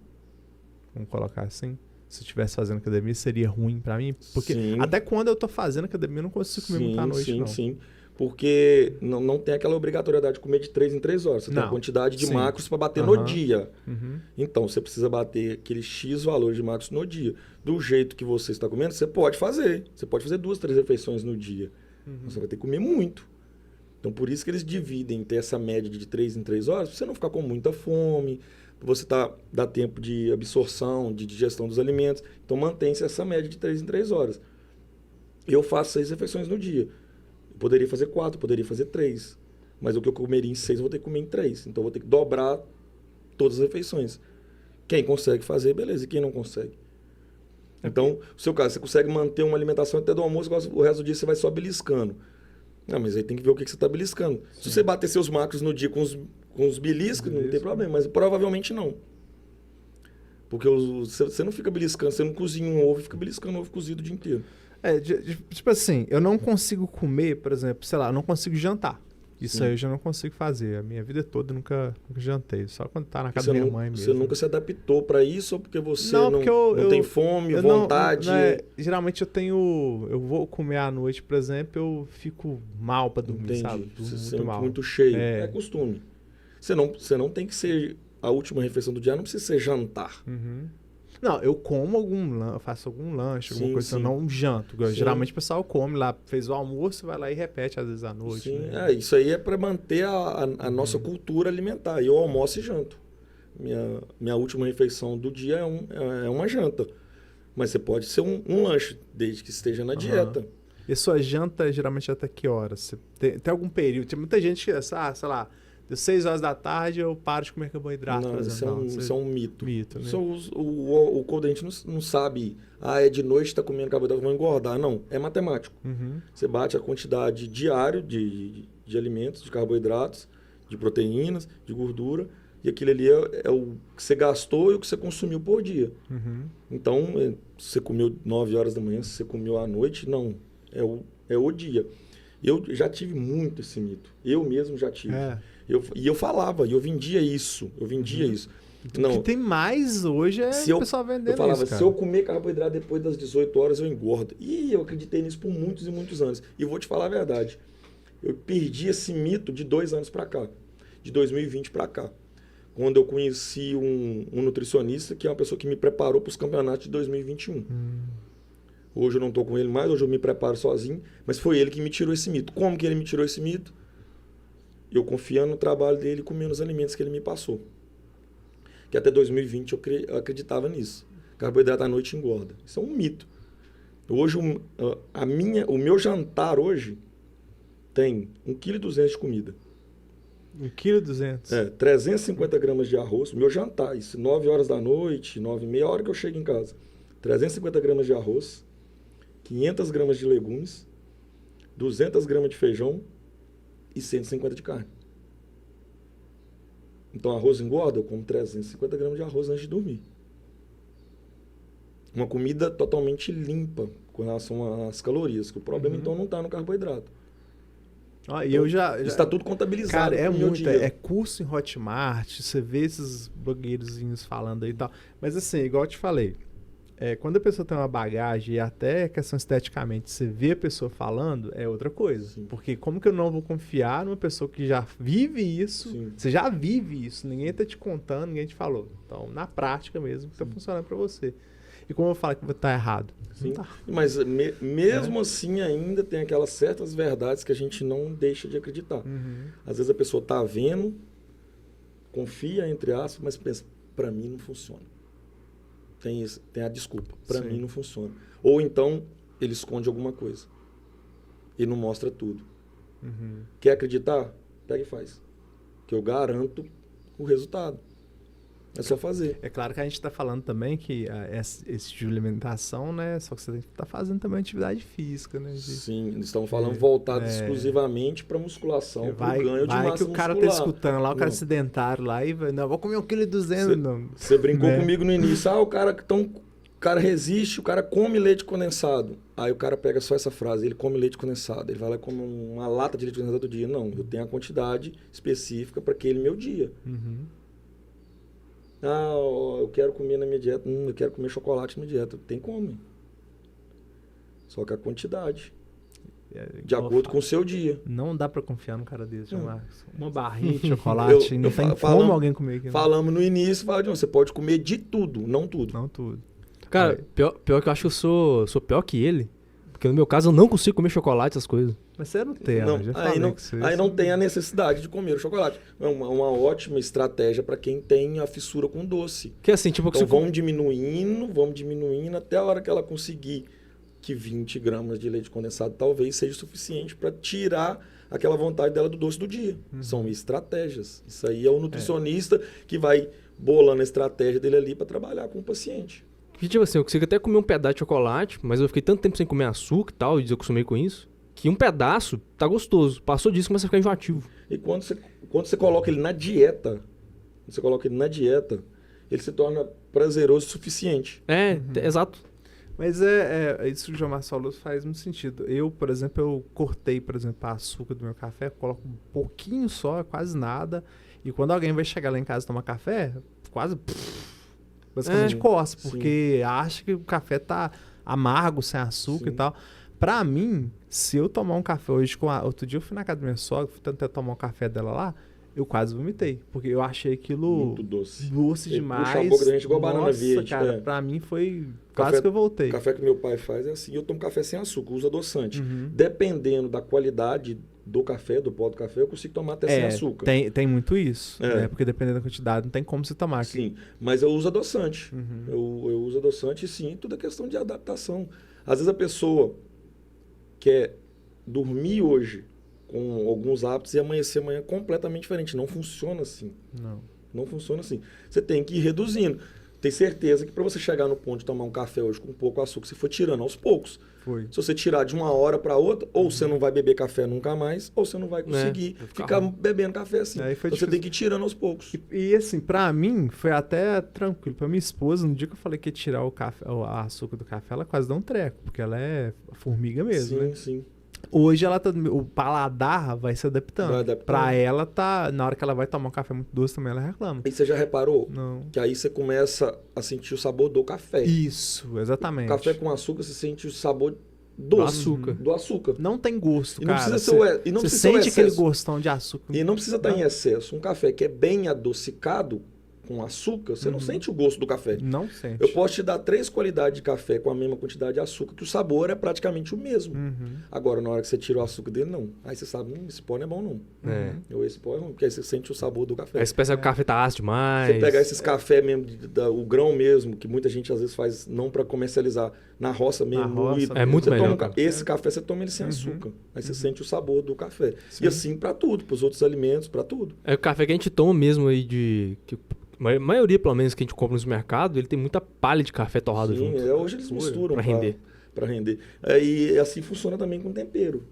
Vamos colocar assim? Se eu estivesse fazendo academia, seria ruim pra mim? Porque até quando eu tô fazendo academia, eu não consigo comer muito à noite, não. Sim. Porque não tem aquela obrigatoriedade de comer de 3 em 3 horas. Você tem a quantidade de macros para bater no dia. Então, você precisa bater aquele X valor de macros no dia. Do jeito que você está comendo, você pode fazer. Você pode fazer 2, 3 refeições no dia. Você vai ter que comer muito. Então, por isso que eles dividem, ter essa média de 3 em 3 horas, para você não ficar com muita fome, para você dar tempo de absorção, de digestão dos alimentos. Então, mantém-se essa média de 3 em 3 horas. Eu faço 6 refeições no dia. Eu poderia fazer 4, poderia fazer 3. Mas o que eu comeria em 6, eu vou ter que comer em 3. Então, eu vou ter que dobrar todas as refeições. Quem consegue fazer, beleza. E quem não consegue? Então, no seu caso, você consegue manter uma alimentação até do almoço, o resto do dia você vai só beliscando. Não, mas aí tem que ver o que você está beliscando. Sim. Se você bater seus macros no dia com os beliscos, não tem problema, mas provavelmente não. Porque você não fica beliscando, você não cozinha um ovo e fica beliscando ovo cozido o dia inteiro. Tipo assim, eu não consigo comer, por exemplo, sei lá, eu não consigo jantar. Isso aí eu já não consigo fazer. A minha vida toda eu nunca jantei. Só quando tá na casa da minha mãe mesmo. Você nunca se adaptou para isso ou porque você não tem fome, vontade? Geralmente eu vou comer à noite, por exemplo, eu fico mal para dormir, Entendi. sabe? Você se sente muito cheio. É costume. Você não tem que ser a última refeição do dia, não precisa ser jantar. Não, eu como faço algum lanche, alguma coisa, eu não janto. Geralmente o pessoal come lá, fez o almoço, vai lá e repete às vezes à noite. Sim, né? Isso aí é para manter a nossa cultura alimentar. Eu almoço e janto. Minha última refeição do dia é uma janta. Mas você pode ser um lanche, desde que esteja na dieta. E sua janta geralmente até que horas? Tem algum período? Tem muita gente que, sei lá, de 6 horas da tarde eu paro de comer carboidrato, por exemplo. Isso é um mito. Né? O codente não sabe, é de noite, está comendo carboidrato, vou engordar. Não, é matemático. Você bate a quantidade diária de alimentos, de carboidratos, de proteínas, de gordura, e aquilo ali é o que você gastou e o que você consumiu por dia. Então, se você comeu 9 horas da manhã, se você comeu à noite, não. É o dia. Eu já tive muito esse mito. Eu mesmo já tive. Eu falava, eu vendia isso. Não, o que tem mais hoje o pessoal vendendo isso. Eu falava, se eu comer carboidrato depois das 18 horas, eu engordo. E eu acreditei nisso por muitos e muitos anos. E vou te falar a verdade. Eu perdi esse mito de 2 anos para cá. De 2020 para cá. Quando eu conheci um nutricionista, que é uma pessoa que me preparou para os campeonatos de 2021. Hoje eu não estou com ele mais, hoje eu me preparo sozinho. Mas foi ele que me tirou esse mito. Como que ele me tirou esse mito? Eu confiando no trabalho dele, comendo os alimentos que ele me passou. Que até 2020 eu acreditava nisso. Carboidrato à noite engorda. Isso é um mito. Hoje, o meu jantar hoje tem 1,2 kg de comida. 1,2 kg? 350 gramas de arroz. O meu jantar, isso 9 horas da noite, 9h30, a hora que eu chego em casa. 350 gramas de arroz, 500 gramas de legumes, 200 gramas de feijão e 150 de carne. Então, arroz engorda, eu como 350 gramas de arroz antes de dormir. Uma comida totalmente limpa com relação às calorias, que o problema, então, não está no carboidrato. Ó, e eu já Está tudo contabilizado. cara, é pro meu muito. dia. É curso em Hotmart, você vê esses blogueirozinhos falando aí e tal. Mas assim, igual eu te falei, quando a pessoa tem uma bagagem e até questão esteticamente, você vê a pessoa falando, é outra coisa. Sim. Porque como que eu não vou confiar numa pessoa que já vive isso? Sim. Você já vive isso, ninguém tá te contando, ninguém te falou. Então, na prática mesmo, tá funcionando pra você. E como eu falo que tá errado? Sim. Não tá. Mas mesmo assim ainda tem aquelas certas verdades que a gente não deixa de acreditar. Uhum. Às vezes a pessoa tá vendo, confia, entre aspas, mas pensa, para mim não funciona. Tem a desculpa, para Sim. mim não funciona. Ou então ele esconde alguma coisa e não mostra tudo. Uhum. Quer acreditar? Pega e faz. Que eu garanto o resultado. É só fazer. É claro que a gente tá falando também que esse de alimentação, né? Só que você tem que estar fazendo também atividade física, né? Sim, eles estão falando voltado exclusivamente para musculação, para o ganho de massa que o cara muscular. tá escutando lá, o cara Não. sedentário lá e vai, não, vou comer 1,2 kg, não. Você brincou Né? comigo no início. O cara resiste, o cara come leite condensado. Aí o cara pega só essa frase, ele come leite condensado. Ele vai lá e come uma lata de leite condensado todo dia. Não, eu tenho a quantidade específica para aquele meu dia. Uhum. Eu quero comer na minha dieta. Eu quero comer chocolate na minha dieta. Tem como. Só que a quantidade. De acordo com o seu dia. Não dá pra confiar num cara desse, Não. Marcos. Uma barrinha de chocolate, não tem como alguém comer aquilo. Falamos no início, você pode comer de tudo, não tudo. Não tudo. Cara, pior que eu acho que eu sou pior que ele. Porque no meu caso eu não consigo comer chocolate, essas coisas. Mas você é Nutella, Não, já aí falei não, que você... aí não tem a necessidade de comer o chocolate. É uma ótima estratégia para quem tem a fissura com doce. Que assim, tipo... Então vamos diminuindo até a hora que ela conseguir que 20 gramas de leite condensado talvez seja suficiente para tirar aquela vontade dela do doce do dia. São estratégias. Isso aí é o nutricionista que vai bolando a estratégia dele ali para trabalhar com o paciente. Que, tipo assim, eu consigo até comer um pedaço de chocolate, mas eu fiquei tanto tempo sem comer açúcar e tal, e desacostumei com isso, que um pedaço tá gostoso. Passou disso, começa a ficar enjoativo. E quando você coloca ele na dieta, ele se torna prazeroso o suficiente. Exato. Mas isso que o João Marcos falou faz muito sentido. Eu, por exemplo, eu cortei, por exemplo, o açúcar do meu café, coloco um pouquinho só, quase nada. E quando alguém vai chegar lá em casa e tomar café, quase... basicamente cospe, porque acha que o café tá amargo, sem açúcar e tal. Pra mim, se eu tomar um café hoje outro dia eu fui na casa da minha sogra, fui tentar tomar um café dela lá, eu quase vomitei, porque eu achei aquilo muito doce. Doce demais. Puxa a boca da gente igual banana verde. Cara, pra mim foi quase que eu voltei. O café que meu pai faz é assim, eu tomo café sem açúcar, uso adoçante. Dependendo da qualidade do café, do pó do café, eu consigo tomar até sem açúcar. Tem muito isso, né? Porque dependendo da quantidade, não tem como você tomar. Sim, mas eu uso adoçante. Eu uso adoçante e sim, tudo é questão de adaptação. Às vezes a pessoa quer dormir hoje com alguns hábitos e amanhecer amanhã completamente diferente. Não funciona assim. Não funciona assim. Você tem que ir reduzindo. Tem certeza que para você chegar no ponto de tomar um café hoje com pouco açúcar, você for tirando aos poucos. Se você tirar de uma hora para outra, ou você não vai beber café nunca mais, ou você não vai conseguir ficar bebendo café assim. Então você tem que ir tirando aos poucos. E assim, pra mim, foi até tranquilo. Pra minha esposa, no dia que eu falei que ia tirar o açúcar do café, ela quase deu um treco, porque ela é formiga mesmo, né? Sim. Hoje ela o paladar vai se adaptando. Pra ela na hora que ela vai tomar um café muito doce também, ela reclama. E você já reparou? Não. Que aí você começa a sentir o sabor do café. Isso, exatamente. O café com açúcar, você sente o sabor doce. Do açúcar. Não tem gosto, e não cara. Você sente aquele gostão de açúcar. E não precisa estar em excesso. Um café que é bem adocicado, com açúcar, você não sente o gosto do café. Não sente. Eu posso te dar 3 qualidades de café com a mesma quantidade de açúcar, que o sabor é praticamente o mesmo. Agora, na hora que você tira o açúcar dele, não. Aí você sabe, esse pó não é bom, não. Ou esse pó é ruim, porque aí você sente o sabor do café. Aí você pensa que o café tá ácido demais. Você pegar esses café mesmo, o grão mesmo, que muita gente às vezes faz não para comercializar, na roça mesmo, moído. É muito melhor. Esse café você toma ele sem açúcar. Aí você sente o sabor do café. E assim para tudo, para os outros alimentos, para tudo. É o café que a gente toma mesmo aí a maioria, pelo menos, que a gente compra no mercado, ele tem muita palha de café torrado junto. Hoje eles misturam para render. Para render. E assim funciona também com tempero.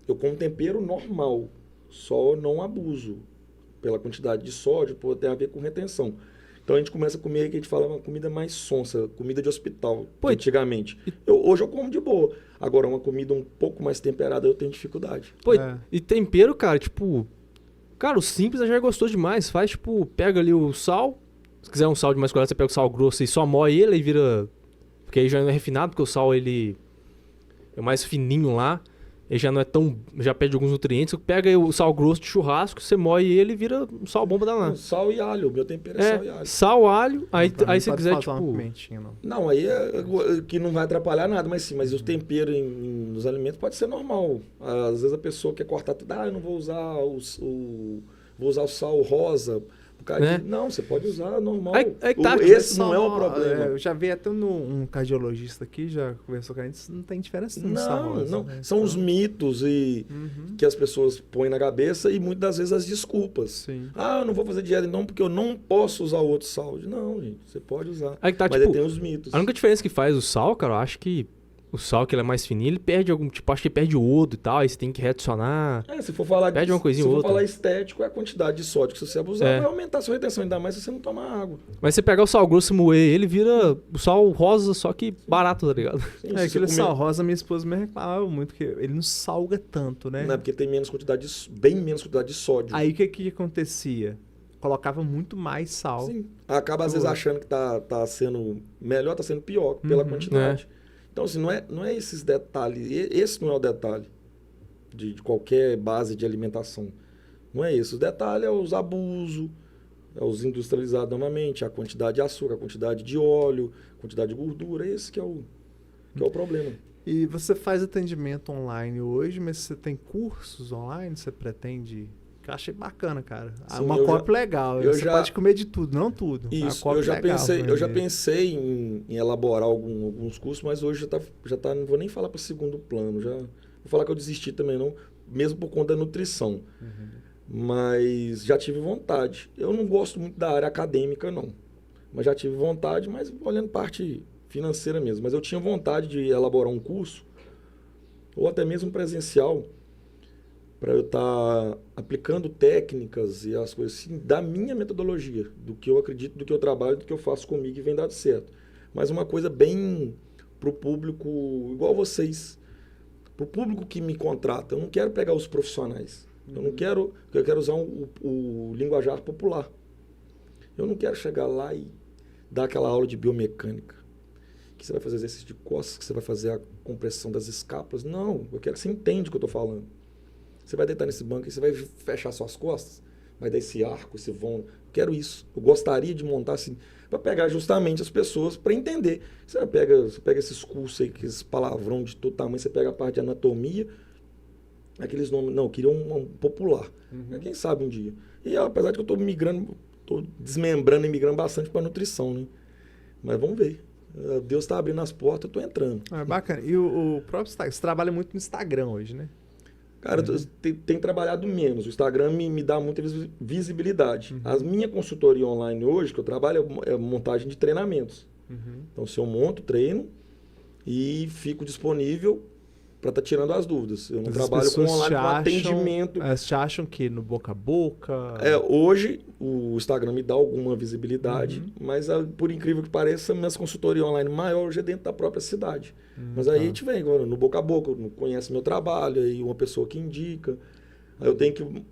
Eu como tempero normal, só não abuso pela quantidade de sódio, tem a ver com retenção. Então a gente começa a comer, que a gente fala, uma comida mais sonsa, comida de hospital, Pô, antigamente. Hoje eu como de boa. Agora, uma comida um pouco mais temperada, eu tenho dificuldade. Pô, É. e tempero, cara, tipo... Cara, o simples já é gostoso demais. Faz, tipo, pega ali o sal. Se quiser um sal de mais qualidade, você pega o sal grosso e só moe ele e vira... Porque aí já não é refinado, porque o sal, ele é mais fininho lá. Ele já não é tão... Já perde alguns nutrientes. Você pega aí o sal grosso de churrasco, você moe ele e vira um sal bom pra danar. Sal e alho, o meu tempero é sal e alho. Sal, alho. Aí, Pra mim aí se você pode quiser, faltar uma tipo... pimentinha, não. Não, aí é que não vai atrapalhar nada, mas sim, mas o tempero nos alimentos pode ser normal. Às vezes a pessoa quer cortar tudo, eu não vou usar vou usar o sal rosa. Por causa Né? Não, você pode usar normal. Aí tá, Esse não é o problema. Eu já vi até um cardiologista aqui, já conversou com a gente, não tem diferença no sal Não, rosa, não. né? São os mitos que as pessoas põem na cabeça e muitas das vezes as desculpas. Sim. Eu não vou fazer dieta não porque eu não posso usar outro sal. Não, gente, você pode usar. Aí tá, Mas tipo, aí tem os mitos. A única diferença que faz o sal, cara, eu acho que o sal, que ele é mais fininho, ele perde algum... Tipo, acho que ele perde o iodo e tal, aí você tem que readicionar. Se for falar Pede uma coisinha se ou for outra. falar estético, é a quantidade de sódio que você abusar É. vai aumentar a sua retenção, ainda mais se você não tomar água. Mas você pegar o sal grosso e moer ele, vira o sal rosa, só que barato, tá ligado? Sim, É, se aquele você sal rosa, minha esposa me reclamava muito, que ele não salga tanto, né? Não é porque tem bem menos quantidade de sódio. Aí o que acontecia? Colocava muito mais sal. Sim. Acaba às vezes achando que tá sendo melhor, tá sendo pior pela quantidade. Então, assim, não é esses detalhes. Esse não é o detalhe de qualquer base de alimentação. Não é esse. O detalhe é os abusos, é os industrializados novamente, a quantidade de açúcar, a quantidade de óleo, a quantidade de gordura. Esse que é o problema. E você faz atendimento online hoje, mas você tem cursos online? Você pretende... Que eu achei bacana, cara. Sim, Uma eu cópia legal. eu Você já- pode comer de tudo, não tudo. Uma Isso, cópia eu já legal pensei, pra eu já vender. pensei em elaborar alguns cursos, mas hoje já tá, não vou nem falar para segundo plano, vou falar que eu desisti também não, mesmo por conta da nutrição. Mas já tive vontade. Eu não gosto muito da área acadêmica não, mas já tive vontade, mas olhando parte financeira mesmo. Mas eu tinha vontade de elaborar um curso ou até mesmo presencial para eu estar aplicando técnicas e as coisas assim, da minha metodologia, do que eu acredito, do que eu trabalho, do que eu faço comigo e vem dado certo. Mas uma coisa bem para o público, igual vocês, para o público que me contrata. Eu não quero pegar os profissionais. Eu quero usar o linguajar popular. Eu não quero chegar lá e dar aquela aula de biomecânica, que você vai fazer exercício de costas, que você vai fazer a compressão das escápulas. Não, eu quero que você entenda o que eu estou falando. Você vai deitar nesse banco e você vai fechar suas costas, vai dar esse arco, esse vão. Eu quero isso. Eu gostaria de montar assim, para pegar justamente as pessoas para entender. Você pega esses cursos aí, esses palavrão de todo tamanho, você pega a parte de anatomia, aqueles nomes. Não, eu queria um popular. Quem sabe um dia. E apesar de que eu estou migrando, estou desmembrando e migrando bastante para nutrição, né? Mas vamos ver. Deus está abrindo as portas, eu estou entrando. É bacana. E o próprio Instagram, você trabalha muito no Instagram hoje, né? Cara, eu tenho trabalhado menos. O Instagram me dá muita visibilidade. A minha consultoria online hoje, que eu trabalho, é montagem de treinamentos. Então, se eu monto, treino e fico disponível para estar tirando as dúvidas. Eu não As trabalho com pessoas online, te com atendimento. Elas te acham que no boca a boca... Hoje, o Instagram me dá alguma visibilidade, mas por incrível que pareça, minhas consultorias online maior hoje é dentro da própria cidade. Mas aí a gente vem agora no boca a boca, conhece meu trabalho, aí uma pessoa que indica. Aí eu tenho que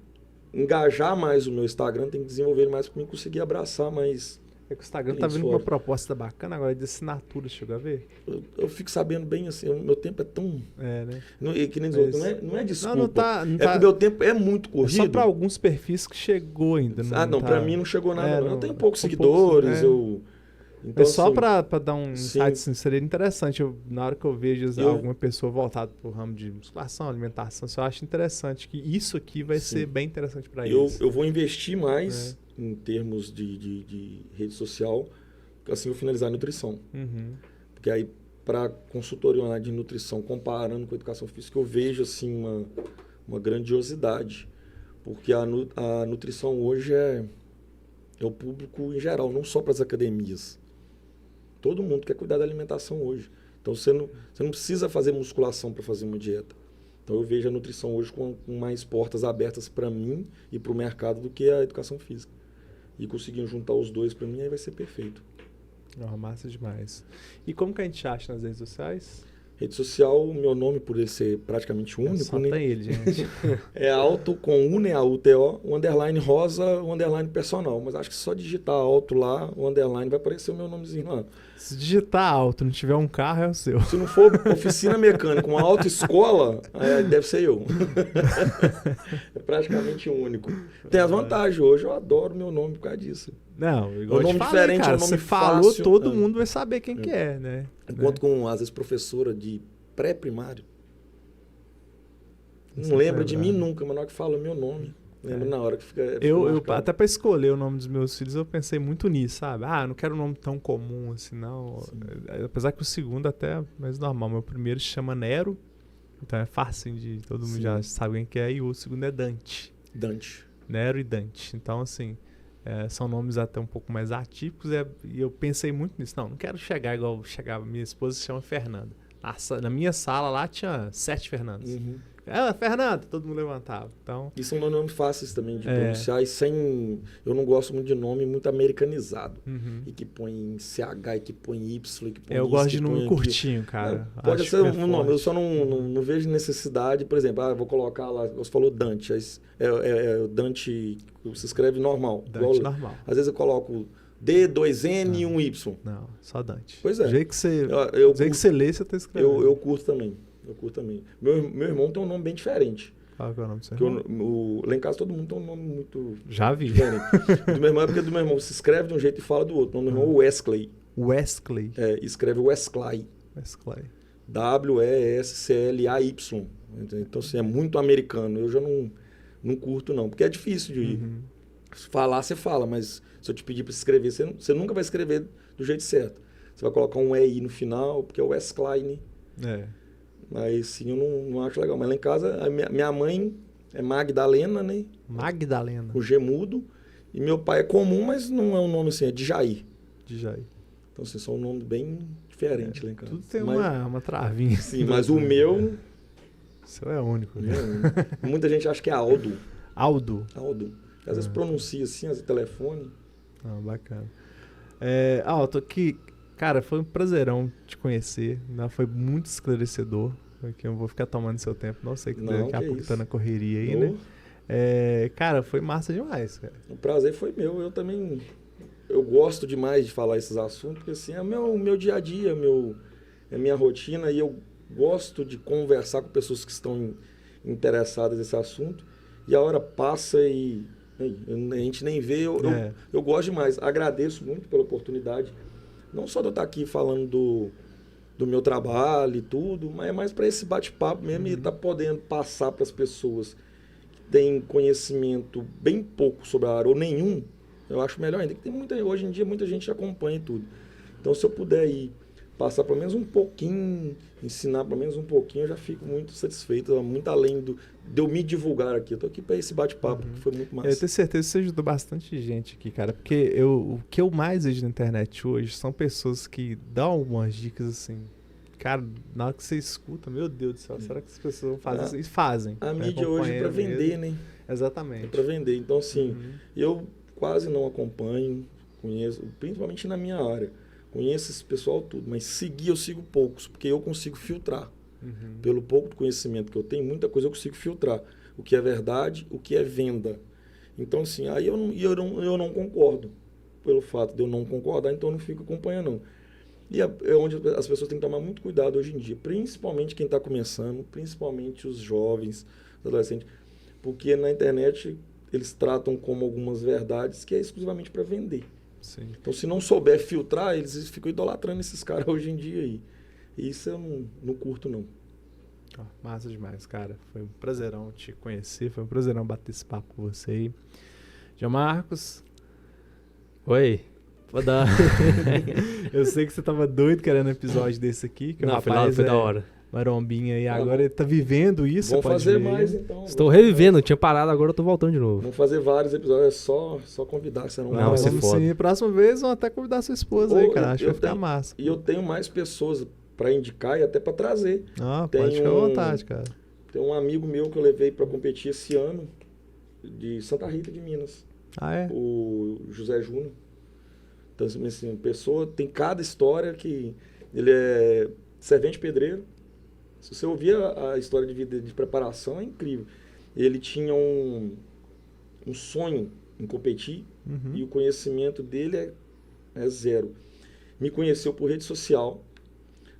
engajar mais o meu Instagram, tenho que desenvolver ele mais para mim conseguir abraçar mais. É que o Instagram tá vindo com uma proposta bacana agora de assinatura, chegou a ver? Eu fico sabendo bem assim, o meu tempo é tão... É, né? que nem diz outro, não é desculpa. Não tá, é que o meu tempo é muito É corrido. só para alguns perfis que chegou ainda. Não, tá... para mim não chegou nada. não. Eu tenho poucos São seguidores, poucos, então, é só assim, para dar um insight, sim. assim, seria interessante. Na hora que eu vejo alguma pessoa voltada para o ramo de musculação, alimentação, eu acho interessante que isso aqui vai ser bem interessante para eles. Eu vou investir mais em termos de rede social, assim eu finalizar a nutrição. Porque aí, para consultoria online de nutrição, comparando com a educação física, eu vejo assim, uma grandiosidade. Porque a nutrição hoje é o público em geral, não só para as academias. Todo mundo quer cuidar da alimentação hoje. Então, você não precisa fazer musculação para fazer uma dieta. Então, eu vejo a nutrição hoje com mais portas abertas para mim e para o mercado do que a educação física. e conseguindo juntar os dois pra mim, aí vai ser perfeito. Oh, massa demais. E como que a gente acha nas redes sociais? Rede social, o meu nome, por ele ser praticamente único, Só né? tem ele, gente. É Alto com U, né? A-U-T-O, o underline rosa, o underline personal. Mas acho que só digitar Alto lá, o underline, vai aparecer o meu nomezinho lá. Se digitar alto, não tiver um carro, é o seu. Se não for oficina mecânica, uma autoescola, deve ser eu. É praticamente único. Tem as vantagens. Hoje eu adoro meu nome por causa disso. Não, igual É um nome eu te falei, diferente, cara, é um nome você falou, fácil. todo mundo vai saber quem que é, né? Enquanto com, às vezes, professora de pré-primário. Você Não lembra de lembrando. mim nunca, mas na hora que fala meu nome. Lembra na hora que fica. Eu marcado. até pra escolher o nome dos meus filhos, eu pensei muito nisso, sabe? Ah, não quero um nome tão comum assim, não. Apesar que o segundo até é mais normal. Meu primeiro se chama Nero, então é fácil de todo mundo Sim. já sabe quem que é. E o segundo é Dante. Dante. Nero e Dante. Então, assim, são nomes até um pouco mais atípicos e eu pensei muito nisso. Não quero chegar igual chegava. Minha esposa se chama Fernanda. Na minha sala lá tinha 7 Fernandas. Fernanda, todo mundo levantava. Então, E são nomes fáceis também de pronunciar e sem... Eu não gosto muito de nome muito americanizado. E que põe CH, e que põe Y, e que põe eu isso, gosto que de põe nome aquilo. curtinho, cara. Pode Acho ser um super nome, eu forte. só não vejo necessidade, por exemplo, vou colocar lá, você falou Dante, o Dante, você escreve normal. Dante igual, normal. às vezes eu coloco D, 2N e um Y. Não, só Dante. Pois é. Do jeito que você, Eu do jeito que você lê, você tá escrevendo. eu curto também. Eu curto também. Meu irmão tem um nome bem diferente. Qual que é o nome do seu Que irmão? lá em casa todo mundo tem um nome muito Já vi. diferente. Do meu irmão é porque do meu irmão se escreve de um jeito e fala do outro. O nome do meu irmão é Wesley. Wesley. Escreve Wesley. Wesley. W-E-S-C-L-A-Y. Então, assim, é muito americano. Eu já não curto, não. Porque é difícil de falar, você fala. Mas se eu te pedir para escrever, você nunca vai escrever do jeito certo. Você vai colocar um EI no final, porque é o Wesley. Mas, sim, eu não acho legal. Mas lá em casa, a minha mãe é Magdalena, né? Magdalena. Com G mudo. E meu pai é comum, mas não é um nome assim, é de Jair. De Jair. Então, assim, são um nome bem diferente lá em casa. Tudo tem Mas- uma travinha. Sim, mas o meu... O seu é único. Né? Muita gente acha que é Aldo. Aldo. Aldo. Às vezes pronuncia assim, às vezes telefone. Ah, bacana. Alto, aqui, cara, foi um prazerão te conhecer. Né? Foi muito esclarecedor. Aqui eu vou ficar tomando seu tempo. Não sei que Não, daqui a que pouco isso. tá na correria aí, né? Cara, foi massa demais, cara. O prazer foi meu. Eu também... Eu gosto demais de falar esses assuntos, porque assim, é meu dia a dia, é minha rotina, e eu gosto de conversar com pessoas que estão interessadas nesse assunto, e a hora passa e a gente nem vê. Eu gosto demais. Agradeço muito pela oportunidade, não só de eu estar aqui falando do meu trabalho e tudo, mas é mais para esse bate-papo mesmo e estar podendo passar para as pessoas que têm conhecimento bem pouco sobre a área ou nenhum. Eu acho melhor ainda, que hoje em dia muita gente acompanha e tudo. Então, se eu puder ir passar pelo menos um pouquinho, ensinar pelo menos um pouquinho, eu já fico muito satisfeito, muito além de eu me divulgar aqui. Eu tô aqui para esse bate-papo, que foi muito massa. Eu tenho certeza que você ajudou bastante gente aqui, cara, porque o que eu mais vejo na internet hoje são pessoas que dão algumas dicas assim. Cara, na hora que você escuta, meu Deus do céu, será que as pessoas vão fazer isso? E fazem. A mídia hoje é para vender, né? Exatamente. É para vender. Então, assim, eu quase não acompanho, conheço, principalmente na minha área. Conheço esse pessoal tudo, mas seguir eu sigo poucos, porque eu consigo filtrar. Pelo pouco conhecimento que eu tenho, muita coisa eu consigo filtrar. O que é verdade, o que é venda. Então, assim, aí eu não concordo. Pelo fato de eu não concordar, então eu não fico acompanhando, não. E é onde as pessoas têm que tomar muito cuidado hoje em dia, principalmente quem está começando, principalmente os jovens, os adolescentes, porque na internet eles tratam como algumas verdades que é exclusivamente para vender. Sim. Então, se não souber filtrar, eles ficam idolatrando esses caras hoje em dia aí. E isso eu não curto, não. Massa demais, cara. Foi um prazerão te conhecer, foi um prazerão bater esse papo com você aí. João Marcos. Oi. Vou dar. Eu sei que você tava doido querendo um episódio desse aqui. Que o Não, rapaz foi da hora. Marombinha e agora ele tá vivendo isso. Vamos você pode fazer ver. mais, então. Estou revivendo, tinha parado, agora eu tô voltando de novo. Vamos fazer vários episódios, é só convidar, você não Não, vai. você vamos foda. sim. Próxima vez vamos até convidar sua esposa aí, cara. Acho que vai ficar massa. E eu tenho mais pessoas para indicar e até para trazer. Pode ficar à vontade, cara. Tem um amigo meu que eu levei para competir esse ano, de Santa Rita de Minas. Ah, é? o José Júnior. Então, assim, pessoa tem cada história que ele é servente pedreiro. Se você ouvir a história de vida de preparação, é incrível. Ele tinha um sonho em competir e o conhecimento dele é zero. Me conheceu por rede social,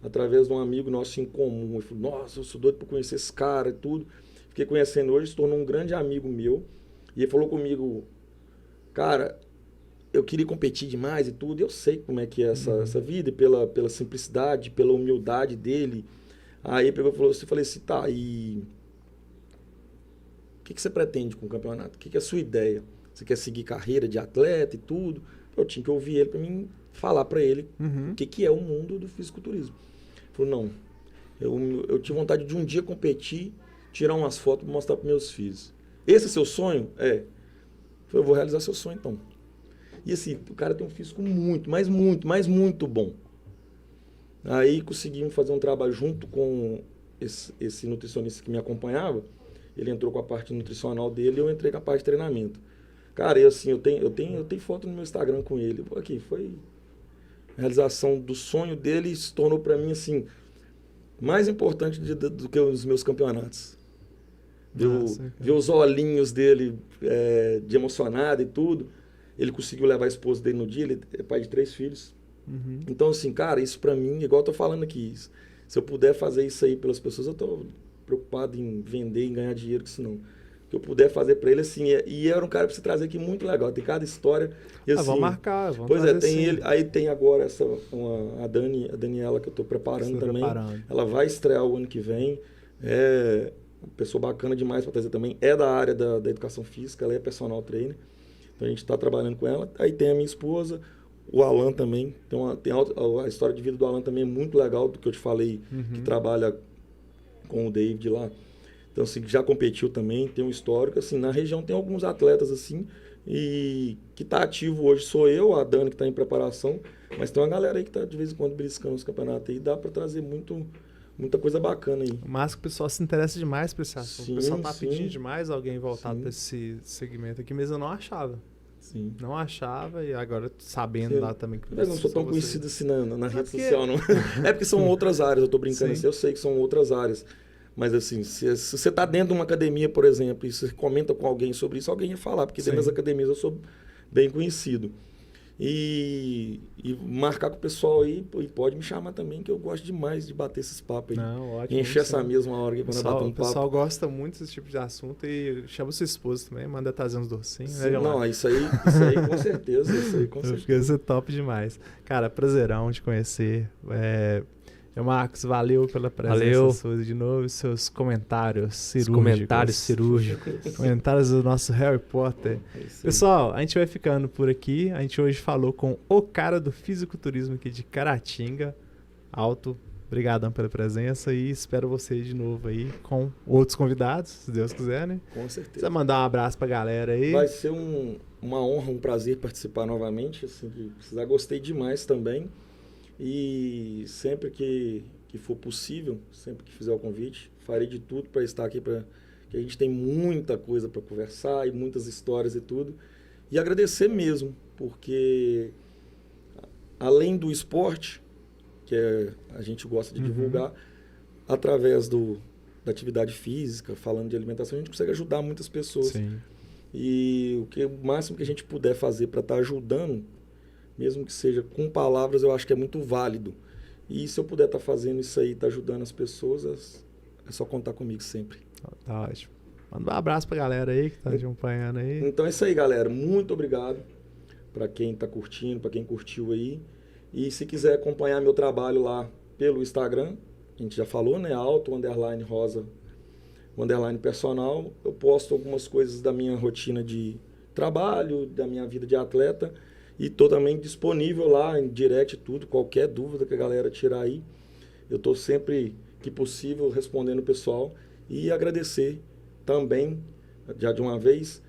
através de um amigo nosso em comum. Ele falou, nossa, eu sou doido por conhecer esse cara e tudo. Fiquei conhecendo hoje, se tornou um grande amigo meu. E ele falou comigo, cara, eu queria competir demais e tudo. Eu sei como é que é essa vida, e pela simplicidade, pela humildade dele. Aí ele pegou e falou assim, falei assim, tá, e o que você pretende com o campeonato? O que é a sua ideia? Você quer seguir carreira de atleta e tudo? Eu tinha que ouvir ele para mim falar para ele o que é o mundo do fisiculturismo. Ele falou, não, eu tive vontade de um dia competir, tirar umas fotos e mostrar para meus filhos. Esse é seu sonho? É. Eu falei, eu vou realizar seu sonho então. E assim, o cara tem um físico muito, mas muito bom. Aí conseguimos fazer um trabalho junto com esse nutricionista que me acompanhava. Ele entrou com a parte nutricional dele e eu entrei com a parte de treinamento. Cara, eu tenho foto no meu Instagram com ele. Aqui, foi a realização do sonho dele e se tornou para mim, assim, mais importante do que os meus campeonatos. Ver os olhinhos dele de emocionado e tudo. Ele conseguiu levar a esposa dele no dia, ele é pai de 3 filhos. Então, assim, cara, isso pra mim, igual eu tô falando aqui, se eu puder fazer isso aí pelas pessoas, eu tô preocupado em vender, em ganhar dinheiro, que senão... que eu puder fazer pra ele, assim, e era um cara pra se trazer aqui muito legal, tem cada história, e assim... vamos marcar, vamos pois trazer tem sim. ele, aí tem agora a Daniela, que eu tô preparando também, ela vai estrear o ano que vem, é uma pessoa bacana demais pra trazer também, é da área da educação física, ela é personal trainer, então a gente tá trabalhando com ela, aí tem a minha esposa, o Alan também, tem a história de vida do Alan também é muito legal, do que eu te falei, que trabalha com o David lá. Então, assim, já competiu também, tem um histórico, assim, na região tem alguns atletas, assim, e que tá ativo hoje sou eu, a Dani que tá em preparação, mas tem uma galera aí que tá de vez em quando beliscando os campeonatos aí, dá para trazer muita coisa bacana aí. Mas que o pessoal se interessa demais por esse assunto. Sim, o pessoal tá sim. pedindo demais alguém voltado para esse segmento aqui, mas eu não achava. Sim. Não achava, e agora sabendo lá também que eu não sou tão você... conhecido assim na rede social, não. É porque são outras áreas, eu tô brincando assim, eu sei que são outras áreas. Mas assim, se você está dentro de uma academia, por exemplo, e você comenta com alguém sobre isso, alguém ia falar, porque dentro das academias eu sou bem conhecido. E marcar com o pessoal aí, e pode me chamar também, que eu gosto demais de bater esses papos aí. Não, ótimo. E encher essa mesma hora que quando bater um papo. O pessoal gosta muito desse tipo de assunto e chama sua esposa também, manda trazer uns docinhos. Sim, não, isso aí com certeza, Vai ser top demais. Cara, prazerão te conhecer. Marcos, valeu pela presença sua de novo e seus comentários cirúrgicos. Comentários do nosso Harry Potter. Pessoal, a gente vai ficando por aqui. A gente hoje falou com o cara do fisiculturismo aqui de Caratinga. Alto, obrigadão pela presença e espero você de novo aí com outros convidados, se Deus quiser, né? Com certeza. Você mandar um abraço pra galera aí. Vai ser uma honra, um prazer participar novamente. Assim, gostei demais também. E sempre que for possível, sempre que fizer o convite, farei de tudo para estar aqui, que a gente tem muita coisa para conversar e muitas histórias e tudo. E agradecer mesmo, porque além do esporte, que a gente gosta de divulgar, através da atividade física, falando de alimentação, a gente consegue ajudar muitas pessoas. Sim. E o máximo que a gente puder fazer para estar ajudando, mesmo que seja com palavras, eu acho que é muito válido. E se eu puder estar fazendo isso aí, estar ajudando as pessoas, é só contar comigo sempre. Tá ótimo. Manda um abraço pra galera aí que tá acompanhando aí. Então é isso aí, galera. Muito obrigado para quem tá curtindo, para quem curtiu aí. E se quiser acompanhar meu trabalho lá pelo Instagram, a gente já falou, né? _rosa, _personal. Eu posto algumas coisas da minha rotina de trabalho, da minha vida de atleta. E estou também disponível lá em direct tudo, qualquer dúvida que a galera tirar aí. Eu estou sempre que possível respondendo o pessoal. E agradecer também, já de uma vez,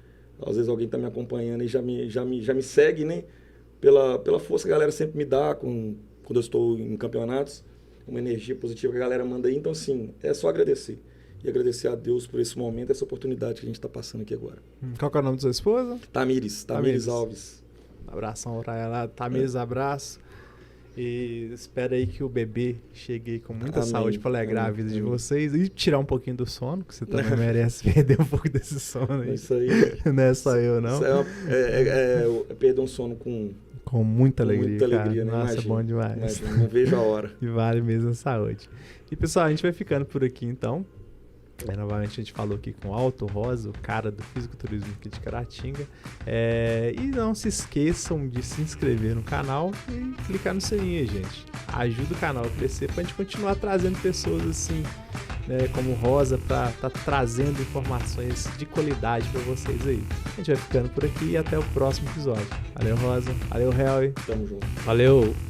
às vezes alguém está me acompanhando e já me segue, né? Pela força que a galera sempre me dá quando eu estou em campeonatos, uma energia positiva que a galera manda aí. Então, assim, é só agradecer. e agradecer a Deus por esse momento, essa oportunidade que a gente está passando aqui agora. Qual que é o nome da sua esposa? Tamires Alves. Abração pra ela. Tamires, abraço. E espero aí que o bebê chegue aí com muita Amém. saúde para alegrar a vida de Amém. vocês e tirar um pouquinho do sono, que você também merece perder um pouco desse sono aí. Isso aí. Não é só eu, não. Isso é perder um sono Com muita com alegria, muita cara. alegria, né? Nossa, Imagina, bom demais. imagina, não vejo a hora. E vale mesmo a saúde. E pessoal, a gente vai ficando por aqui então. Novamente a gente falou aqui com o Alto Rosa, o cara do fisiculturismo aqui de Caratinga. E não se esqueçam de se inscrever no canal e clicar no sininho, gente. Ajuda o canal a crescer pra gente continuar trazendo pessoas assim, né, como o Rosa, pra tá trazendo informações de qualidade pra vocês aí. A gente vai ficando por aqui e até o próximo episódio. Valeu, Rosa. Valeu, Helly. Tamo junto. Valeu!